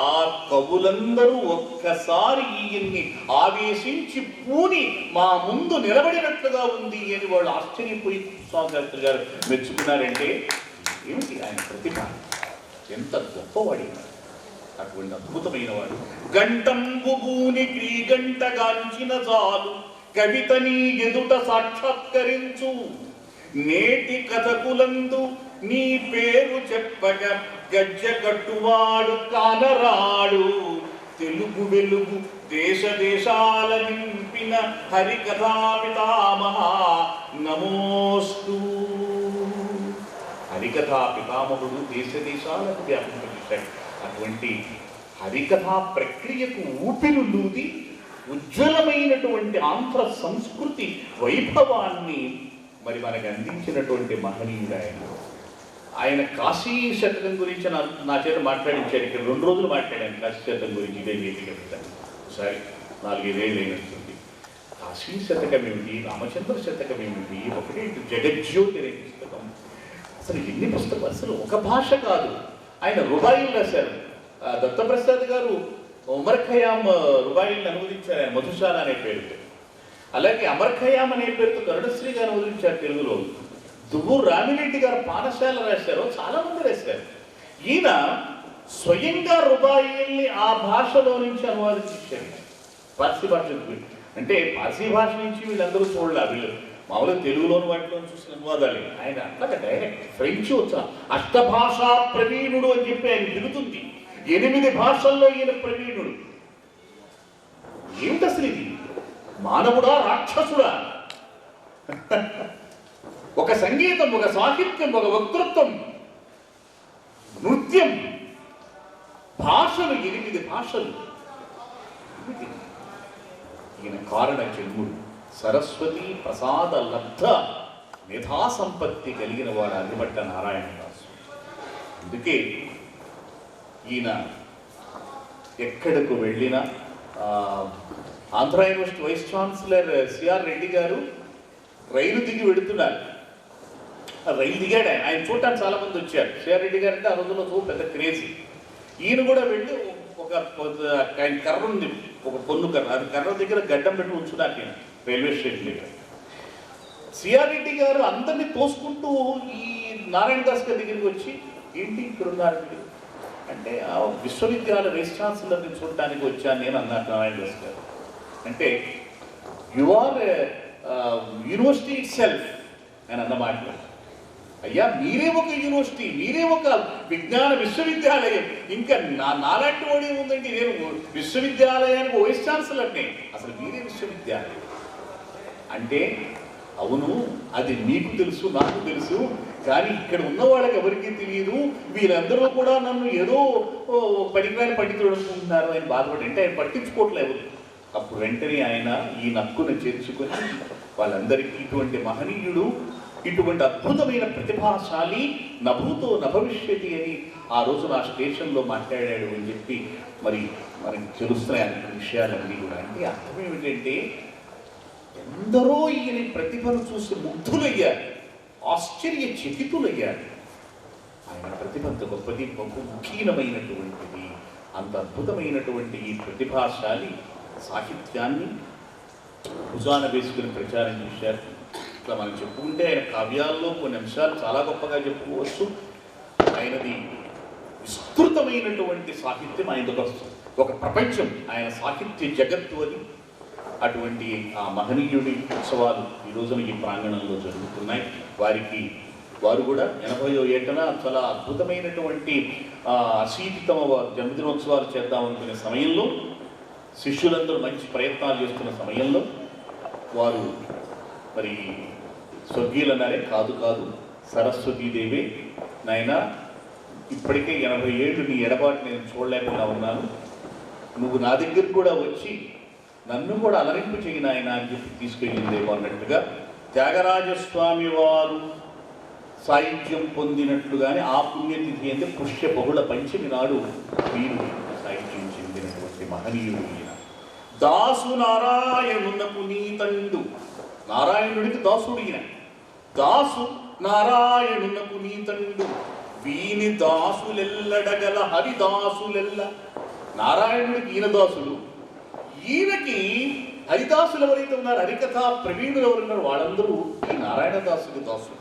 ఆ కవులందరూ ఒక్కసారి ఈయన్ని ఆవేశించి పూని మా ముందు నిలబడినట్లుగా ఉంది అని వాళ్ళు ఆశ్చర్యపోయి స్వామి శాస్త్రి గారు మెచ్చుకున్నారంటే ఏమిటి ఆయన ప్రతిభ, ఎంత గొప్పవాడి, అటువంటి అద్భుతమైన వాడు. గంటంబుగూని క్రీగంటగాంచిన చాలు, కవితని ఎదుట సాక్షాత్కరించు, నేటి కథకులందు నీ పేరు చెప్పక గజ్జ కట్టువాడు కానరాడు, తెలుగు వెలుగు దేశ దేశాల నింపిన హరికథా పితామహ నమోస్తు. హరికథా పితామహుడు దేశ దేశాలకు వ్యాపింపజేశాడు. అటువంటి హరికథా ప్రక్రియకు ఊపిరులూది ఉజ్వలమైనటువంటి ఆంధ్ర సంస్కృతి వైభవాన్ని మరి మనకు అందించినటువంటి మహనీయుడు ఆయన. కాశీ శతకం గురించి నా చేత మాట్లాడించాడు. ఇక్కడ 2 రోజులు మాట్లాడాను కాశీ శతకం గురించి. ఇదే వేదిక ఒకసారి 4-5 ఏళ్ళు అయినట్టుంది. కాశీ శతకం ఏమిటి, రామచంద్ర శతకం ఏమిటి, ఒకటే జగజ్యోతి అనే పుస్తకం. అసలు ఎన్ని పుస్తకాలు, అసలు ఒక భాష కాదు. ఆయన రుబాయిలు రాశారు. దత్తప్రసాద్ గారు ఉమర్ ఖయాం రుబాయిల్ని అనువదించారు ఆయన, మధుశాల అనే పేరుతో. అలాగే అమర్ ఖయాం అనే పేరుతో కరుణశ్రీ గారు అనువదించారు తెలుగులో. దువ్వూరు రామిరెడ్డి గారు పాఠశాల రాశారు, చాలా మంది రాశారు. ఈయన స్వయంగా రుబాయిల్ని ఆ భాషలో నుంచి అనువాదించారు, పార్సీ భాష. అంటే పార్సీ భాష నుంచి వీళ్ళందరూ చూడలే, వీళ్ళు మామూలుగా తెలుగులోని వాటిలో చూసిన అనువాదాలు. ఆయన అట్లాగా డైరెక్ట్ ఫ్రెంచ్ వచ్చా, అష్టభాషా ప్రవీణుడు అని చెప్పి ఆయన తిరుగుతుంది. 8 భాషల్లో ఈయన ప్రవీణుడు. ఏమిటి అసలు ఇది? మానవుడా రాక్షసుడా? ఒక సంగీతం, ఒక సాహిత్యం, ఒక వక్తృత్వం, నృత్యం, భాషలు, 8 భాషలు. ఈయన కారణ జన్ముడు, సరస్వతి ప్రసాద లబ్ధ మేధా సంపత్తి కలిగిన వాడు ఆదిభట్ట నారాయణదాసు. అందుకే ఈయన ఎక్కడకు వెళ్ళినా, Andhra university vice chancellor C R Reddy గారు రైలు దిగి వెళుతున్నారు. రైలు దిగాడు. ఆయన చూడటానికి చాలా మంది వచ్చారు. శ్రీరెడ్డి గారు అంటే ఆ రోజుల్లో పెద్ద క్రేజీ. ఈయన కూడా వెళ్ళి ఒక ఆయన కర్ర ఉంది, ఒక పొన్ను కర్ర, అది కర్ర దగ్గర గడ్డం పెట్టి ఉంచున్నారు నేను రైల్వే స్టేషన్ దగ్గర. సిఆర్రెడ్డి గారు అందరినీ తోసుకుంటూ ఈ నారాయణ దాస్ గారి దగ్గరికి వచ్చి ఏంటి ఇక్కడ ఉన్నారు అంటే ఆ విశ్వవిద్యాలయ వైస్ ఛాన్సలర్ని చూడటానికి వచ్చాను నేను అన్నారు నారాయణ దాస్ గారు. అంటే you are university it self అని అన్నమాట. అయ్యా మీరే ఒక యూనివర్సిటీ, మీరే ఒక విజ్ఞాన విశ్వవిద్యాలయం, ఇంకా నాలాంటి వాడు ఏముందండి, నేను విశ్వవిద్యాలయానికి వైస్ ఛాన్సలర్నే, అసలు మీరే విశ్వవిద్యాలయం అంటే అవును అది మీకు తెలుసు నాకు తెలుసు, కానీ ఇక్కడ ఉన్న వాళ్ళకి ఎవరికీ తెలియదు, వీళ్ళందరూ కూడా నన్ను ఏదో పనికిరాని పండితుడు అనుకుంటున్నారు అని బాధపడి అంటే ఆయన పట్టించుకోవట్లేదు. అప్పుడు వెంటనే ఆయన ఈ నక్కును చేర్చుకొని వాళ్ళందరికీ ఇటువంటి మహనీయుడు, ఇటువంటి అద్భుతమైన ప్రతిభాశాలి నభూతో నభవిష్యతి అని ఆ రోజు నా స్టేషన్లో మాట్లాడాడు అని చెప్పి మరి మనకి తెలుస్తున్నాయి అన్న విషయాలన్నీ కూడా. అంటే అర్థం ఏమిటంటే ఎందరో ఈయన ప్రతిభను చూసి ముగ్ధులయ్యారు, ఆశ్చర్యచకితులయ్యారు. ఆయన ప్రతిభ అంత గొప్పది, బహుముఖీనమైనటువంటిది, అంత అద్భుతమైనటువంటి ఈ ప్రతిభాశాలి సాహిత్యాన్ని భుజాన వేసుకుని ప్రచారం చేశారు. ఇట్లా మనం చెప్పుకుంటే ఆయన కావ్యాల్లో కొన్ని అంశాలు చాలా గొప్పగా చెప్పుకోవచ్చు. ఆయనది విస్తృతమైనటువంటి సాహిత్యం, ఆయన ఒక ప్రపంచం, ఆయన సాహిత్య జగత్తు అని. అటువంటి ఆ మహనీయుడి ఉత్సవాలు ఈ రోజున ఈ ప్రాంగణంలో జరుగుతున్నాయి. వారు కూడా 80వ ఏటన చాలా అద్భుతమైనటువంటి అశీతితమ జన్మదినోత్సవాలు చేద్దామనుకునే సమయంలో, శిష్యులందరూ మంచి ప్రయత్నాలు చేస్తున్న సమయంలో వారు మరి స్వర్గీయులన్నారే, కాదు సరస్వతీదేవి నాయన ఇప్పటికే 80 ఏళ్ళు నీ ఎడబాటు నేను చూడలేకుండా ఉన్నాను, నువ్వు నా దగ్గర కూడా వచ్చి నన్ను కూడా అలరింపు చేయి నాయన అని చెప్పి తీసుకెళ్ళిందేమో అన్నట్టుగా త్యాగరాజస్వామి వారు సాహిత్యం పొందినట్లుగానే ఆ పుణ్యతిథి అంటే పుష్య బహుళ పంచమి నాడు వీరు సాహిత్యం చెందినటువంటి మహనీయుడు ఈయన. దాసు నారాయణునకు నీతండు, నారాయణుడికి దాసుడు ఈయన. దాసు నారాయణునకు నీతండు, వీని దాసులెల్లడగల హరిదాసులెల్ల. నారాయణుడికి ఈయన దాసుడు, ఈయనకి హరిదాసులు ఎవరైతే ఉన్నారు, హరికథా ప్రవీణులు ఎవరున్నారు, వాళ్ళందరూ ఈ నారాయణదాసుని దాసులు.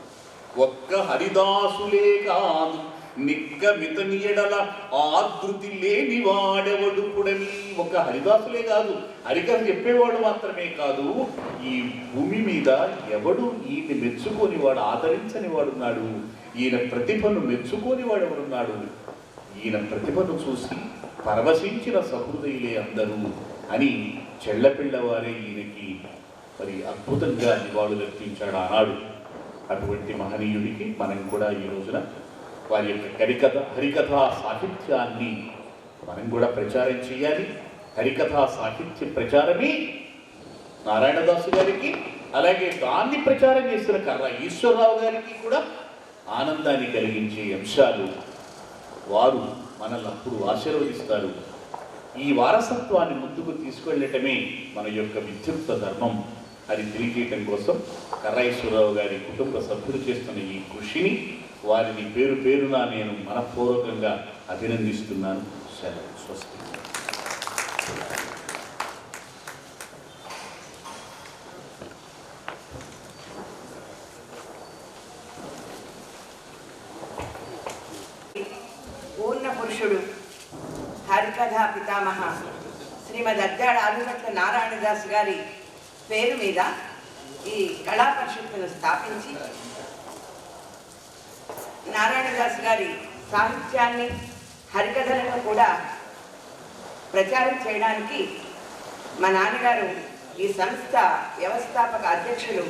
ఒక్క హరిదాసులే కాదు నిగ్గమితని ఎడల ఆదృతి లేని వాడెవడు పుడమి. ఒక హరిదాసులే కాదు, హరికథ చెప్పేవాడు మాత్రమే కాదు, ఈ భూమి మీద ఎవడు ఈయన మెచ్చుకొని వాడు, ఆదరించని వాడున్నాడు, ఈయన ప్రతిభను మెచ్చుకొని వాడు ఎవడున్నాడు, ఈయన ప్రతిభను చూసి పరవశించిన సహృదయులే అందరూ అని చెళ్లపిల్లవారే ఈయనకి మరి అద్భుతంగా నివాళులు అర్పించాడు ఆనాడు. అటువంటి మహనీయుడికి మనం కూడా ఈ రోజున వారి యొక్క హరికథా సాహిత్యాన్ని మనం కూడా ప్రచారం చేయాలి. హరికథా సాహిత్య ప్రచారమే నారాయణదాసు గారికి, అలాగే దాన్ని ప్రచారం చేసిన కర్ర ఈశ్వరరావు గారికి కూడా ఆనందాన్ని కలిగించే అంశాలు. వారు మనల్ని అప్పుడు ఆశీర్వదిస్తారు. ఈ వారసత్వాన్ని ముందుకు తీసుకెళ్ళటమే మన యొక్క విద్యుక్త ధర్మం అని తెలియజేయటం కోసం కర్రాయేశ్వరరావు గారి కుటుంబ సభ్యులు చేస్తున్న ఈ కృషిని వారిని పేరు పేరున నేను మనపూర్వకంగా అభినందిస్తున్నాను. సెలవు. స్వస్తి. పూర్ణ పురుషుడు, హరికథా పితామహ శ్రీమద్ అద్దాడ ఆదిభట్ల నారాయణదాస్ గారి పేరు మీద ఈ కళా పరిషత్తును స్థాపించి నారాయణదాస్ గారి సాహిత్యాన్ని, హరికథలను కూడా ప్రచారం చేయడానికి మా నాన్నగారు ఈ సంస్థ వ్యవస్థాపక అధ్యక్షులు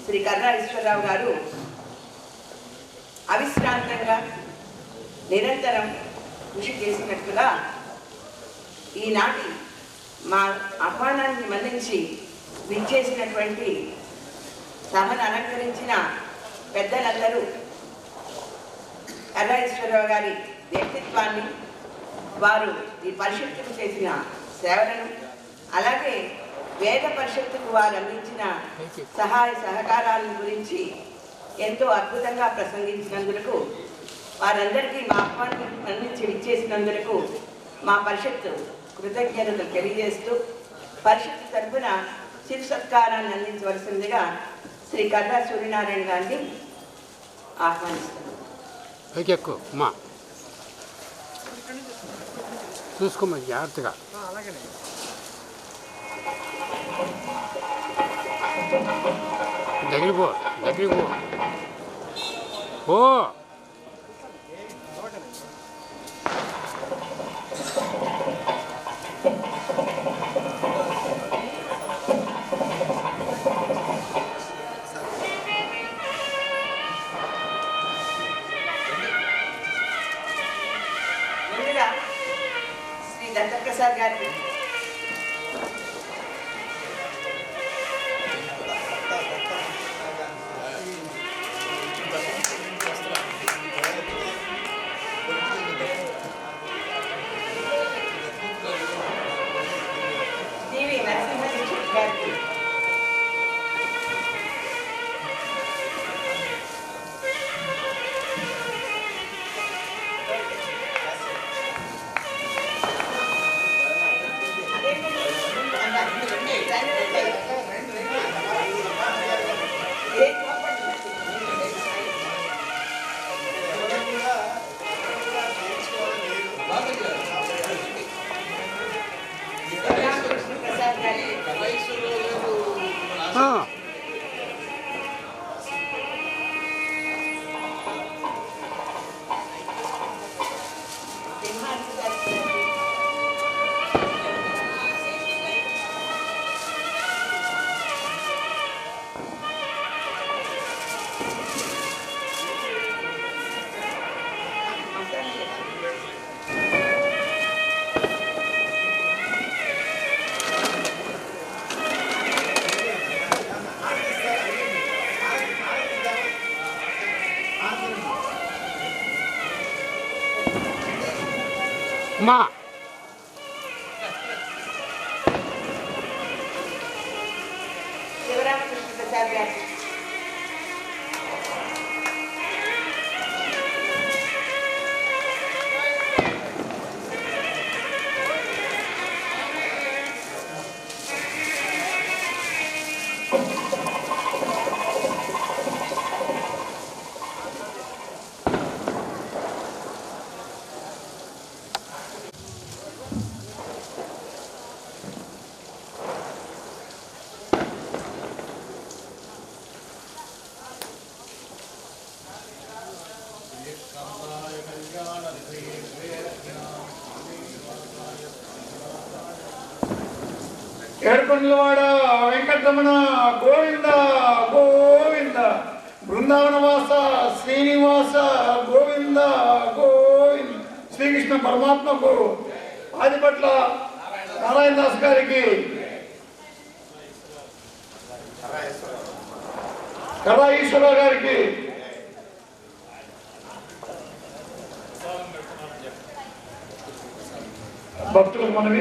శ్రీ కర్రా ఈశ్వరరావు గారు అవిశ్రాంతంగా నిరంతరం కృషి చేసినట్లుగా ఈనాటి మా ఆహ్వానాన్ని మన్నించి విచ్చేసినటువంటి సభను అలంకరించిన పెద్దలందరూ కర్రా ఈశ్వరరావు గారి వ్యక్తిత్వాన్ని, వారు ఈ పరిషత్తుకు చేసిన సేవలను, అలాగే వేద పరిషత్తుకు వారు అందించిన సహాయ సహకారాల గురించి ఎంతో అద్భుతంగా ప్రసంగించినందుకు, వారందరికీ మా ఆహ్వానం మన్నించి విచ్చేసినందుకు మా పరిషత్తు కృతజ్ఞతలు తెలియజేస్తూ, పరిషత్తు తరఫున శిర సత్కారాన్ని అందించవలసిందిగా శ్రీ కర్రా సూర్యనారాయణ గారిని ఆహ్వానిస్తున్నాను. అమ్మా చూసుకోమని జాగ్రత్తగా. దగ్గరికి పో. ముందుగా శ్రీ దత్తప్రసాద్ గారికి డివి నరసింహ దీక్షిత్ గారికి ప్రసాద్ గారికి సింహాద్రి శాస్త్రి గారికి అమ్మా శివరామకృష్ణ ప్రసాద్ గారికి ఏడుకొండలవాడ వెంకటరమణ గోవింద గోవింద, బృందావనవాస శ్రీనివాస గోవింద గోవింద. శ్రీకృష్ణ పరమాత్మకు ఆదిపట్ల నారాయణ దాస్ గారికి, కర్రా ఈశ్వర గారికి, భక్తులకు మనవి.